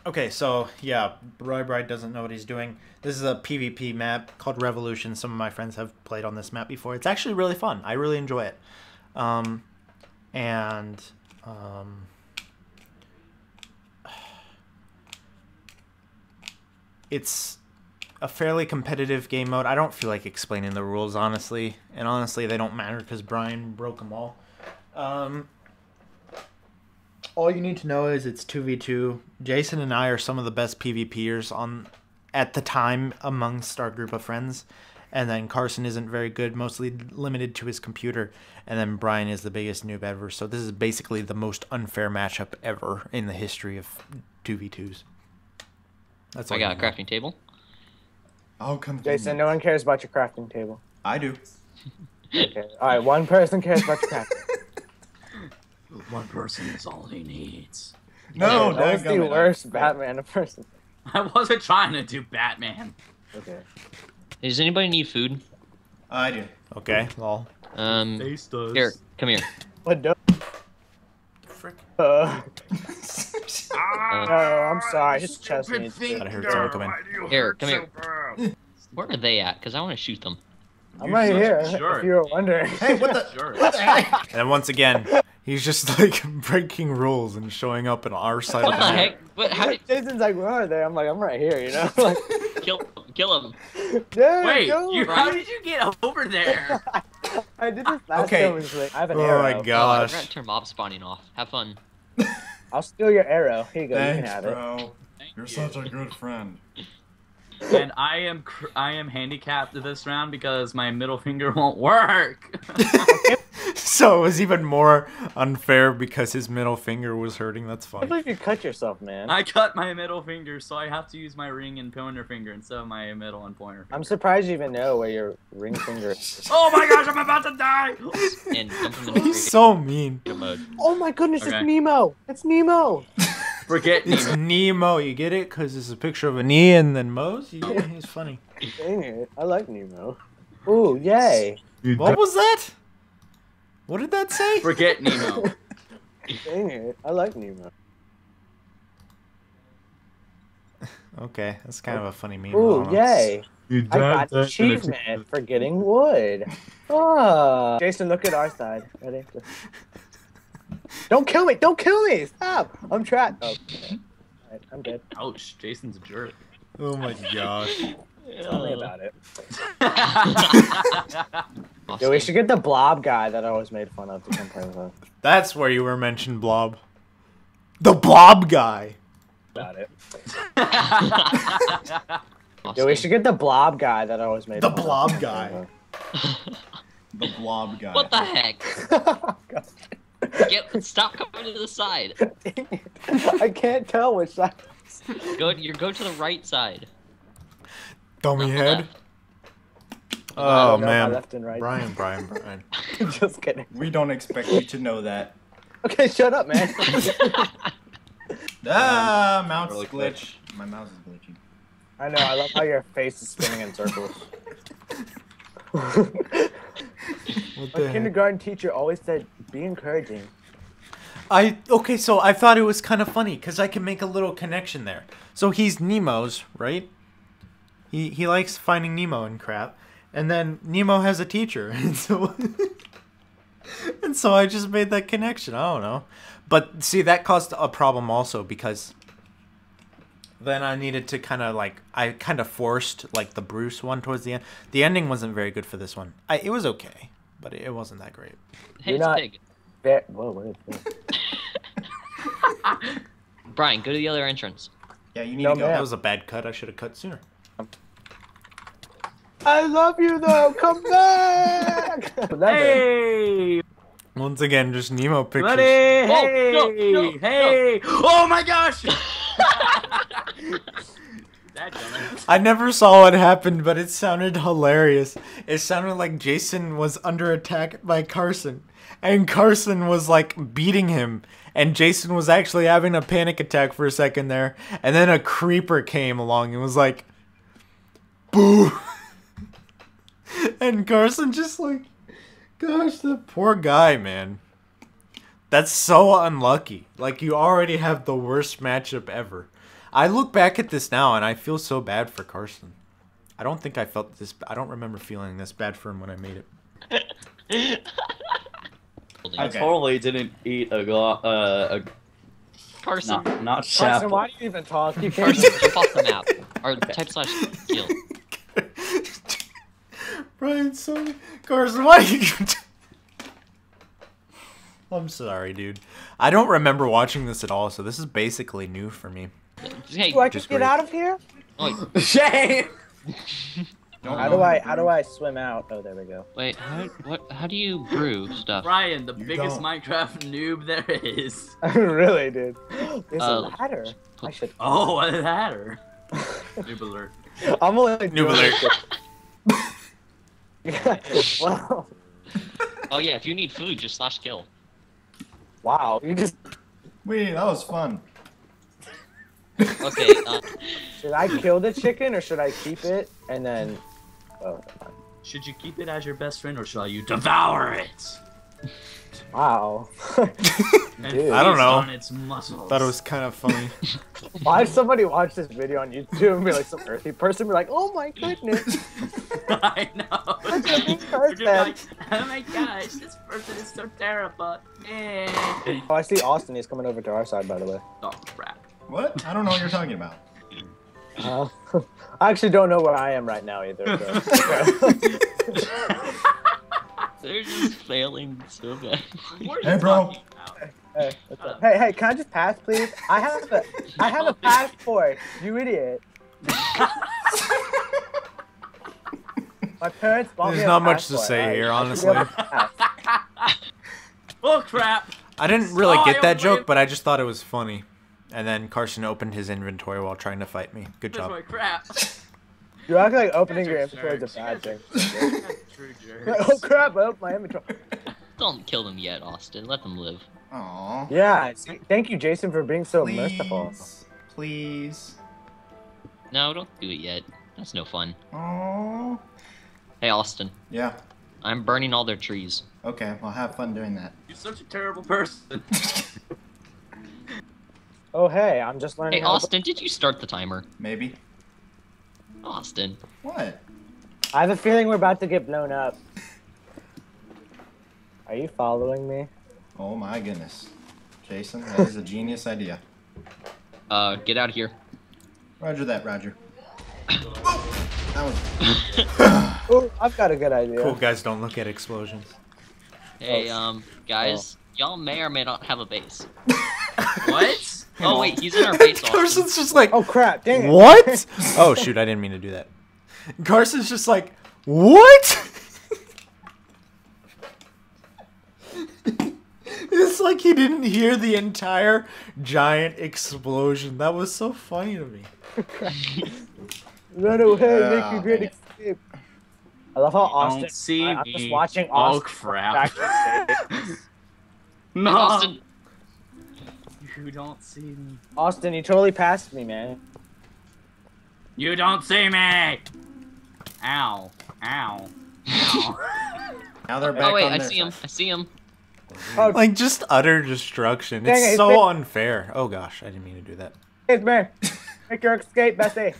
Okay, so yeah, Bri doesn't know what he's doing. This is a PvP map called Revolution. Some of my friends have played on this map before. It's actually really fun. I really enjoy it. It's a fairly competitive game mode. I don't feel like explaining the rules, honestly. And honestly, they don't matter because Brian broke them all. All you need to know is it's 2v2. Jason and I are some of the best PvPers at the time amongst our group of friends. And then Carson isn't very good, mostly limited to his computer. And then Brian is the biggest noob ever. So this is basically the most unfair matchup ever in the history of 2v2s. That's all I got a crafting table. I'll come. Jason, no one cares about your crafting table. I do. Okay. All right, one person cares about your crafting. One person is all he needs. No, that was the dadgummit, worst Batman impression. I wasn't trying to do Batman. Okay. Does anybody need food? I do. Okay, lol. Face does. Here, come here. What no? Frick. No, I'm sorry. His chest needs That hurts. Sorry, come in. Here, come here. Where are they at? Because I want to shoot them. I'm right here. Sure. If you were wondering. Hey, what the? Sure. What the heck? And once again, he's just like breaking rules and showing up in our side What of the the map. heck? What? How did Jason's like, where are they? I'm like, I'm right here. You know. Like, kill him? dude, Wait, go. how did you get over there? I did this last Okay. time. It's like, I have an Oh arrow. my Oh, I gosh. forgot to turn mob spawning off. Have fun. I'll steal your arrow. Here you go. you can Thanks, have it. bro. You're such a good friend. And I am handicapped this round because my middle finger won't work. So it was even more unfair because his middle finger was hurting. That's I funny. believe you cut yourself, man. I cut my middle finger, so I have to use my ring and pointer finger instead of my middle and pointer finger. I'm surprised you even know where your ring finger is. Oh my gosh, I'm about to die! And dump him in the He's so mean. mode. Oh my goodness, Okay. it's Nemo! It's Nemo! Forget me. It's Nemo. You get it? Because it's a picture of a knee and then Moe's. You get it? He's funny. Dang it. I like Nemo. Ooh, yay. What was that? What did that say? Forget Nemo. Dang it. I like Nemo. Okay, that's kind of a funny meme. I Ooh, don't know. yay. I got an achievement for getting wood. Oh. Jason, look at our side. Ready? Don't kill me! Don't kill me! Stop! I'm trapped. Oh, okay. Alright, I'm dead. Ouch, Jason's a jerk. Oh my gosh. Tell me about it. Yo, we should get the blob guy that I always made fun of to come play with us. That's where you were mentioned, Blob. The Blob guy. About it. Yo, we should get the blob guy that I always made The fun of blob to come guy. play The blob guy. What the heck? with Stop coming to the side. us. I can't tell which side. Go to the right side. Dummy Not head. left. Oh I don't know my man. left and right. Brian. Just kidding. We don't expect you to know that. Okay, shut up, man. Mouse Really glitch. My mouse is glitching. I know, I love how your face is spinning in circles. What My the heck? kindergarten teacher always said, be encouraging. Okay, so I thought it was kind of funny because I can make a little connection there. So he's Nemo's, right? He likes finding Nemo and crap, and then Nemo has a teacher, and so I just made that connection. I don't know, but see that caused a problem also because then I needed to I kind of forced like the Bruce one towards the end. The ending wasn't very good for this one. It was okay, but it wasn't that great. Hey, You're it's a not- pig. Whoa, what is this? Brian, go to the other entrance. Yeah, you need No, to go. man. That was a bad cut. I should have cut sooner. I love you though, come back! Hey! Once again, just Nemo pictures. Buddy! Hey! no, Hey! Oh my gosh! That dumbass. I never saw what happened, but it sounded hilarious. It sounded like Jason was under attack by Carson, and Carson was like beating him, and Jason was actually having a panic attack for a second there, and then a creeper came along and was like, boo! And Carson just like, gosh, the poor guy, man. That's so unlucky. Like, you already have the worst matchup ever. I look back at this now and I feel so bad for Carson. I don't think I felt this. I don't remember feeling this bad for him when I made it. I totally didn't eat a Carson. not Carson, chapel. why do you even talk? You can't. Carson, jump off the map. Or type / kill. Brian, sorry. Carson, why are you... I'm sorry, dude. I don't remember watching this at all, so this is basically new for me. Hey, Do I Just just get great. out of here? Shame! How do I swim out? Oh, there we go. wait, how do you brew stuff? Brian, the biggest don't. Minecraft noob there is. I really did. There's a ladder. I should. Oh, a ladder. Noob alert. I'm only Noob doing alert. this. Wow. Oh yeah, if you need food, just /kill. Wow. You just. Wait, that was fun. Okay. Should I kill the chicken or should I keep it and then? Oh. Should you keep it as your best friend or shall you devour it? Wow. Dude. I don't know. On its muscles. Thought it was kind of funny. Why does somebody watch this video on YouTube and be like some earthy person be like, oh my goodness. I know. Look at this You're person. like, oh my gosh, this person is so terrible. Oh, I see Austin. He's coming over to our side, by the way. Oh crap. What? I don't know what you're talking about. I actually don't know where I am right now either. So. They're just failing so bad. Hey, bro. Hey, can I just pass, please? I have a passport. You idiot. My parents bought me There's a not much to passport. say here, I should be honestly. able to pass. Oh crap. I didn't really Oh, get that I joke, but I just thought it was funny. And then Carson opened his inventory while trying to fight me. Good job. Oh crap. You act like opening your Guys are inventory is a bad jerks. thing. True jerks. Oh crap! I opened my inventory. Don't kill them yet, Austin. Let them live. Aw. Yeah. Thank you, Jason, for being so Please. merciful. Please. No, don't do it yet. That's no fun. Aw. Hey, Austin. Yeah. I'm burning all their trees. Okay, well, have fun doing that. You're such a terrible person. Oh hey, I'm just learning. Hey, how to- Austin, did you start the timer? Maybe. Austin. What? I have a feeling we're about to get blown up. Are you following me? Oh my goodness. Jason, that is a genius idea. Get out of here. Roger that, Roger. That was... Oh, I've got a good idea. Cool guys don't look at explosions. Hey, guys, y'all may or may not have a base. What? Oh wait, he's in our base. Austin. Carson's just like, Oh crap! Dang it! what? Oh shoot, I didn't mean to do that. Carson's just like, what? It's like he didn't hear the entire giant explosion. That was so funny to me. Run away, Ah, make me great dang it. escape. I love how Austin. Don't see I'm me. just watching Oh Austin. crap. No. Austin. You don't see me. Austin, you totally passed me, man. You don't see me. Ow. Ow. Ow. Now they're back Oh wait, on I their see him. side. I see him. Oh, Like just utter destruction. Dang it, It's he's so been- unfair. Oh gosh, I didn't mean to do that. hey, man. Make your escape, Bessie.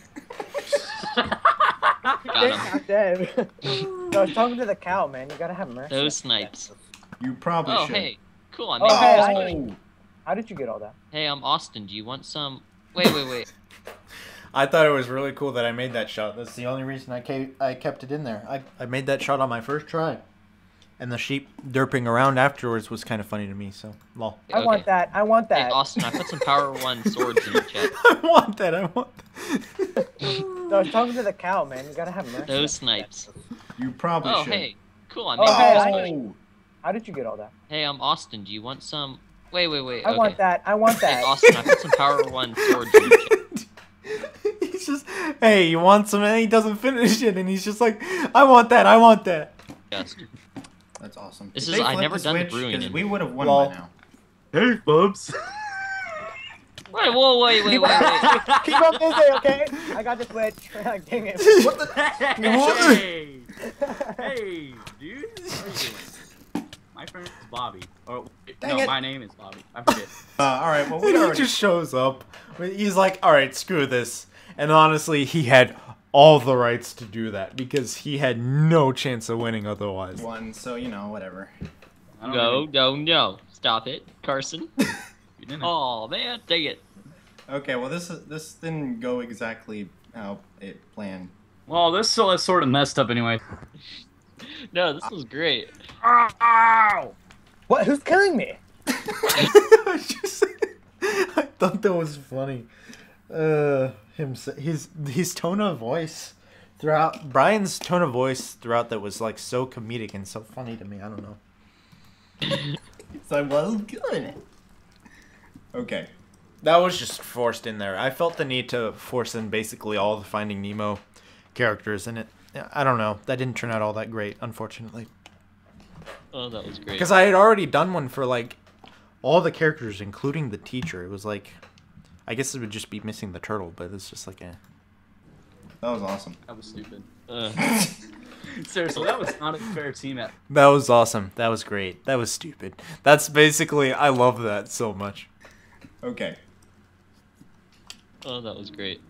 Got him. I'm dead. No, I was talking to the cow, man. You gotta have mercy. Those snipes. You probably Oh should. hey, cool. I Oh, made hey, this I- money. How did you get all that? Hey, Austin. Do you want some? Wait. I thought it was really cool that I made that shot. That's the only reason I kept it in there. I made that shot on my first try. And the sheep derping around afterwards was kind of funny to me, so, lol. I want that. I want Hey, that. Austin. I put some Power 1 swords in the chat. I want that, I want that. No, I was talking to the cow, man. You gotta have mercy. Those snipes. You probably Oh should. hey, cool. I made Oh, hey, this I- money. How did you get all that? Hey, Austin. Do you want some? Wait. I Okay. want that. I want Hey, that. Austin. I put some Power 1 swords in the chat. He's just, hey, you want some? And he doesn't finish it, and he's just like, I want that, I want that. Just. That's awesome. This Did is- they I've flip never the done the switch? brewing 'Cause in- we would have won Lol. by now. Hey, Bubs. Wait. Whoa. Wait. Keep up busy, okay? I got the switch. Dang it. What the? Hey. Hey, dude. What are you doing? My friend is Bobby. Or Dang no, it. my name is Bobby. I forget. All right, well, we He already... just shows up. He's like, all right, screw this. And honestly, he had all the rights to do that because he had no chance of winning otherwise. won, so, you know, whatever. I don't No. Stop it, Carson. You didn't. Oh man, dang it. Okay, well, this didn't go exactly how it planned. Well, this is sort of messed up anyway. No, this was great. Ow! What? Who's killing me? I thought that was funny. His tone of voice throughout, Brian's tone of voice throughout that was like so comedic and so funny to me. I don't know. So I was doing it. Okay. That was just forced in there. I felt the need to force in basically all the Finding Nemo characters in it. I don't know. That didn't turn out all that great, unfortunately. Oh, that was great. Because I had already done one for like all the characters, including the teacher. It was like I guess it would just be missing the turtle, but it's just like, eh. That was awesome. That was stupid. Seriously, that was not a fair team at. That was awesome. That was great. That was stupid. That's basically, I love that so much. Okay. Oh, that was great.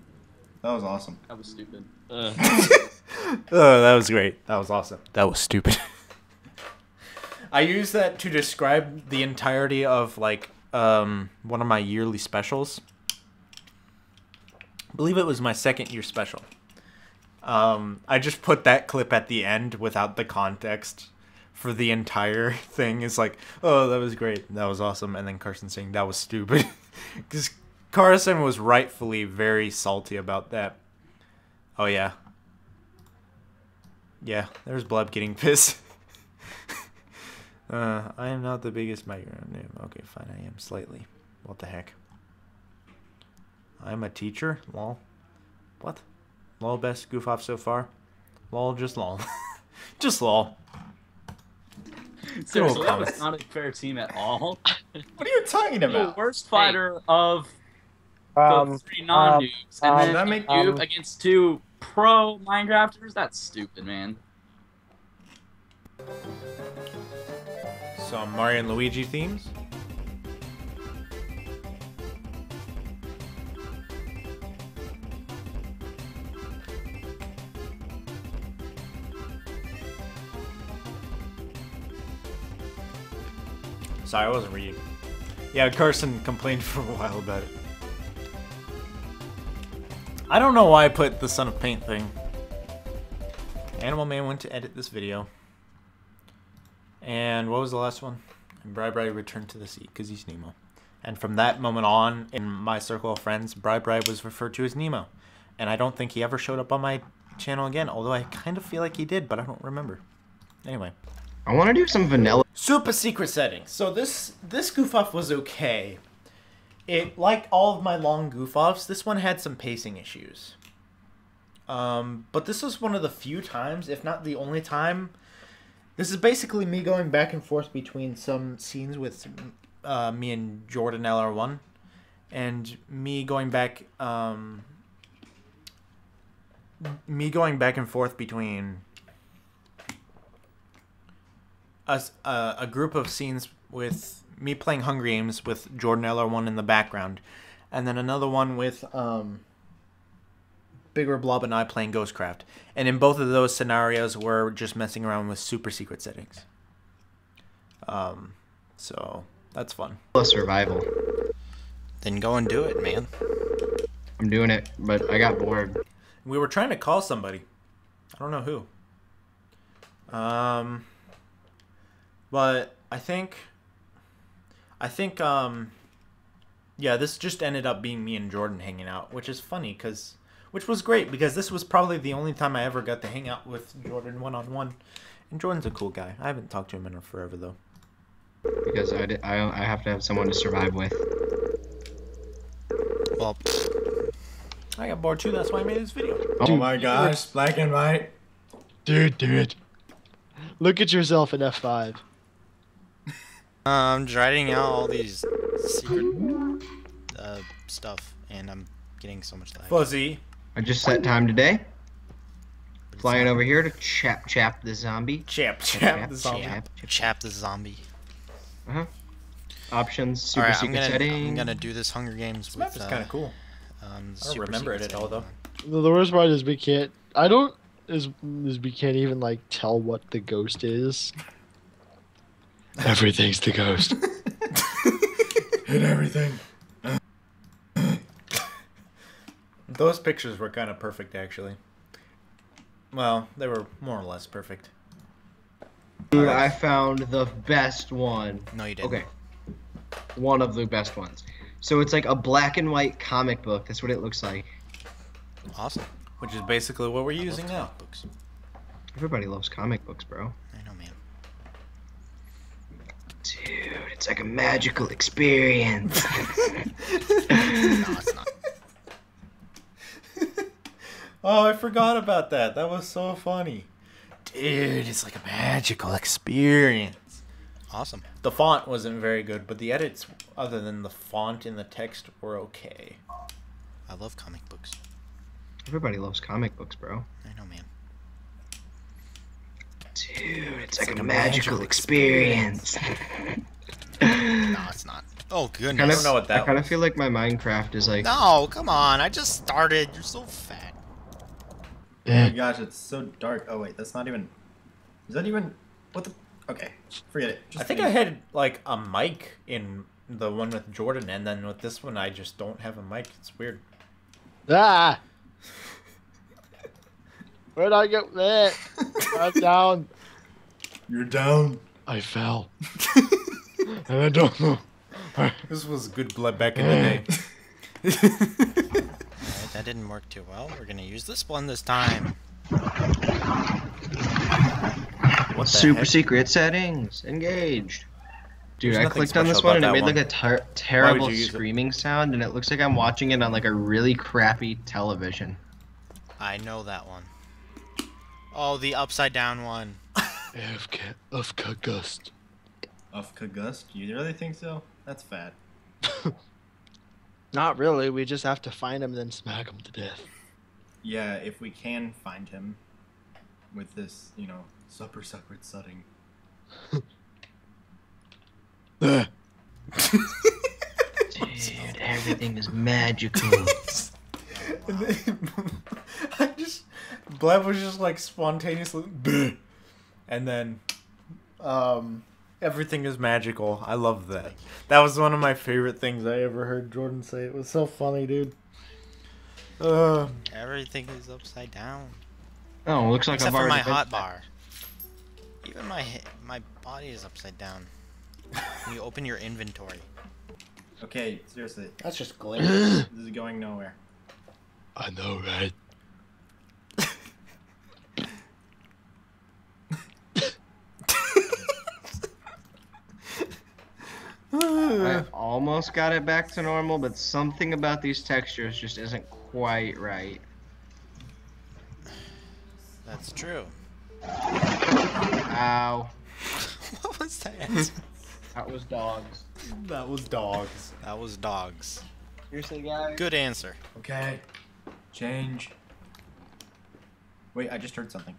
That was awesome. That was stupid. Oh, that was great. That was awesome. That was stupid. I use that to describe the entirety of like one of my yearly specials. I believe it was my second year special. I just put that clip at the end without the context for the entire thing. It's like, oh, that was great. That was awesome. And then Carson saying that was stupid. Because Carson was rightfully very salty about that. Oh, yeah. Yeah, there's Blub getting pissed. I am not the biggest microphone name. Okay, fine, I am slightly. What the heck? I'm a teacher? Lol. What? Lol, best goof off so far? Lol, just lol. Just lol. Seriously, that was not a fair team at all. What are you talking about? The worst fighter of the 3 non-noobs, and then a noob against 2 pro Minecrafters? That's stupid, man. Some Mario and Luigi themes. Sorry, I wasn't reading. Yeah, Carson complained for a while about it. I don't know why I put the Son of Paint thing. Animal Man went to edit this video. And what was the last one? And Bri returned to the sea because he's Nemo. And from that moment on, in my circle of friends, Bri was referred to as Nemo. And I don't think he ever showed up on my channel again, although I kind of feel like he did, but I don't remember. Anyway. I want to do some vanilla. Super secret settings. So this goof off was okay. It, like all of my long goof offs, this one had some pacing issues. But this was one of the few times, if not the only time. This is basically me going back and forth between some scenes with me and Jordan LR1, and me going back and forth between a group of scenes with me playing Hunger Games with Jordan LR1 in the background, and then another one with Bigger Blob and I playing Ghostcraft. And in both of those scenarios, we're just messing around with super secret settings. So that's fun. Survival. Then go and do it, man. I'm doing it, but I got bored. We were trying to call somebody. I don't know who. But I think, yeah, this just ended up being me and Jordan hanging out, which is funny, which was great, because this was probably the only time I ever got to hang out with Jordan one-on-one. And Jordan's a cool guy. I haven't talked to him in forever, though. Because I have to have someone to survive with. Well, I got bored too, that's why I made this video. Oh my gosh, black and white. Dude. Look at yourself in F5. I'm writing out all these secret stuff, and I'm getting so much lag. Fuzzy. I just set time today. Flying over here to chap the zombie. Chap the zombie. Chap the zombie. Options, super secret settings. I'm gonna do this Hunger Games This with. map is kind of cool. I don't remember it at all, though. The worst part is we can't even like tell what the ghost is. Everything's the ghost. Hit everything. Those pictures were kind of perfect, actually. Well, they were more or less perfect. I found the best one. No, you didn't. Okay. One of the best ones. So it's like a black and white comic book. That's what it looks like. Awesome. Which is basically what we're using now. Books. Everybody loves comic books, bro. I know, man. Dude, it's like a magical experience. No, it's not. Oh, I forgot about that. That was so funny. Dude, it's like a magical experience. Awesome. The font wasn't very good, but the edits, other than the font and the text, were okay. I love comic books. Everybody loves comic books, bro. I know, man. Dude, it's like a magical experience. No, it's not. Oh, goodness. I don't know what that I kind of feel like my Minecraft is like... No, come on. I just started. You're so fat. Oh my gosh, it's so dark. Oh wait, that's not even... Is that even... What the... Okay, forget it. I think I had, like, a mic in the one with Jordan, and then with this one, I just don't have a mic. It's weird. Ah! Where'd I get that? I'm down. You're down. I fell. And I don't know. This was good blood back in the day. Alright, that didn't work too well. We're gonna use this one this time. What the Super heck? secret settings. Engaged. Dude, There's I nothing clicked on this special one and it about made that like a one. terrible you use it? screaming sound, and it looks like I'm watching it on like a really crappy television. I know that one. Oh, the upside down one. Of Gust. Of Kagust? You really think so? That's fat. Not really. We just have to find him and then smack him to death. Yeah, if we can find him with this, you know, super secret setting. Dude, everything is magical. Blab was just like spontaneously, "Bleh." And then, everything is magical. I love that. That was one of my favorite things I ever heard Jordan say. It was so funny, dude. Everything is upside down. Oh, looks like Except I've for my already been- hot bar. Even my body is upside down. When you open your inventory. Okay, seriously. That's just glare. This is going nowhere. I know, right? I almost got it back to normal, but something about these textures just isn't quite right. That's true. Ow. What was that? That was dogs. That was dogs. That was dogs. Seriously, guys? Good answer. Okay. Change. Wait, I just heard something.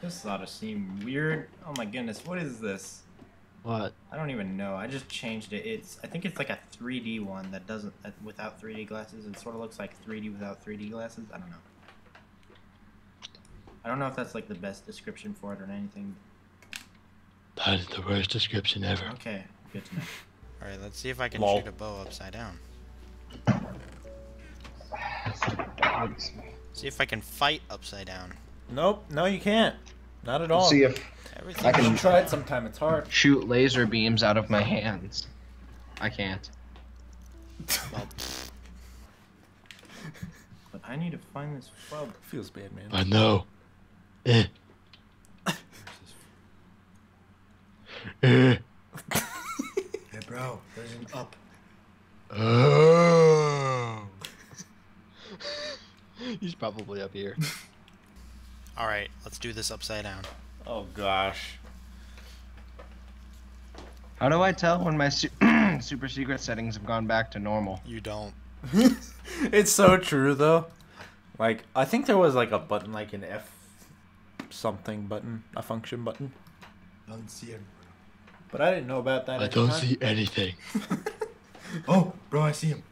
This ought to seem weird. Oh my goodness, what is this? What? I don't even know. I just changed it. I think it's like a 3D one that doesn't without 3D glasses. It sort of looks like 3D without 3D glasses. I don't know. I don't know if that's like the best description for it or anything. That is the worst description ever. Okay, good to know. Alright, let's see if I can Lol. shoot a bow upside down. See if I can fight upside down. Nope, no you can't. Not at all. Let's see if Everything. I You can should try it sometime, it's hard. shoot laser beams out of my hands. I can't. Well, But I need to find this fub. Feels bad, man. I know. Eh. Eh. Hey bro, there's an up. Oh. He's probably up here. alright, let's do this upside down. Oh gosh. How do I tell when my super secret settings have gone back to normal? You don't. It's so true though. Like, I think there was like a button, like an F something button, a function button. Don't see him. But I didn't know about that I at the don't time. see anything. Oh, bro, I see him.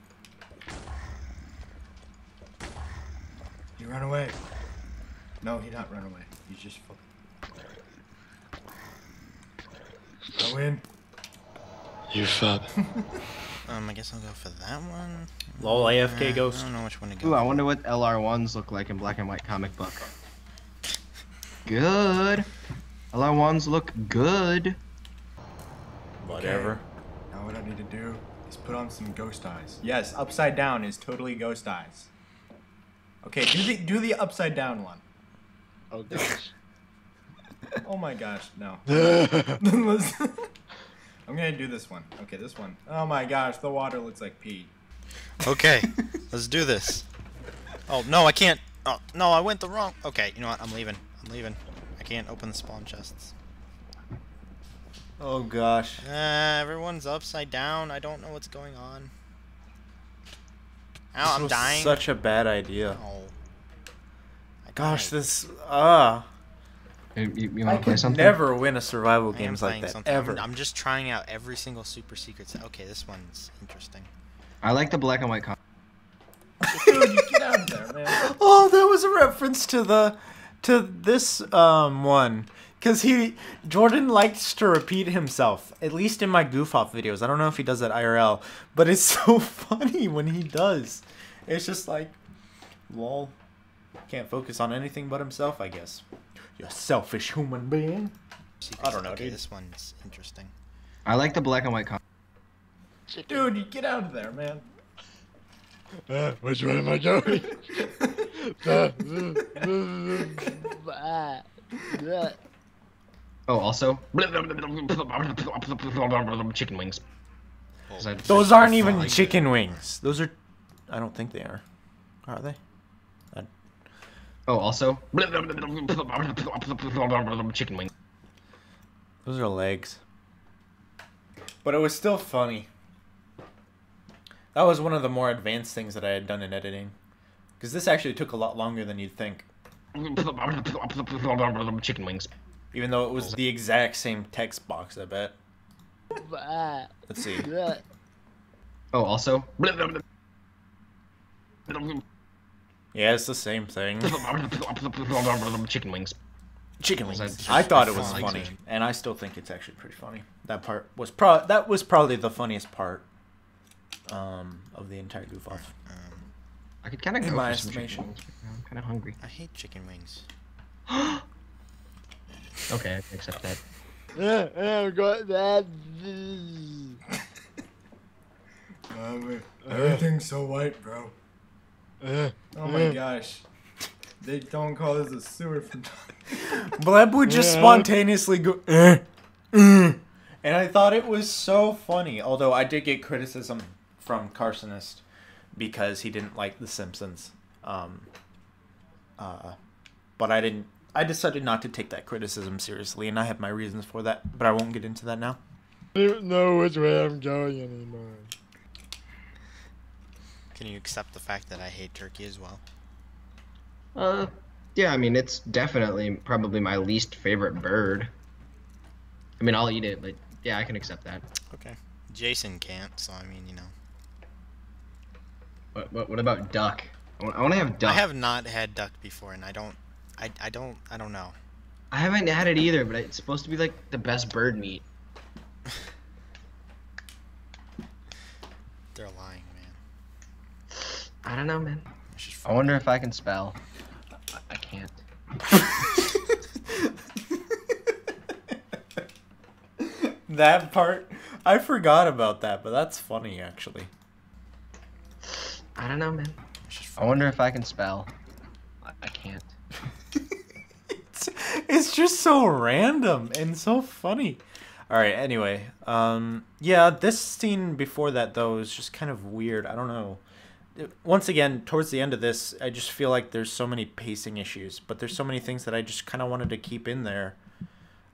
He ran away. No, he not run away. He's just fucking. Go in. You fub. I guess I'll go for that one. Lol, AFK ghost. I don't know which one to go Ooh, for. I wonder what LR1s look like in black and white comic book. Good. LR1s look good. Whatever. Now what I need to do is put on some ghost eyes. Yes, upside down is totally ghost eyes. Okay, do the upside down one. Oh gosh. Oh my gosh, no. I'm gonna do this one. Okay, this one. Oh my gosh, the water looks like pee. Okay, let's do this. Oh, no, I can't. Oh, no, I went the wrong. Okay, you know what? I'm leaving. I can't open the spawn chests. Oh gosh. Everyone's upside down. I don't know what's going on. Ow, I'm dying. Such a bad idea. Oh. Gosh, this You I want to play could something? never win a survival I am games like playing that something. ever. I'm just trying out every single super secret. Okay, this one's interesting. I like the black and white. Dude, you get out of there, man. Oh, that was a reference to this one, because Jordan likes to repeat himself, at least in my goof-off videos. I don't know if he does that IRL, but it's so funny when he does. It's just like, lol, can't focus on anything but himself, I guess. You selfish human being. Secrets. I don't know, Okay, dude. this one's interesting. I like the black and white. Dude, you get out of there, man. Which way am I going? Oh, also chicken wings. Those aren't even chicken wings. Those are, I don't think they are. Are they? Oh, also chicken wings. Those are legs. But it was still funny. That was one of the more advanced things that I had done in editing. Because this actually took a lot longer than you'd think. Chicken wings. Even though it was the exact same text box, I bet. Let's see. Oh, also Yeah, it's the same thing. chicken wings. Chicken wings. I thought it was funny, and I still think it's actually pretty funny. That part was probably the funniest part of the entire goof off. I could kind of go in my for some chicken estimation. wings. I'm kind of hungry. I hate chicken wings. Okay, I can accept that. Got that. Everything's so white, bro. Oh my gosh. They don't call this a sewer from Bleb would just spontaneously go, and I thought it was so funny. Although I did get criticism from Carsonist because he didn't like The Simpsons. But I decided not to take that criticism seriously, and I have my reasons for that, but I won't get into that now. I don't know which way I'm going anymore. Can you accept the fact that I hate turkey as well? Yeah, I mean, it's definitely probably my least favorite bird. I mean, I'll eat it, but yeah, I can accept that. Okay. Jason can't, so I mean, you know. What about duck? I want to have duck. I have not had duck before, and I don't know. I haven't had it either, but it's supposed to be like the best bird meat. They're lying, man. I don't know, man. I wonder if I can spell. I can't. That part, I forgot about that, but that's funny actually. I don't know, man. I wonder if I can spell. I can't. It's just so random and so funny. Alright, anyway. Yeah, this scene before that, though, is just kind of weird. I don't know. Once again, towards the end of this, I just feel like there's so many pacing issues. But there's so many things that I just kind of wanted to keep in there.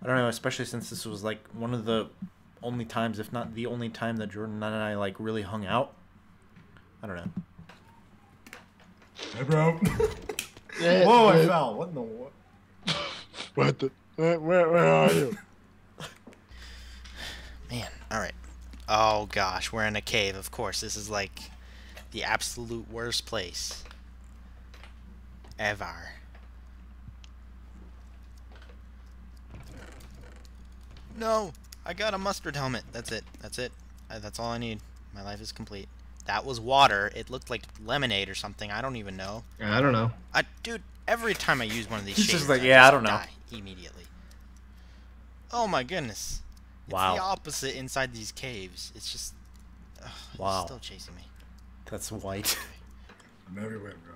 I don't know, especially since this was, like, one of the only times, if not the only time, that Jordan and I, like, really hung out. I don't know. Hey, bro. Whoa, I fell. What in the what? What the? Where are you? Man, alright. Oh gosh, we're in a cave, of course. This is like the absolute worst place ever. No! I got a mustard helmet. That's it. That's it. That's all I need. My life is complete. That was water. It looked like lemonade or something. I don't even know. I don't know. Dude, every time I use one of these He's shaders, just like, yeah, I don't know. die immediately. Oh my goodness. Wow. It's the opposite inside these caves. It's just... Ugh, Wow. It's still chasing me. That's white. I'm everywhere, bro.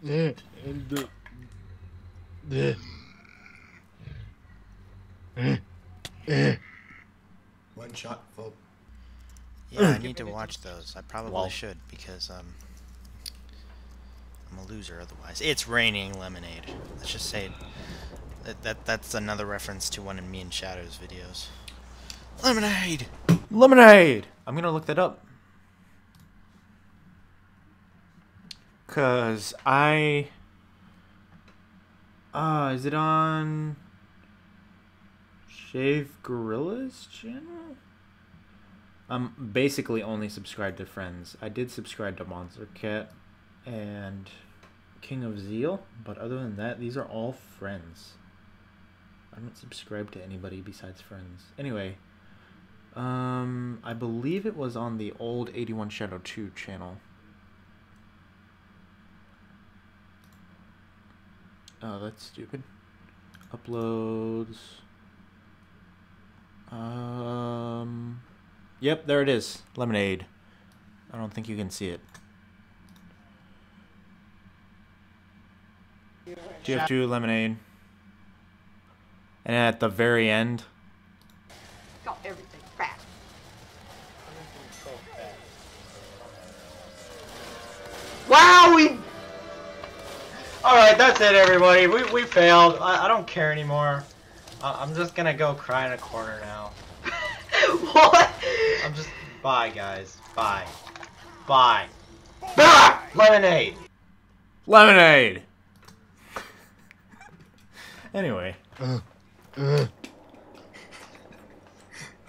Yeah, and One shot, full. Yeah, I need to watch those. I probably should, because I'm a loser otherwise. It's raining lemonade. Let's just say That's another reference to one of me and Shadow's videos. Lemonade! Lemonade! I'm gonna look that up. Cause is it on Shave Gorilla's channel? I'm basically only subscribed to friends. I did subscribe to Monster Cat and King of Zeal, but other than that, these are all friends. I don't subscribe to anybody besides friends. Anyway, I believe it was on the old 81 Shadow 2 channel. Oh, that's stupid. Uploads. Yep, there it is. Lemonade. I don't think you can see it. GF2 Lemonade. And at the very end. Got everything fat. Wow, we... Alright, that's it, everybody. We failed. I don't care anymore. I'm just gonna go cry in a corner now. What? I'm just... Bye, guys. Bye. Bye. Ah! Lemonade! Lemonade! Anyway. I'm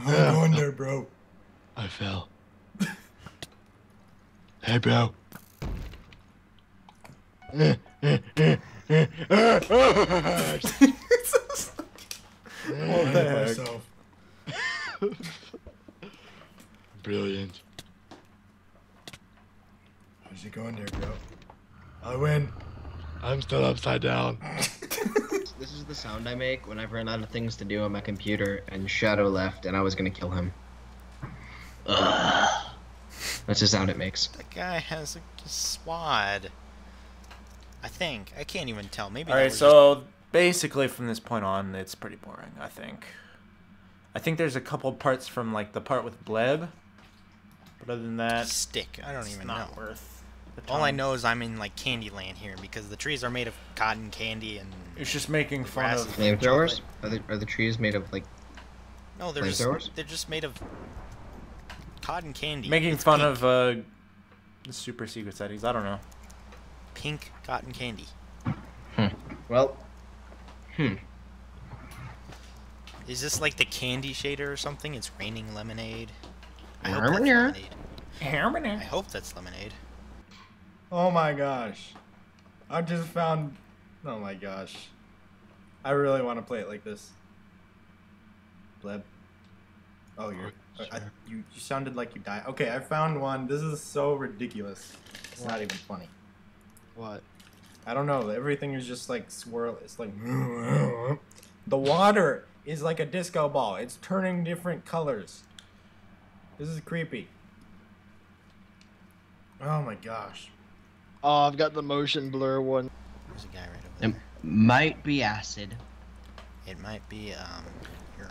going there, bro. I fell. Hey, bro. What the heck? Myself. Brilliant. How's it going there, bro? I win. I'm still upside down. This is the sound I make when I've run out of things to do on my computer and Shadow left and I was gonna kill him. Ugh. That's the sound it makes. That guy has a swad. I think. I can't even tell. Maybe. Alright, so basically from this point on, it's pretty boring, I think. I think there's a couple parts from, like, the part with Bleb. But other than that... Stick. I don't even know. Not worth the time. All I know is I'm in, like, Candyland here because the trees are made of cotton candy and... It's just making fun of... Flamethrowers? Are the trees made of, like... No, they're just made of... cotton candy. Making it's fun pink. of, the super secret settings. I don't know. Pink cotton candy. Well... Is this like the candy shader or something? It's raining lemonade. I hope Harmony. that's lemonade. I hope that's lemonade. Oh my gosh. I just found... Oh my gosh. I really want to play it like this. Bleb. Oh, you sounded like you died. Okay, I found one. This is so ridiculous. It's not even funny. What? I don't know. Everything is just like swirl. It's like... The water is like a disco ball. It's turning different colors. This is creepy. Oh my gosh. Oh, I've got the motion blur one. There's a guy right over there. It might be acid. It might be,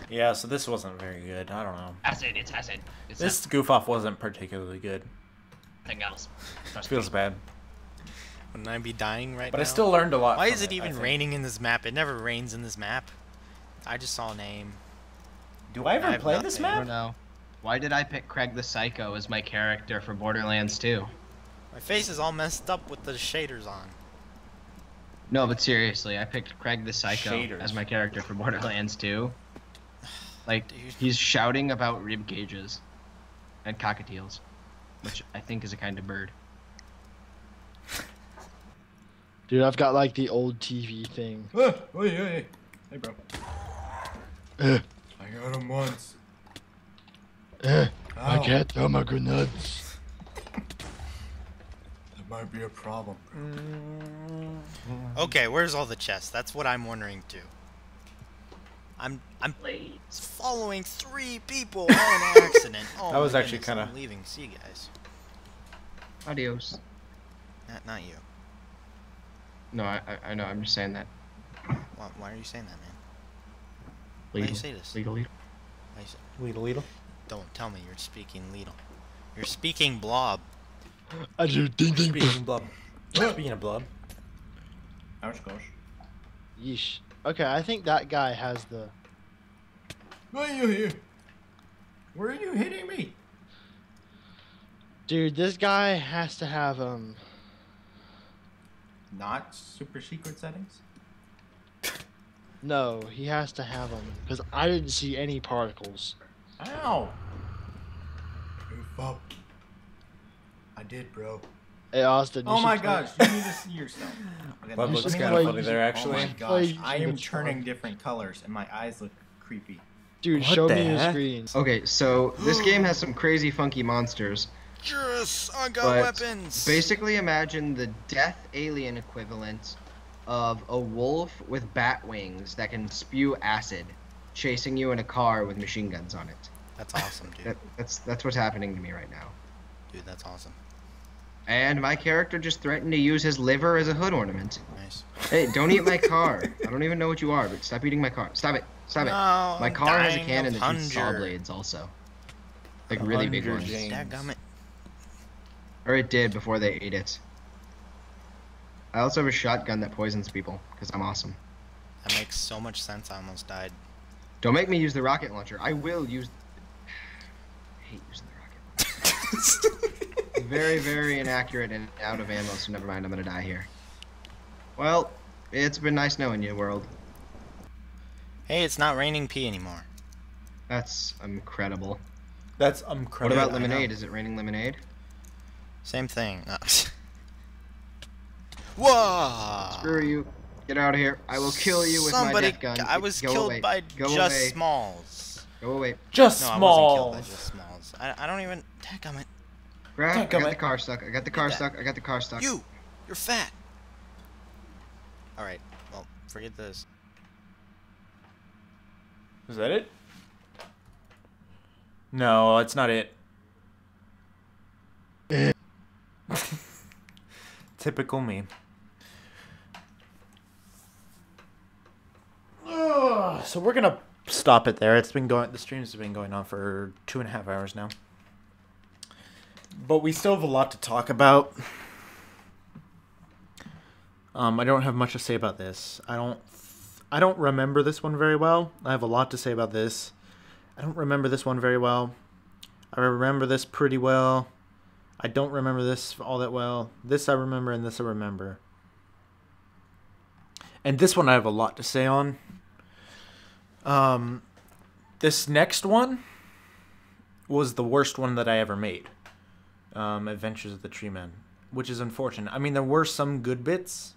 Yeah, so this wasn't very good. I don't know. Acid, it's acid. It's This goof-off wasn't particularly good. nothing else. Feels bad. Wouldn't I be dying right now? But I still learned a lot. Why from is it I even think. raining in this map? It never rains in this map. I just saw a name. Do I ever have play this nothing. I map? don't know. Why did I pick Craig the Psycho as my character for Borderlands 2? My face is all messed up with the shaders on. No, but seriously, I picked Craig the Psycho Shaders. as my character for Borderlands 2. Like, he's shouting about rib cages and cockatiels, which I think is a kind of bird. Dude, I've got like the old TV thing. Hey, bro. I got him once. I Ow. can't throw my grenades. That might be a problem. Okay, where's all the chests? That's what I'm wondering too. I'm following 3 people on accident. Oh, That was my actually goodness, kinda- I'm leaving. See you guys. Adios. Not you. No, I know, I'm just saying that. Why are you saying that, man? Why do you say this? Legal. Why you say... Leedle. Don't tell me you're speaking Lidl. You're speaking blob. I do ding ding. Speaking of blob. Speaking of blob. Ouch gosh. Yeesh. Okay, I think that guy has the. Why are you here? Where are you hitting me? Dude, this guy has to have Not super secret settings? No, he has to have them because I didn't see any particles. Ow! Goof up. I did, bro. Hey Austin. Oh my gosh, you need to see yourself. Okay, That You looks should kind of play- funny there, actually. Oh my gosh, I am turning different colors and my eyes look creepy. Dude, What show the me your heck? screens. Okay, so this game has some crazy funky monsters. Yes, I got But weapons. basically imagine the death alien equivalent of a wolf with bat wings that can spew acid chasing you in a car with machine guns on it. That's awesome, dude. That's what's happening to me right now. Dude, that's awesome. And my character just threatened to use his liver as a hood ornament. Nice. Hey, don't eat my car. I don't even know what you are, but stop eating my car. Stop it. Stop it. No, My I'm car has a dying cannon of that shoots saw hunger. blades also. Like really big Hunger ones. James. Dadgummit. Or it did before they ate it. I also have a shotgun that poisons people, because I'm awesome. That makes so much sense. I almost died. Don't make me use the rocket launcher. I will use... I hate using the rocket. Very, very inaccurate and out of ammo, so never mind, I'm gonna die here. Well, it's been nice knowing you, world. Hey, it's not raining pee anymore. That's incredible. That's What incredible. about lemonade? Is it raining lemonade? Same thing. Whoa! Screw you. Get out of here. I will kill you with Somebody, my death gun. I was Go killed away. by Go just away. Smalls. Go away. Just No, I small. wasn't killed by just Smalls. I don't even... Dadgummit. Grab. I Dadgummit. got the car stuck. I got the car stuck. I got the car stuck. You're fat. Alright, well, forget this. Is that it? No, it's not it. Typical me. Ugh, so we're gonna stop it there. It's been going. The streams have been going on for 2.5 hours now. But we still have a lot to talk about. I don't have much to say about this. I don't remember this one very well. I have a lot to say about this. I don't remember this one very well. I remember this pretty well. I don't remember this all that well. This I remember, and this I remember. And this one I have a lot to say on. This next one was the worst one that I ever made. Adventures of the Tree Man, which is unfortunate. I mean, there were some good bits,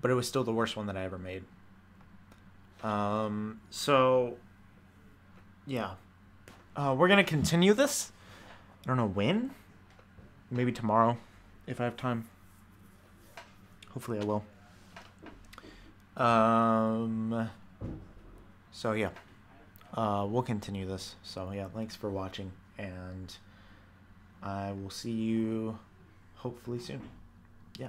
but it was still the worst one that I ever made. So, yeah. We're going to continue this. I don't know when. Maybe tomorrow, if I have time. Hopefully I will. So, yeah. We'll continue this. So, yeah, thanks for watching. And I will see you hopefully soon. Yeah.